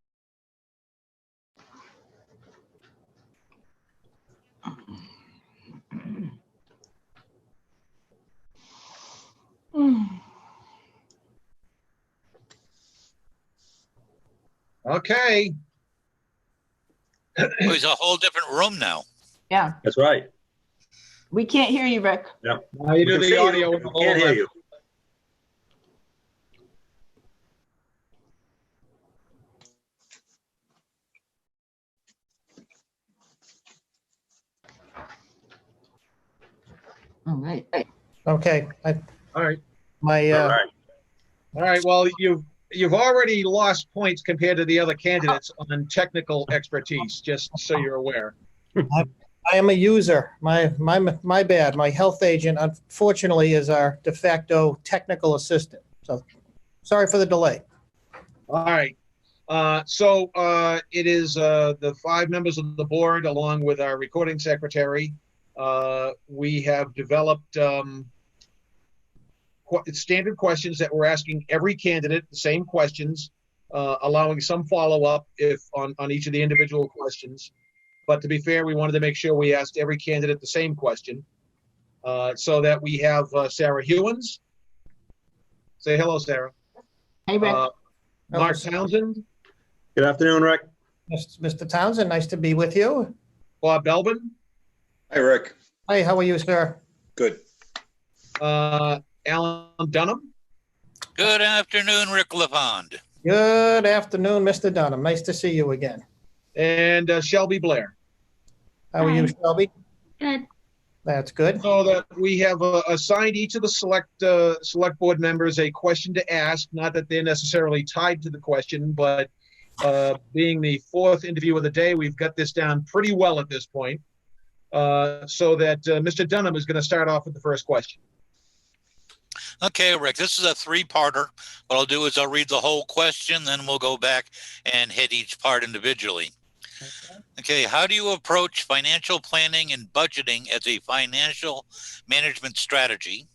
Okay. Oh, he's a whole different room now. Yeah, That's right. we can't hear you, Rick. Now you We do can see the you, audio but in the we can't lower hear left. you. All right. Okay, All right. My, All right. All right, well, you've already lost points compared to the other candidates on technical expertise, just so you're aware. I am a user. My bad. My health agent, unfortunately, is our de facto technical assistant. So sorry for the delay. All right. So it is the 5 members of the board, along with our recording secretary. We have developed standard questions that we're asking every candidate, the same questions, allowing some follow-up if on each of the individual questions. But to be fair, we wanted to make sure we asked every candidate the same question, so that we have Sarah Hewins. Say hello, Sarah. Hey, Rick. Mark Townsend, Good afternoon, Rick. Mr. Townsend, nice to be with you. Bob Belbin, Hi, Rick. Hi, how are you, sir? Good. Alan Dunham, Good afternoon, Rick LaFond. Good afternoon, Mr. Dunham. Nice to see you again. and Shelby Blair. How are you, Hi. Shelby? Good. That's good. So that we have assigned each of the select board members a question to ask, not that they're necessarily tied to the question, but being the 4th interview of the day, we've got this down pretty well at this point. So that Mr. Dunham is going to start off with the first question. Okay, Rick, this is a 3-parter. What I'll do is I'll read the whole question, then we'll go back and hit each part individually. Okay, how do you approach financial planning and budgeting as a financial management strategy?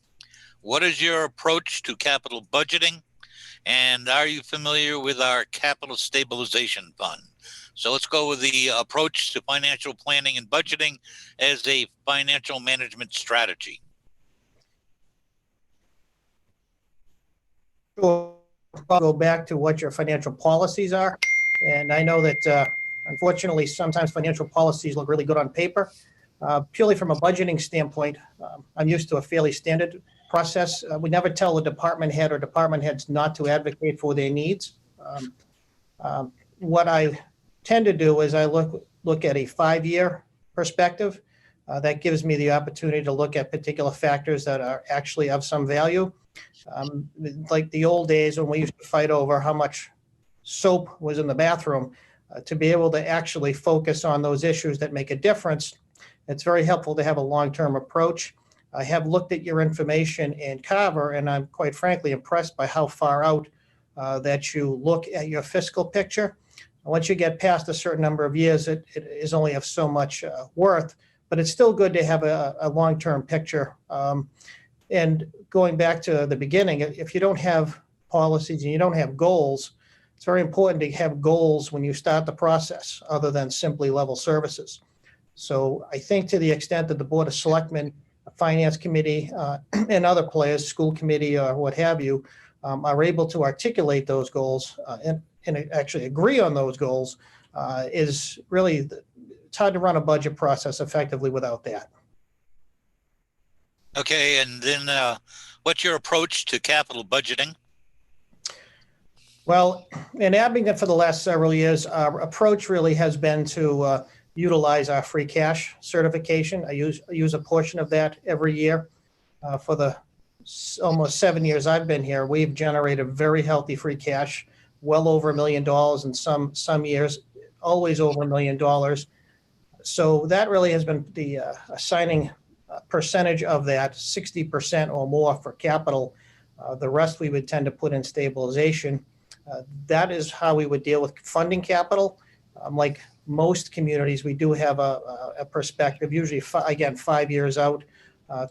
What is your approach to capital budgeting? And are you familiar with our capital stabilization fund? So let's go with the approach to financial planning and budgeting as a financial management strategy. Sure. I'll go back to what your financial policies are. And I know that unfortunately, sometimes financial policies look really good on paper. Purely from a budgeting standpoint, I'm used to a fairly standard process. We never tell the department head or department heads not to advocate for their needs. What I tend to do is I look at a 5-year perspective. That gives me the opportunity to look at particular factors that are actually of some value. Like the old days when we used to fight over how much soap was in the bathroom, to be able to actually focus on those issues that make a difference, it's very helpful to have a long-term approach. I have looked at your information in Carver, and I'm quite frankly impressed by how far out that you look at your fiscal picture. Once you get past a certain number of years, it is only of so much worth, but it's still good to have a long-term picture. And going back to the beginning, if you don't have policies and you don't have goals, it's very important to have goals when you start the process, other than simply level services. So I think to the extent that the Board of Selectmen, Finance Committee, and other players, school committee or what have you, are able to articulate those goals and actually agree on those goals, is really, it's hard to run a budget process effectively without that. Okay, and then what's your approach to capital budgeting? Well, in Abington for the last several years, our approach really has been to utilize our free cash certification. I use a portion of that every year. For the almost 7 years I've been here, we've generated very healthy free cash, well over $1 million in some years, always over $1 million. So that really has been the assigning percentage of that, 60% or more for capital. The rest we would tend to put in stabilization. That is how we would deal with funding capital. Like most communities, we do have a perspective, usually, again, 5 years out,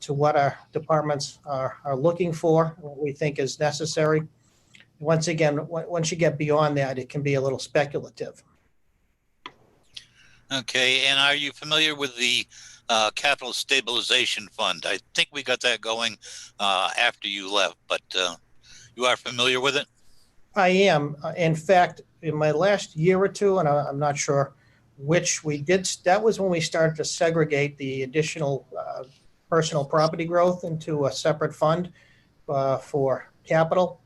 to what our departments are looking for, what we think is necessary. Once again, once you get beyond that, it can be a little speculative. Okay, and are you familiar with the capital stabilization fund? I think we got that going after you left, but you are familiar with it? I am. In fact, in my last year or two, and I'm not sure which we did, that was when we started to segregate the additional personal property growth into a separate fund for capital.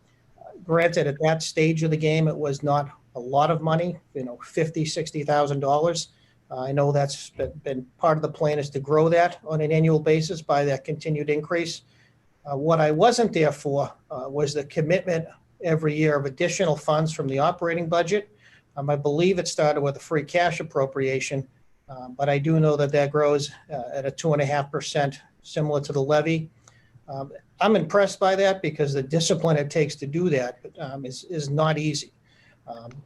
Granted, at that stage of the game, it was not a lot of money, $50,000, $60,000. I know that's been part of the plan, is to grow that on an annual basis by that continued increase. What I wasn't there for was the commitment every year of additional funds from the operating budget. I believe it started with a free cash appropriation, but I do know that that grows at a 2.5%, similar to the levy. I'm impressed by that because the discipline it takes to do that is not easy.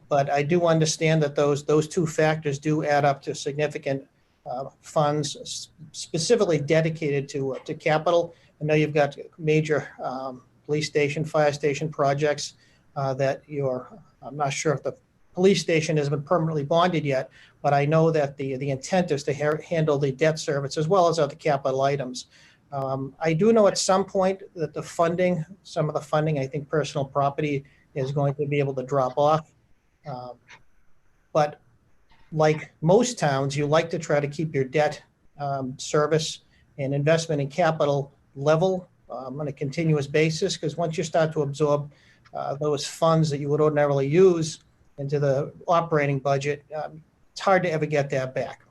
But I do understand that those two factors do add up to significant funds specifically dedicated to capital. I know you've got major police station, fire station projects that I'm not sure if the police station has been permanently bonded yet, but I know that the intent is to handle the debt service as well as other capital items. I do know at some point that some of the funding, I think personal property is going to be able to drop off. But like most towns, you like to try to keep your debt service and investment in capital level on a continuous basis, because once you start to absorb those funds that you would ordinarily use into the operating budget, it's hard to ever get that back.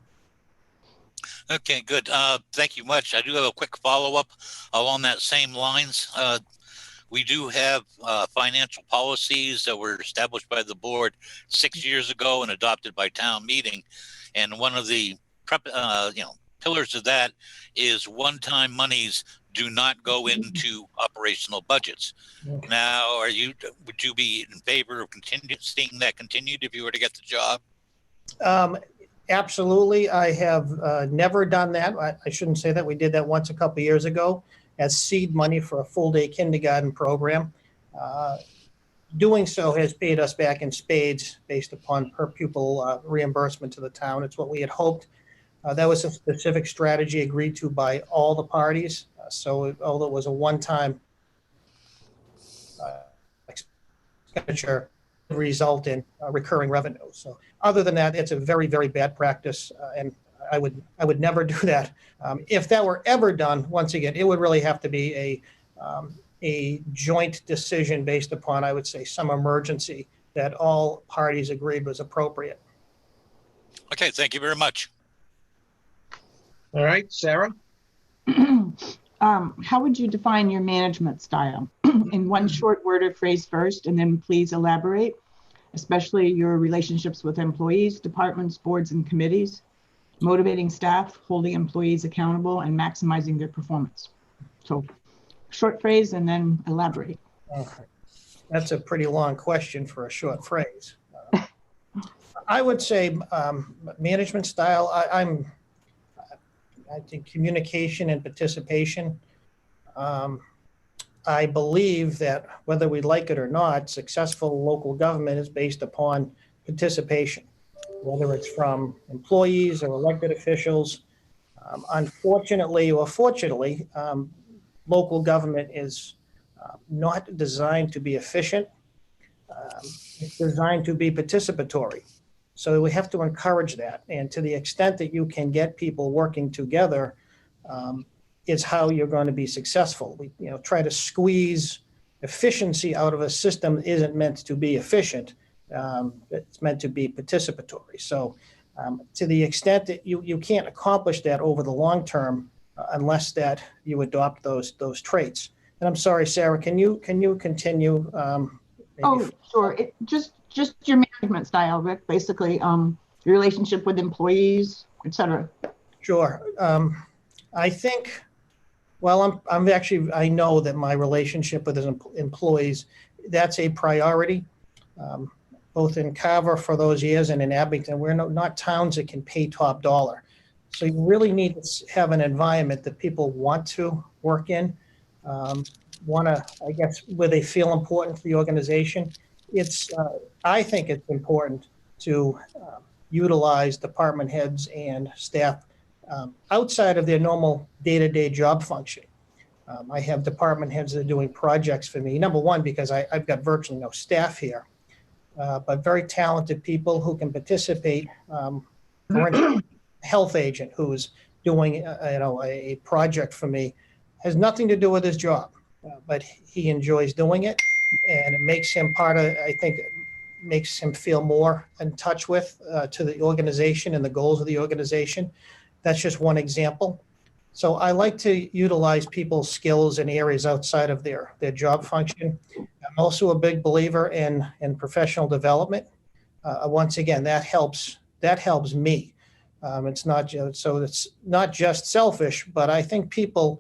Okay, good. Thank you much. I do have a quick follow-up along that same lines. We do have financial policies that were established by the board 6 years ago and adopted by town meeting. And one of the pillars of that is one-time monies do not go into operational budgets. Okay. Now, would you be in favor of seeing that continued if you were to get the job? Absolutely. I have never done that. I shouldn't say that. We did that once a couple of years ago as seed money for a full-day kindergarten program. Doing so has paid us back in spades based upon per pupil reimbursement to the town. It's what we had hoped. That was a specific strategy agreed to by all the parties. So although it was a one-time expenditure, result in recurring revenue. So other than that, it's a very, very bad practice, and I would never do that. If that were ever done, once again, it would really have to be a joint decision based upon, I would say, some emergency that all parties agreed was appropriate. Okay, thank you very much. All right, Sarah? How would you define your management style? In one short word or phrase first, and then please elaborate, especially your relationships with employees, departments, boards, and committees, motivating staff, holding employees accountable, and maximizing their performance. So short phrase and then elaborate. Okay. That's a pretty long question for a short phrase. I would say management style, I think communication and participation. I believe that whether we like it or not, successful local government is based upon participation, whether it's from employees or elected officials. Unfortunately or fortunately, local government is not designed to be efficient. It's designed to be participatory. So we have to encourage that. And to the extent that you can get people working together, is how you're going to be successful. We try to squeeze efficiency out of a system that isn't meant to be efficient. It's meant to be participatory. So to the extent that you can't accomplish that over the long term unless that you adopt those traits. And I'm sorry, Sarah, can you continue? Sure. Just your management style, Rick, basically your relationship with employees, et cetera. Sure. I think, well, I know that my relationship with his employees, that's a priority, both in Carver for those years and in Abington. We're not towns that can pay top dollar. So you really need to have an environment that people want to work in, where they feel important to the organization. I think it's important to utilize department heads and staff outside of their normal day-to-day job function. I have department heads that are doing projects for me. Number one, because I've got virtually no staff here, but very talented people who can participate. For instance, a health agent who's doing a project for me has nothing to do with his job, but he enjoys doing it, and it makes him makes him feel more in touch with to the organization and the goals of the organization. That's just one example. So I like to utilize people's skills in areas outside of their job function. I'm also a big believer in professional development. Once again, that helps me. It's not just selfish, but I think people,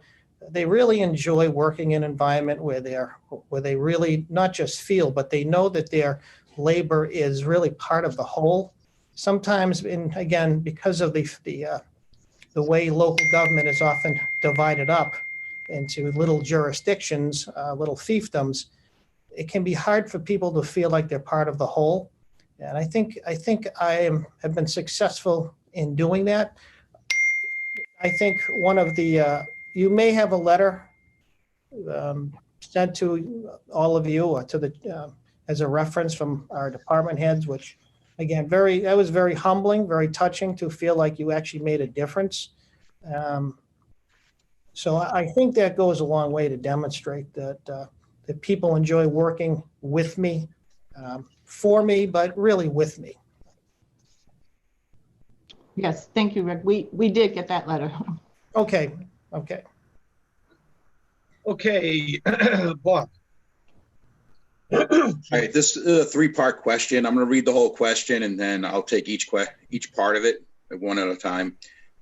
they really enjoy working in an environment where they really not just feel, but they know that their labor is really part of the whole. Sometimes, again, because of the way local government is often divided up into little jurisdictions, little fiefdoms, it can be hard for people to feel like they're part of the whole. And I think have been successful in doing that. I think one of the, you may have a letter sent to all of you or to the, as a reference from our department heads, which again, that was very humbling, very touching to feel like you actually made a difference. So I think that goes a long way to demonstrate that people enjoy working with me, for me, but really with me. Yes, thank you, Rick. We did get that letter. Okay. Okay, Bob. All right, this is a three-part question. I'm going to read the whole question and then I'll take each part of it one at a time.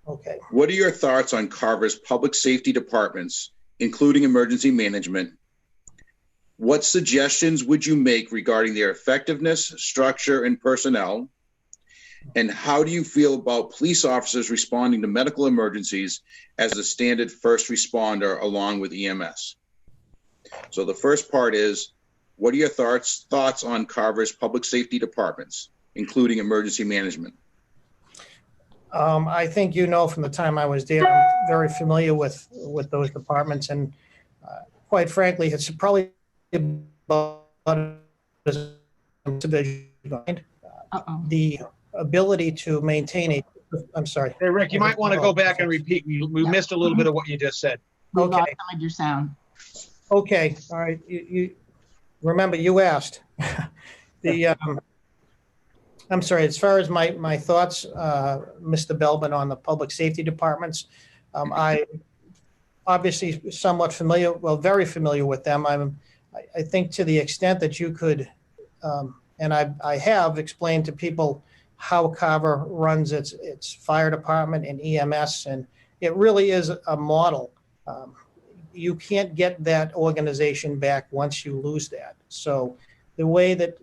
Okay. What are your thoughts on Carver's public safety departments, including emergency management? What suggestions would you make regarding their effectiveness, structure, and personnel? And how do you feel about police officers responding to medical emergencies as the standard first responder along with EMS? So the first part is, what are your thoughts on Carver's public safety departments, including emergency management? I think from the time I was there, I'm very familiar with those departments, and quite frankly, it's probably about the ability to maintain I'm sorry. Hey, Rick, you might want to go back and repeat. We missed a little bit of what you just said. We Okay. lost some of your sound. Okay, all right. You remember you asked. I'm sorry, as far as my thoughts, Mr. Belbin, on the public safety departments, I obviously somewhat familiar, very familiar with them. I think to the extent that you could, and I have explained to people how Carver runs its fire department and EMS, and it really is a model. You can't get that organization back once you lose that. So the way that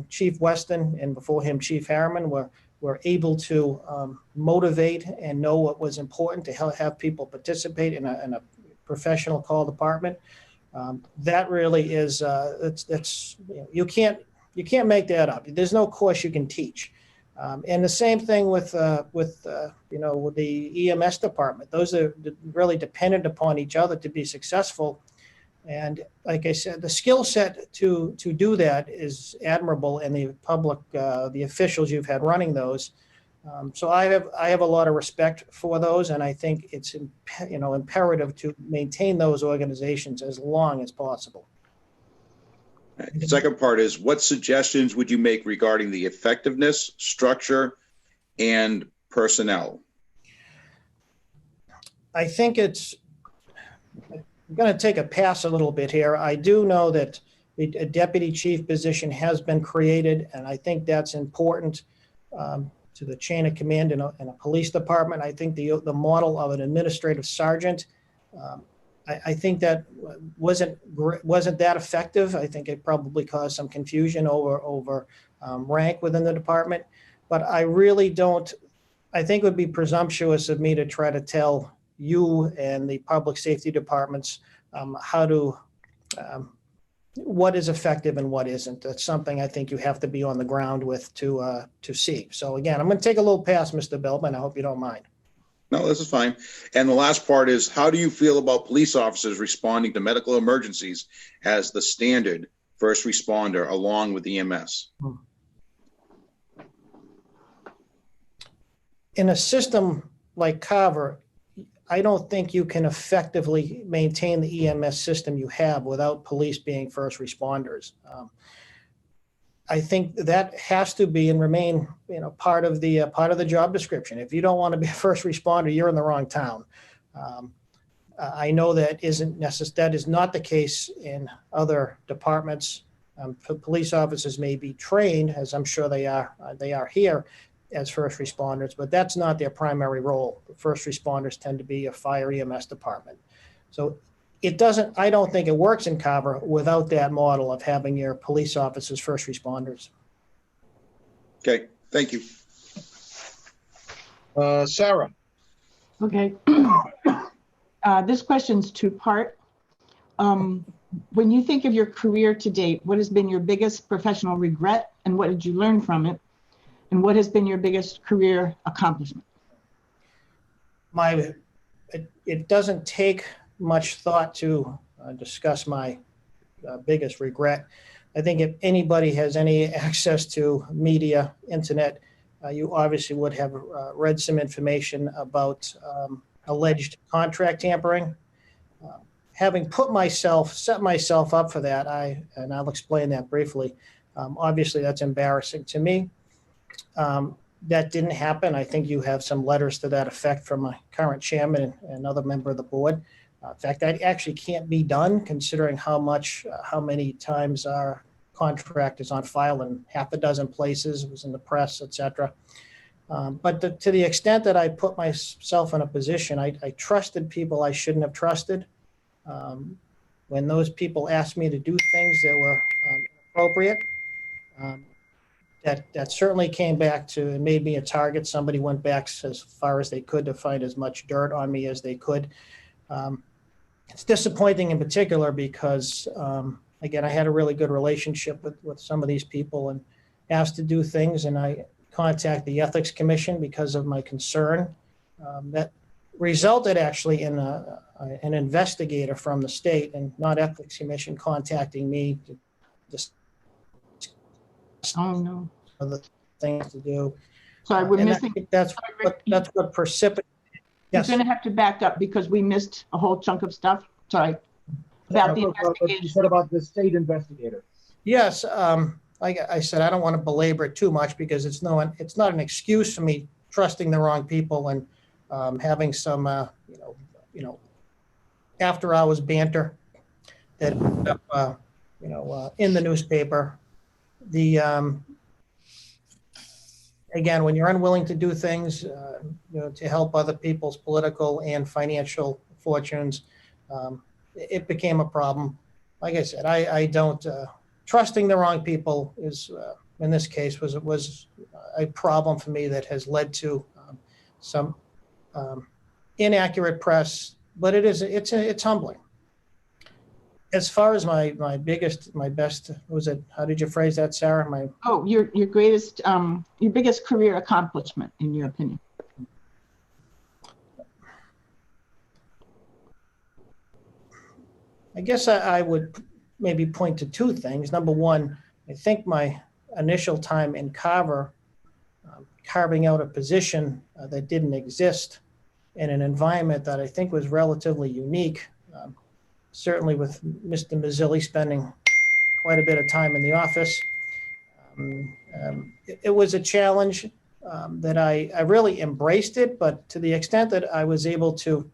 Chief Weston and before him Chief Harriman were able to motivate and know what was important to have people participate in a professional call department, that really is you can't make that up. There's no course you can teach. And the same thing with the EMS department. Those are really dependent upon each other to be successful. And like I said, the skill set to do that is admirable in the public, the officials you've had running those. So I have a lot of respect for those, and I think it's imperative to maintain those organizations as long as possible. The second part is, what suggestions would you make regarding the effectiveness, structure, and personnel? I think I'm going to take a pass a little bit here. I do know that a deputy chief position has been created, and I think that's important to the chain of command in a police department. I think the model of an administrative sergeant, I think that wasn't that effective. I think it probably caused some confusion over rank within the department. But I really don't. I think it would be presumptuous of me to try to tell you and the public safety departments what is effective and what isn't. That's something I think you have to be on the ground with to see. So again, I'm going to take a little pass, Mr. Belbin. I hope you don't mind. No, this is fine. And the last part is, how do you feel about police officers responding to medical emergencies as the standard first responder along with EMS? In a system like Carver, I don't think you can effectively maintain the EMS system you have without police being first responders. I think that has to be and remain, part of the job description. If you don't want to be a first responder, you're in the wrong town. I know that that is not the case in other departments. Police officers may be trained, as I'm sure they are here, as first responders, but that's not their primary role. The first responders tend to be a fire EMS department. So I don't think it works in Carver without that model of having your police officers first responders. Okay, thank you. Sarah? Okay. This question's two-part. When you think of your career to date, what has been your biggest professional regret and what did you learn from it? And what has been your biggest career accomplishment? It doesn't take much thought to discuss my biggest regret. I think if anybody has any access to media, internet, you obviously would have read some information about alleged contract tampering. Having set myself up for that, and I'll explain that briefly. Obviously, that's embarrassing to me. That didn't happen. I think you have some letters to that effect from my current chairman and another member of the board. In fact, that actually can't be done considering how many times our contract is on file in half a dozen places, it was in the press, et cetera. But to the extent that I put myself in a position, I trusted people I shouldn't have trusted. When those people asked me to do things that were inappropriate, that certainly came back to and made me a target. Somebody went back as far as they could to find as much dirt on me as they could. It's disappointing in particular because, again, I had a really good relationship with some of these people and asked to do things, and I contact the Ethics Commission because of my concern. That resulted actually in an investigator from the state and not Ethics Commission contacting me to discuss Oh, no. other things to do. Sorry, we're And missing. that's what precipitated. Yes. You're going to have to back up because we missed a whole chunk of stuff. Sorry. About the You investigation. said about the state investigator. Yes, like I said, I don't want to belabor it too much because it's not an excuse for me trusting the wrong people and having some after hours banter that ended up in the newspaper. Again, when you're unwilling to do things to help other people's political and financial fortunes, it became a problem. Like I said, I don't trusting the wrong people is in this case was a problem for me that has led to some inaccurate press, but it's humbling. As far as my best, was it, how did you phrase that, Sarah? Your greatest, your biggest career accomplishment, in your opinion? I guess I would maybe point to two things. Number one, I think my initial time in Carver, carving out a position that didn't exist in an environment that I think was relatively unique, certainly with Mr. Mazzilli spending quite a bit of time in the office. It was a challenge that I really embraced it, but to the extent that I was able to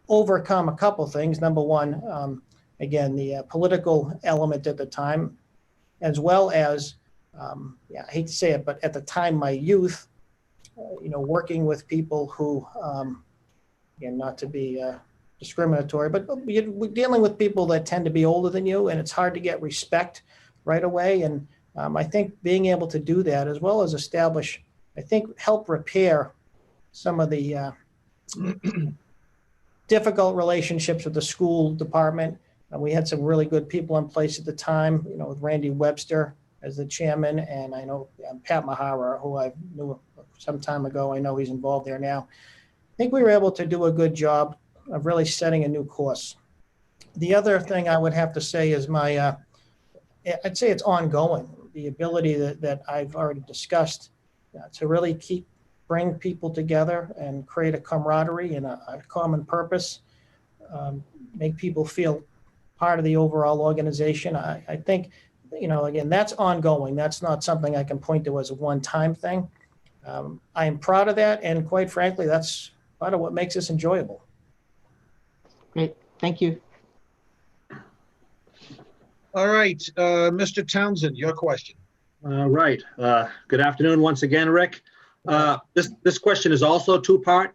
overcome a couple things. Number one, again, the political element at the time, as well as, I hate to say it, but at the time, my youth, working with people who, again, not to be discriminatory, but we're dealing with people that tend to be older than you, and it's hard to get respect right away. And I think being able to do that, as well as establish, help repair some of the difficult relationships with the school department. We had some really good people in place at the time, with Randy Webster as the chairman, and I know Pat Mahara, who I knew some time ago. I know he's involved there now. I think we were able to do a good job of really setting a new course. The other thing I would have to say is I'd say it's ongoing. The ability that I've already discussed to really bring people together and create a camaraderie and a common purpose, make people feel part of the overall organization. I think, again, that's ongoing. That's not something I can point to as a one-time thing. I am proud of that, and quite frankly, that's part of what makes this enjoyable. Great, thank you. All right, Mr. Townsend, your question. All right. Good afternoon once again, Rick. This question is also two-part.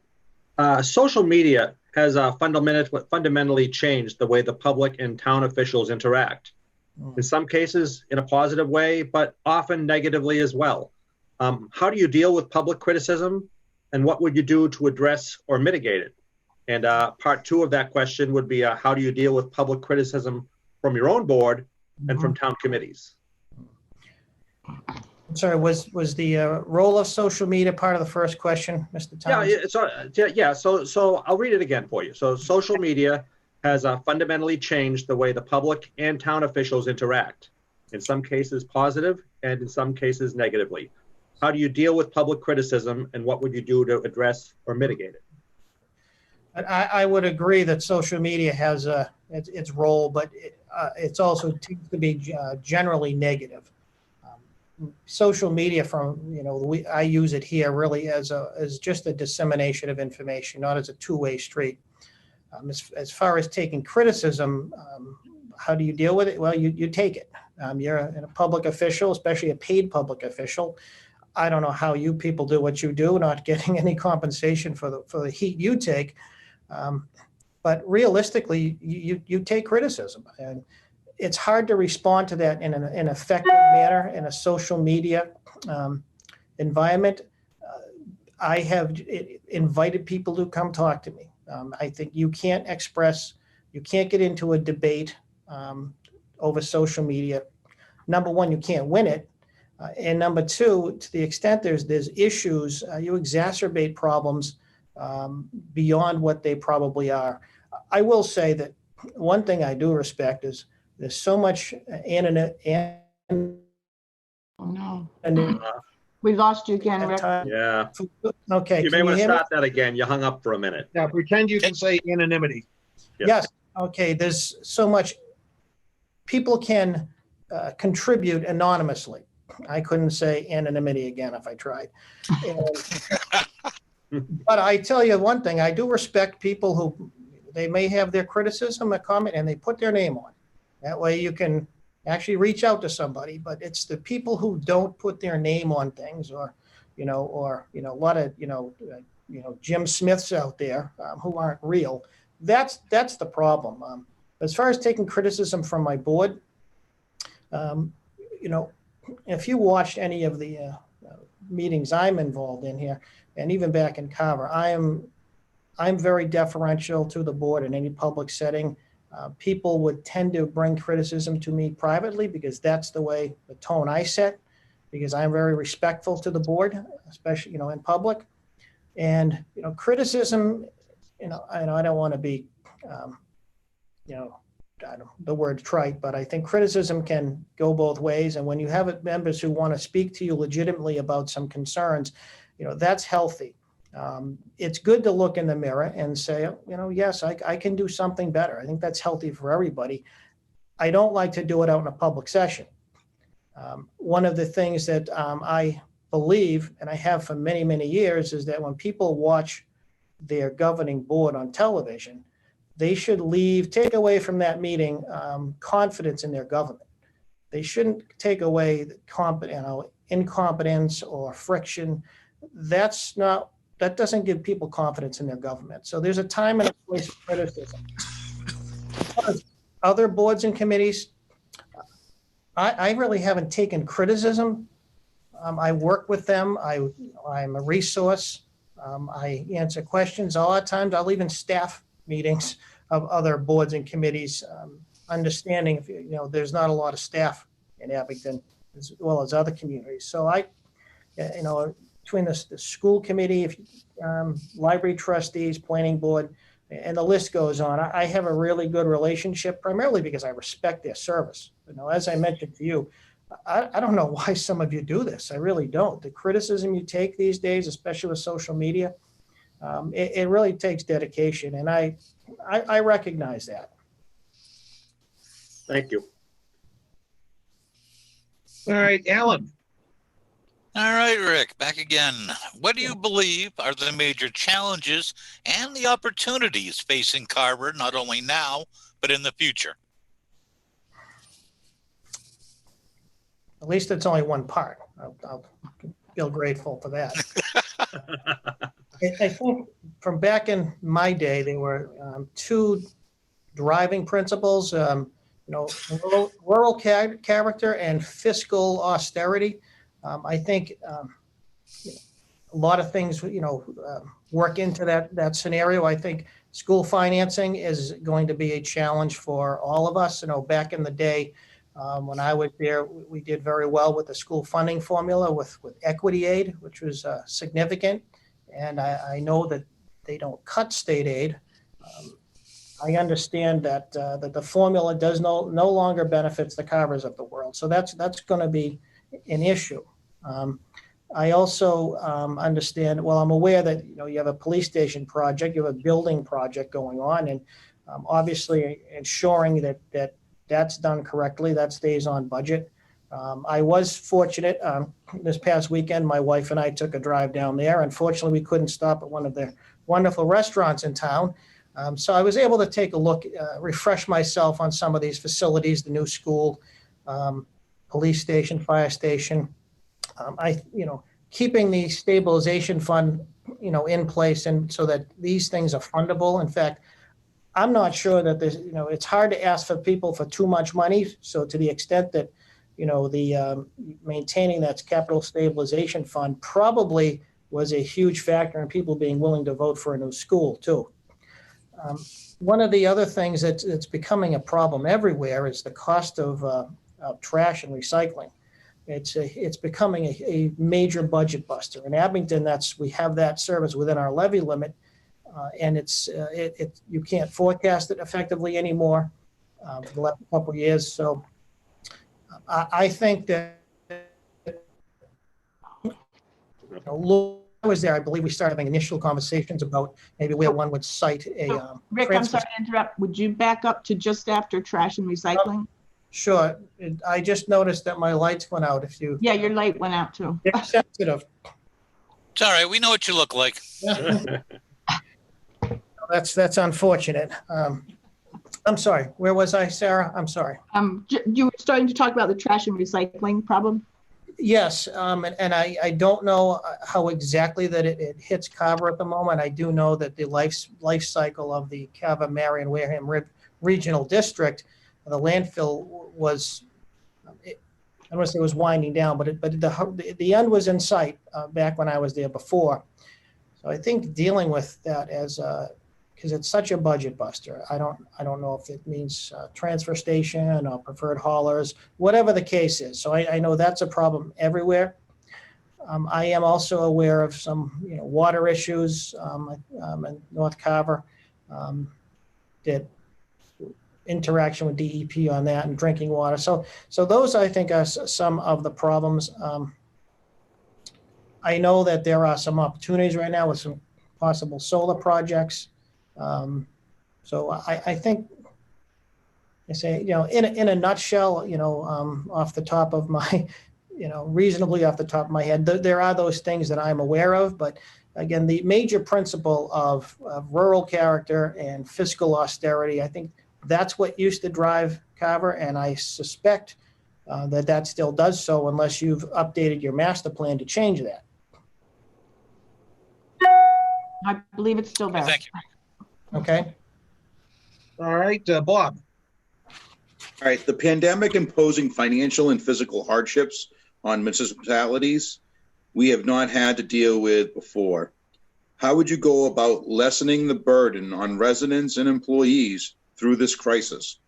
Social media has fundamentally changed the way the public and town officials interact. In some cases, in a positive way, but often negatively as well. How do you deal with public criticism, and what would you do to address or mitigate it? And part two of that question would be, how do you deal with public criticism from your own board and from town committees? I'm sorry, was the role of social media part of the first question, Mr. Townsend? So I'll read it again for you. So social media has fundamentally changed the way the public and town officials interact, in some cases positive and in some cases negatively. How do you deal with public criticism, and what would you do to address or mitigate it? I would agree that social media has its role, but it's also tends to be generally negative. Social media, I use it here really as just a dissemination of information, not as a two-way street. As far as taking criticism, how do you deal with it? Well, you take it. You're a public official, especially a paid public official. I don't know how you people do what you do, not getting any compensation for the heat you take. But realistically, you take criticism, and it's hard to respond to that in an effective manner in a social media environment. I have invited people to come talk to me. I think you can't get into a debate over social media. Number one, you can't win it. And number two, to the extent there's issues, you exacerbate problems beyond what they probably are. I will say that one thing I do respect is there's so much Oh, no. We lost you again, Rick. Yeah. Okay. You may want to start that again. You hung up for a minute. Now, pretend you can say anonymity. Yes. Okay. There's so much. People can contribute anonymously. I couldn't say anonymity again if I tried. But I tell you one thing, I do respect people who they may have their criticism, a comment, and they put their name on. That way you can actually reach out to somebody. But it's the people who don't put their name on things, or a lot of Jim Smiths out there who aren't real. That's the problem. As far as taking criticism from my board, if you watched any of the meetings I'm involved in here, and even back in Carver, I'm very deferential to the board in any public setting. People would tend to bring criticism to me privately because that's the tone I set, because I'm very respectful to the board, especially, in public. And, criticism, I don't want to be, the word trite, but I think criticism can go both ways. And when you have members who want to speak to you legitimately about some concerns, that's healthy. It's good to look in the mirror and say, yes, I can do something better. I think that's healthy for everybody. I don't like to do it out in a public session. One of the things that I believe, and I have for many, many years, is that when people watch their governing board on television, they should take away from that meeting confidence in their government. They shouldn't take away incompetence or friction. That doesn't give people confidence in their government. So there's a time and a place for criticism. Other boards and committees, I really haven't taken criticism. I work with them. I'm a resource. I answer questions. A lot of times I'll even staff meetings of other boards and committees, understanding if there's not a lot of staff in Abington as well as other communities. So between the school committee, library trustees, planning board, and the list goes on, I have a really good relationship, primarily because I respect their service. As I mentioned to you, I don't know why some of you do this. I really don't. The criticism you take these days, especially with social media, it really takes dedication, and I recognize that. Thank you. All right, Alan. All right, Rick, back again. What do you believe are the major challenges and the opportunities facing Carver, not only now, but in the future? At least it's only one part. I'll feel grateful for that. I think from back in my day, there were two driving principles, rural character and fiscal austerity. I think a lot of things, work into that scenario. I think school financing is going to be a challenge for all of us. Back in the day, when I was there, we did very well with the school funding formula with equity aid, which was significant. And I know that they don't cut state aid. I understand that the formula does no longer benefits the Carvers of the world. So that's going to be an issue. I also understand, well, I'm aware that, you have a police station project, you have a building project going on, and obviously ensuring that that's done correctly, that stays on budget. I was fortunate, this past weekend, my wife and I took a drive down there. Unfortunately, we couldn't stop at one of the wonderful restaurants in town. So I was able to take a look, refresh myself on some of these facilities, the new school, police station, fire station. Keeping the stabilization fund, in place, and so that these things are fundable. In fact, I'm not sure that there's, it's hard to ask for people for too much money. So to the extent that, the maintaining that capital stabilization fund probably was a huge factor in people being willing to vote for a new school too. One of the other things that's becoming a problem everywhere is the cost of trash and recycling. It's becoming a major budget buster. In Abington, we have that service within our levy limit, and you can't forecast it effectively anymore for the last couple of years. So I think that I was there. I believe we started having initial conversations about maybe where one would cite a. Rick, I'm sorry to interrupt. Would you back up to just after trash and recycling? Sure. I just noticed that my lights went out. If you. Yeah, your light went out too. They're sensitive. It's all right. We know what you look like. That's unfortunate. I'm sorry. Where was I, Sarah? I'm sorry. You were starting to talk about the trash and recycling problem. Yes, and I don't know how exactly that it hits Carver at the moment. I do know that the life cycle of the Carver, Marion, Wareham Regional District, the landfill was, I don't want to say it was winding down, but the end was in sight back when I was there before. So I think dealing with that because it's such a budget buster. I don't know if it means transfer station or preferred haulers, whatever the case is. So I know that's a problem everywhere. I am also aware of some water issues in North Carver, that interaction with DEP on that and drinking water. So those I think are some of the problems. I know that there are some opportunities right now with some possible solar projects. So I think I say, in a nutshell, off the top of my, reasonably off the top of my head, there are those things that I'm aware of. But again, the major principle of rural character and fiscal austerity, I think that's what used to drive Carver. And I suspect that still does so unless you've updated your master plan to change that. I believe it's still there. Thank you. Okay. All right, Bob. All right, the pandemic imposing financial and physical hardships on municipalities we have not had to deal with before. How would you go about lessening the burden on residents and employees through this crisis?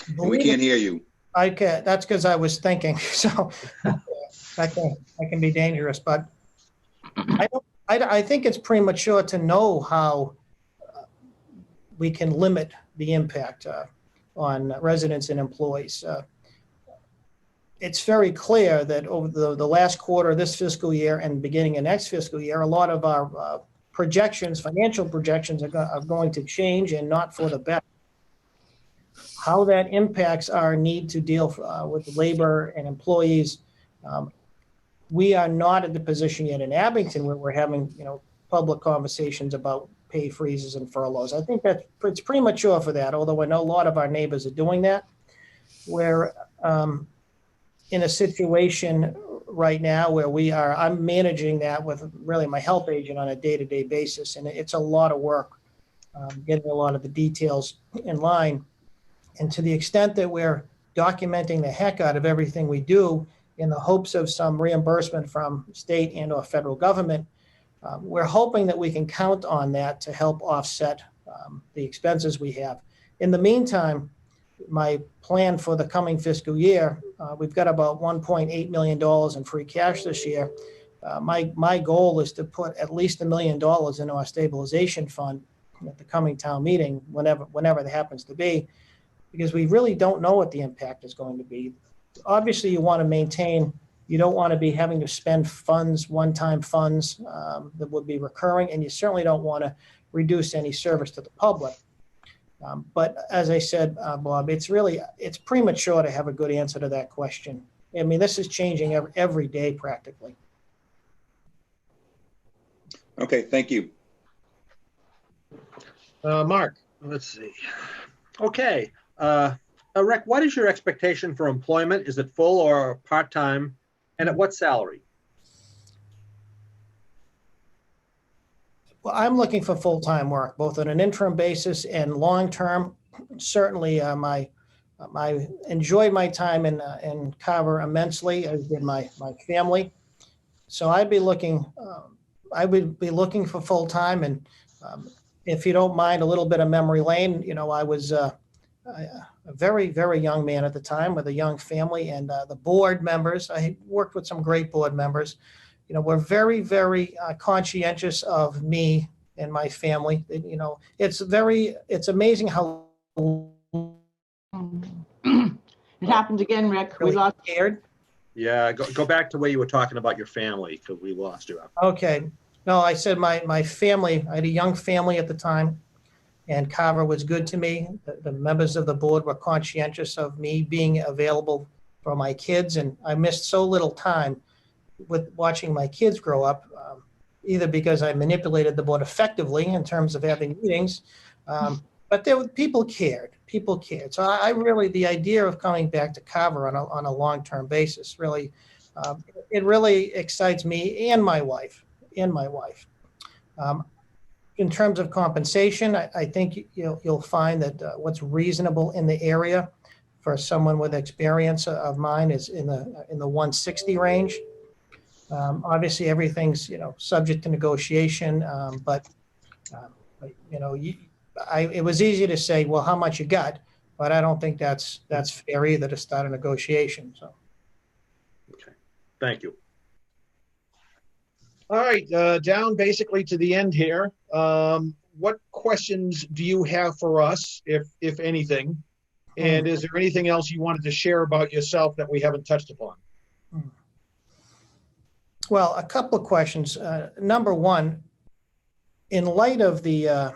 And we can't hear you. I can. That's because I was thinking. So that can be dangerous. But I think it's premature to know how we can limit the impact on residents and employees. It's very clear that over the last quarter of this fiscal year and beginning of next fiscal year, a lot of our projections, financial projections, are going to change, and not for the better. how that impacts our need to deal with labor and employees. We are not at the position yet in Abington where we're having, public conversations about pay freezes and furloughs. I think that it's premature for that, although I know a lot of our neighbors are doing that. We're in a situation right now where I'm managing that with really my health agent on a day-to-day basis, and it's a lot of work getting a lot of the details in line. And to the extent that we're documenting the heck out of everything we do in the hopes of some reimbursement from state and or federal government, we're hoping that we can count on that to help offset the expenses we have. In the meantime, my plan for the coming fiscal year, we've got about $1.8 million in free cash this year. My goal is to put at least $1 million into our stabilization fund at the coming town meeting, whenever that happens to be, because we really don't know what the impact is going to be. Obviously, you want to maintain, you don't want to be having to spend funds, one-time funds that would be recurring, and you certainly don't want to reduce any service to the public. But as I said, Bob, it's premature to have a good answer to that question. I mean, this is changing every day practically. Okay, thank you. Mark? Let's see. Okay. Rick, what is your expectation for employment? Is it full or part-time? And at what salary? Well, I'm looking for full-time work, both on an interim basis and long-term. Certainly, I enjoyed my time in Carver immensely, as did my family. So I would be looking for full-time. And if you don't mind a little bit of memory lane, I was a very, very young man at the time with a young family, and the board members, I worked with some great board members, were very, very conscientious of me and my family. It's amazing how It happened again, Rick. We really lost. cared. Yeah, go back to where you were talking about your family, because we lost you. Okay. No, I said my family, I had a young family at the time, and Carver was good to me. The members of the board were conscientious of me being available for my kids, and I missed so little time with watching my kids grow up, either because I manipulated the board effectively in terms of having meetings, but people cared. People cared. So I really, the idea of coming back to Carver on a long-term basis, really, it really excites me and my wife. In terms of compensation, I think you'll find that what's reasonable in the area for someone with experience of mine is in the 160 range. Obviously, everything's subject to negotiation, but it was easy to say, well, how much you got, but I don't think that's fair either to start a negotiation. So, Okay, thank you. All right, down basically to the end here. What questions do you have for us, if anything? And is there anything else you wanted to share about yourself that we haven't touched upon? Well, a couple of questions. Number one, in light of the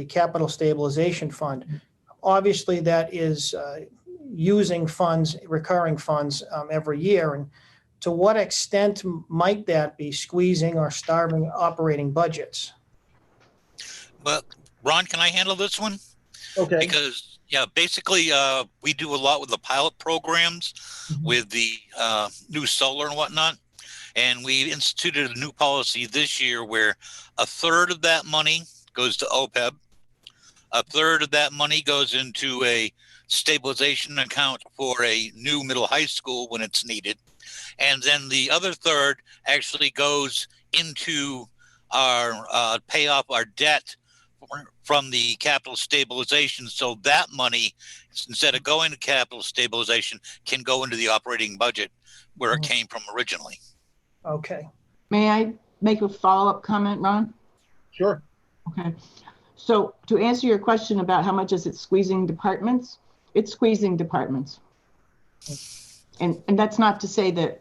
Capital Stabilization Fund, obviously that is using funds, recurring funds every year. And to what extent might that be squeezing or starving operating budgets? Well, Ron, can I handle this one? Okay. Because, basically, we do a lot with the pilot programs, with the new solar and whatnot. And we instituted a new policy this year where a third of that money goes to OPEB. A third of that money goes into a stabilization account for a new middle high school when it's needed. And then the other third actually goes into our pay off our debt from the capital stabilization. So that money, instead of going to capital stabilization, can go into the operating budget where it came from originally. Okay. May I make a follow-up comment, Ron? Sure. Okay. So to answer your question about how much is it squeezing departments, it's squeezing departments. And that's not to say that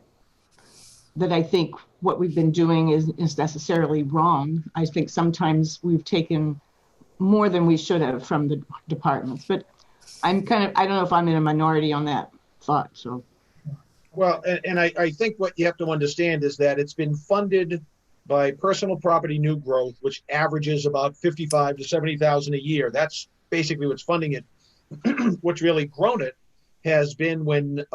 I think what we've been doing is necessarily wrong. I think sometimes we've taken more than we should have from the departments. But I don't know if I'm in a minority on that thought, so. Well, and I think what you have to understand is that it's been funded by personal property new growth, which averages about 55 to 70,000 a year. That's basically what's funding it. What's really grown it has been when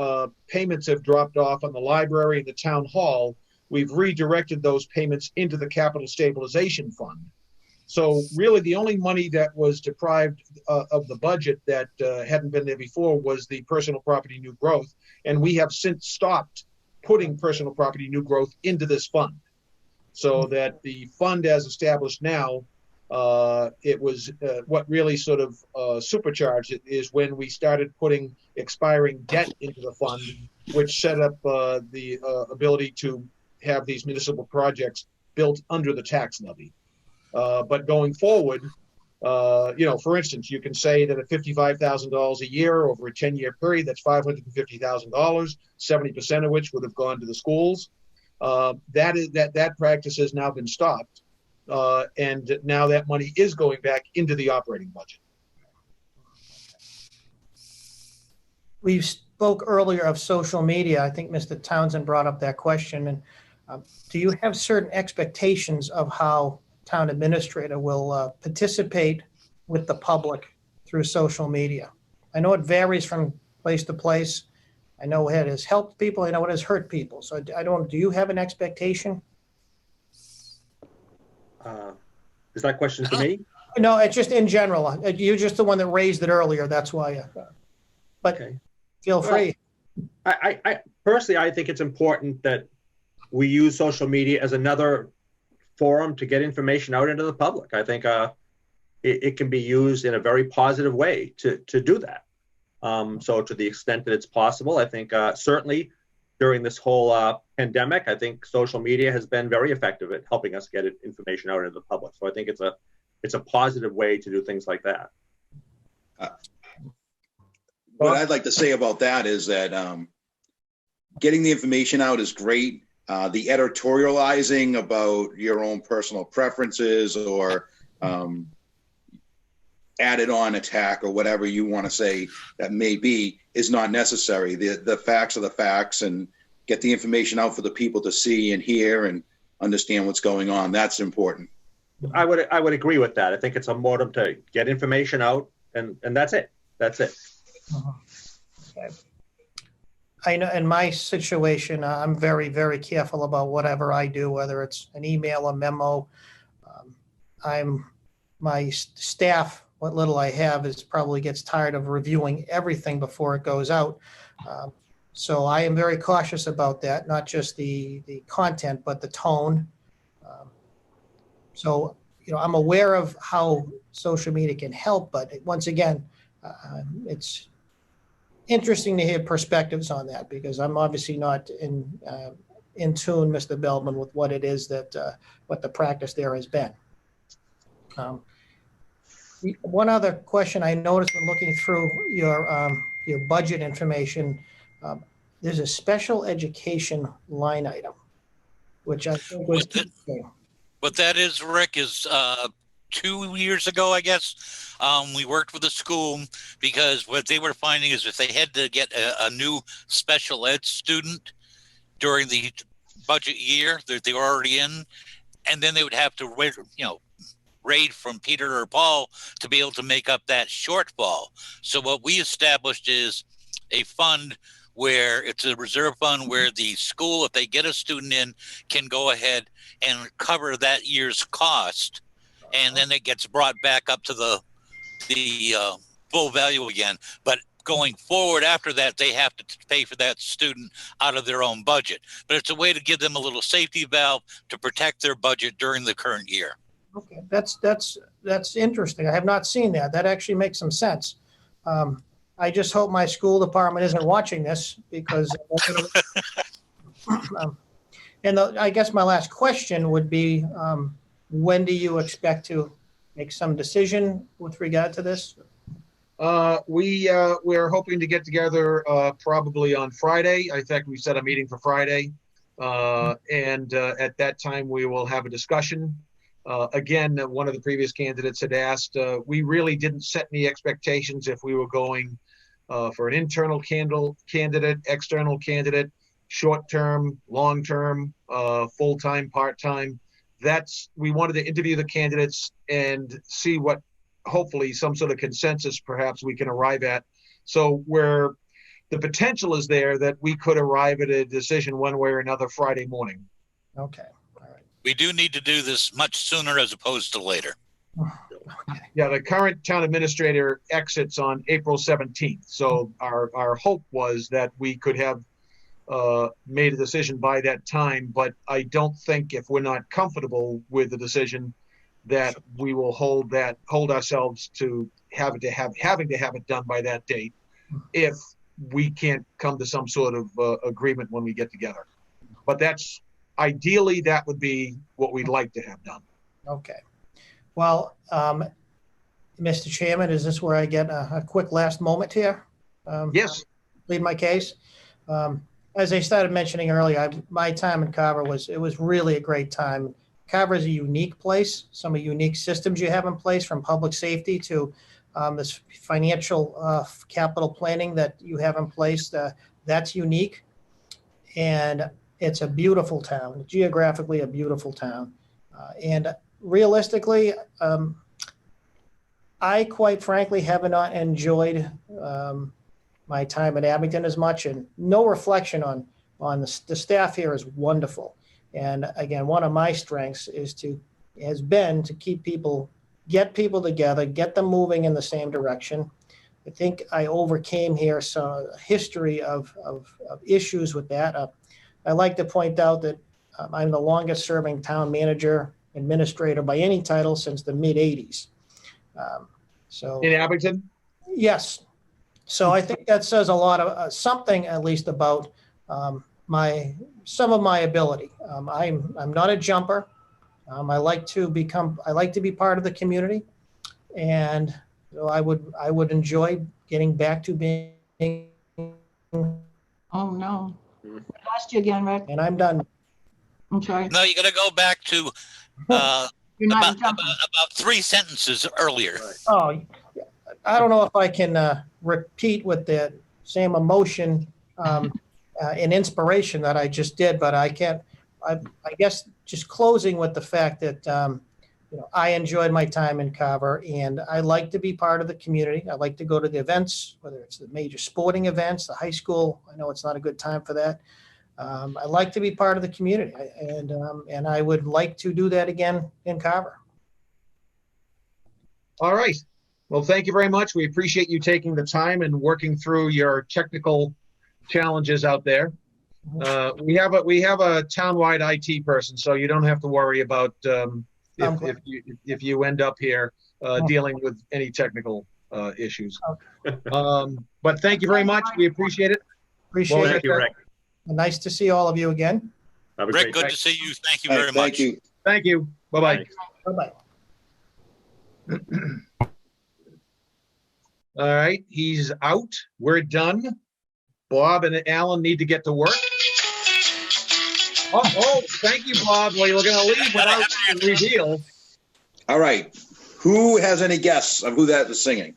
payments have dropped off on the library and the town hall, we've redirected those payments into the capital stabilization fund. So really the only money that was deprived of the budget that hadn't been there before was the personal property new growth. And we have since stopped putting personal property new growth into this fund. So that the fund as established now, it was what really sort of supercharged it is when we started putting expiring debt into the fund, which set up the ability to have these municipal projects built under the tax levy. But going forward, for instance, you can say that at $55,000 a year over a 10-year period, that's $550,000, 70% of which would have gone to the schools. That practice has now been stopped. And now that money is going back into the operating budget. We spoke earlier of social media. I think Mr. Townsend brought up that question. And do you have certain expectations of how town administrator will participate with the public through social media? I know it varies from place to place. I know it has helped people. I know it has hurt people. So do you have an expectation? Is that question for me? No, it's just in general. You're just the one that raised it earlier. That's why. But Okay. feel free. I personally, I think it's important that we use social media as another forum to get information out into the public. I think it can be used in a very positive way to do that. So to the extent that it's possible, I think certainly during this whole pandemic, I think social media has been very effective at helping us get information out into the public. So I think it's a positive way to do things like that. What I'd like to say about that is that getting the information out is great. The editorializing about your own personal preferences or added on attack or whatever you want to say that may be is not necessary. The facts are the facts, and get the information out for the people to see and hear and understand what's going on. That's important. I would agree with that. I think it's a modem to get information out, and that's it. That's it. Okay. I know in my situation, I'm very, very careful about whatever I do, whether it's an email, a memo. My staff, what little I have, probably gets tired of reviewing everything before it goes out. So I am very cautious about that, not just the content, but the tone. So, I'm aware of how social media can help, but once again, it's interesting to hear perspectives on that because I'm obviously not in tune, Mr. Belbin, with what it is that what the practice there has been. One other question I noticed when looking through your budget information, there's a special education line item, which I think was interesting. What that is, Rick, is 2 years ago, I guess, we worked with the school because what they were finding is if they had to get a new special ed student during the budget year that they were already in, and then they would have to raid from Peter or Paul to be able to make up that shortfall. So what we established is a fund where it's a reserve fund where the school, if they get a student in, can go ahead and cover that year's cost. And then it gets brought back up to the full value again. But going forward after that, they have to pay for that student out of their own budget. But it's a way to give them a little safety valve to protect their budget during the current year. Okay, that's interesting. I have not seen that. That actually makes some sense. I just hope my school department isn't watching this because. I guess my last question would be, when do you expect to make some decision with regard to this? We're hoping to get together probably on Friday. I think we set a meeting for Friday. And at that time, we will have a discussion. Again, one of the previous candidates had asked, we really didn't set any expectations if we were going for an internal candidate, external candidate, short-term, long-term, full-time, part-time. We wanted to interview the candidates and see what, hopefully, some sort of consensus perhaps we can arrive at. So where the potential is there that we could arrive at a decision one way or another Friday morning. Okay, all right. We do need to do this much sooner as opposed to later. Yeah, the current town administrator exits on April 17th. So our hope was that we could have made a decision by that time, but I don't think if we're not comfortable with the decision that we will hold ourselves to having to have it done by that date if we can't come to some sort of agreement when we get together. But ideally that would be what we'd like to have done. Okay. Well, Mr. Chairman, is this where I get a quick last moment here? Yes. Lead my case. As I started mentioning earlier, my time in Carver was really a great time. Carver is a unique place, some of the unique systems you have in place, from public safety to this financial capital planning that you have in place. That's unique. And it's a beautiful town, geographically a beautiful town. And realistically, I quite frankly have not enjoyed my time at Abington as much, and no reflection on the staff here is wonderful. And again, one of my strengths has been to get people together, get them moving in the same direction. I think I overcame here some history of issues with that. I like to point out that I'm the longest serving town manager administrator by any title since the mid 80s. So In Abington? yes. So I think that says a lot of something, at least, about some of my ability. I'm not a jumper. I like to be part of the community, and so I would enjoy getting back to being. Oh, no. We lost you again, Rick. And I'm done. I'm sorry. No, you got to go back to You're not about jumping. 3 sentences earlier. Oh, I don't know if I can repeat with the same emotion and inspiration that I just did, but I can't. I guess just closing with the fact that I enjoyed my time in Carver, and I like to be part of the community. I like to go to the events, whether it's the major sporting events, the high school. I know it's not a good time for that. I like to be part of the community, and I would like to do that again in Carver. All right. Well, thank you very much. We appreciate you taking the time and working through your technical challenges out there. We have a townwide IT person, so you don't have to worry about if you end up here dealing with any technical issues. But thank you very much. We appreciate it. Appreciate Well, it. Thank you, Rick. Nice to see all of you again. Have a Rick, great good night. to see you. Thank you All very right, much. thank you. Thank you. Bye-bye. Bye-bye. All right, he's out. We're done. Bob and Alan need to get to work. Oh, thank you, Bob. Well, you're going to leave without a reveal. All right. Who has any guess of who that was singing?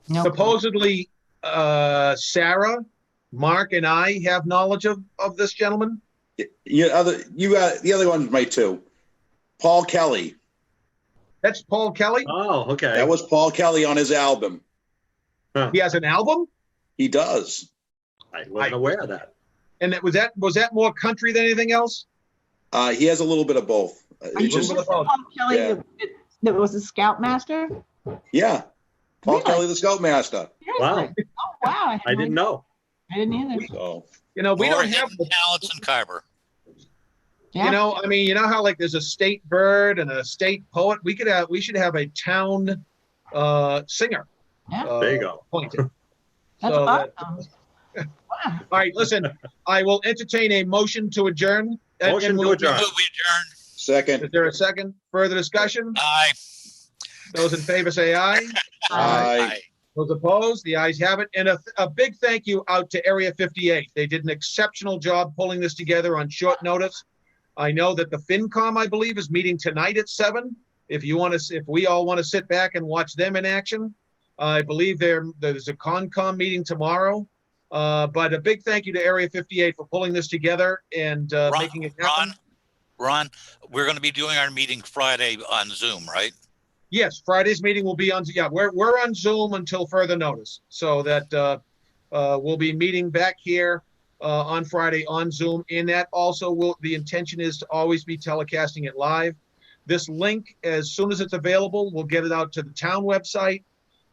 No. Supposedly, Sarah, Mark, and I have knowledge of this gentleman. The other ones might too. Paul Kelly. That's Paul Kelly. Oh, okay. That was Paul Kelly on his album. He has an album, He does. I wasn't aware of that. and was that more country than anything else? He has a little bit of both. Are you It's just, sure it's Paul Kelly yeah. that was a Scoutmaster? yeah. Paul Really? Kelly, the Scoutmaster. Wow. Seriously? Oh, wow. I didn't know. I didn't either. So, We don't More have. hidden talents in Carver. Yeah. You know how like there's a state bird and a state poet. We should have a town singer. Yeah. There you go. Appointed. That's So awesome. Wow. All right, listen. I will entertain a motion to adjourn. Motion to adjourn. Move we adjourn. second. Is there a second? Further discussion? Aye. Those in favor say aye. Aye. Those opposed? The ayes have it. And a big thank you out to Area 58. They did an exceptional job pulling this together on short notice. I know that the FinCom, I believe, is meeting tonight at 7. If we all want to sit back and watch them in action. I believe there's a CONCOM meeting tomorrow. But a big thank you to Area 58 for pulling this together and making it happen. Ron, we're going to be doing our meeting Friday on Zoom, right? Yes, Friday's meeting will be on, we're on Zoom until further notice. So that we'll be meeting back here on Friday on Zoom. And that also the intention is to always be telecasting it live. This link, as soon as it's available, we'll get it out to the town website.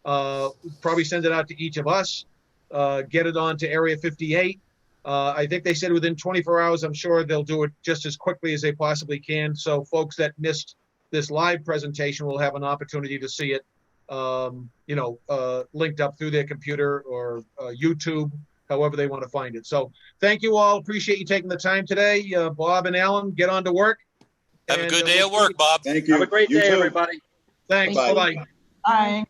Probably send it out to each of us. Get it on to Area 58. I think they said within 24 hours, I'm sure they'll do it just as quickly as they possibly can. So folks that missed this live presentation will have an opportunity to see it, linked up through their computer or YouTube, however they want to find it. So thank you all. Appreciate you taking the time today. Bob and Alan, get on to work. Have a good day at work, Bob. Thank you. Have a great You day, too. everybody. Thanks. Bye. Bye-bye. Bye.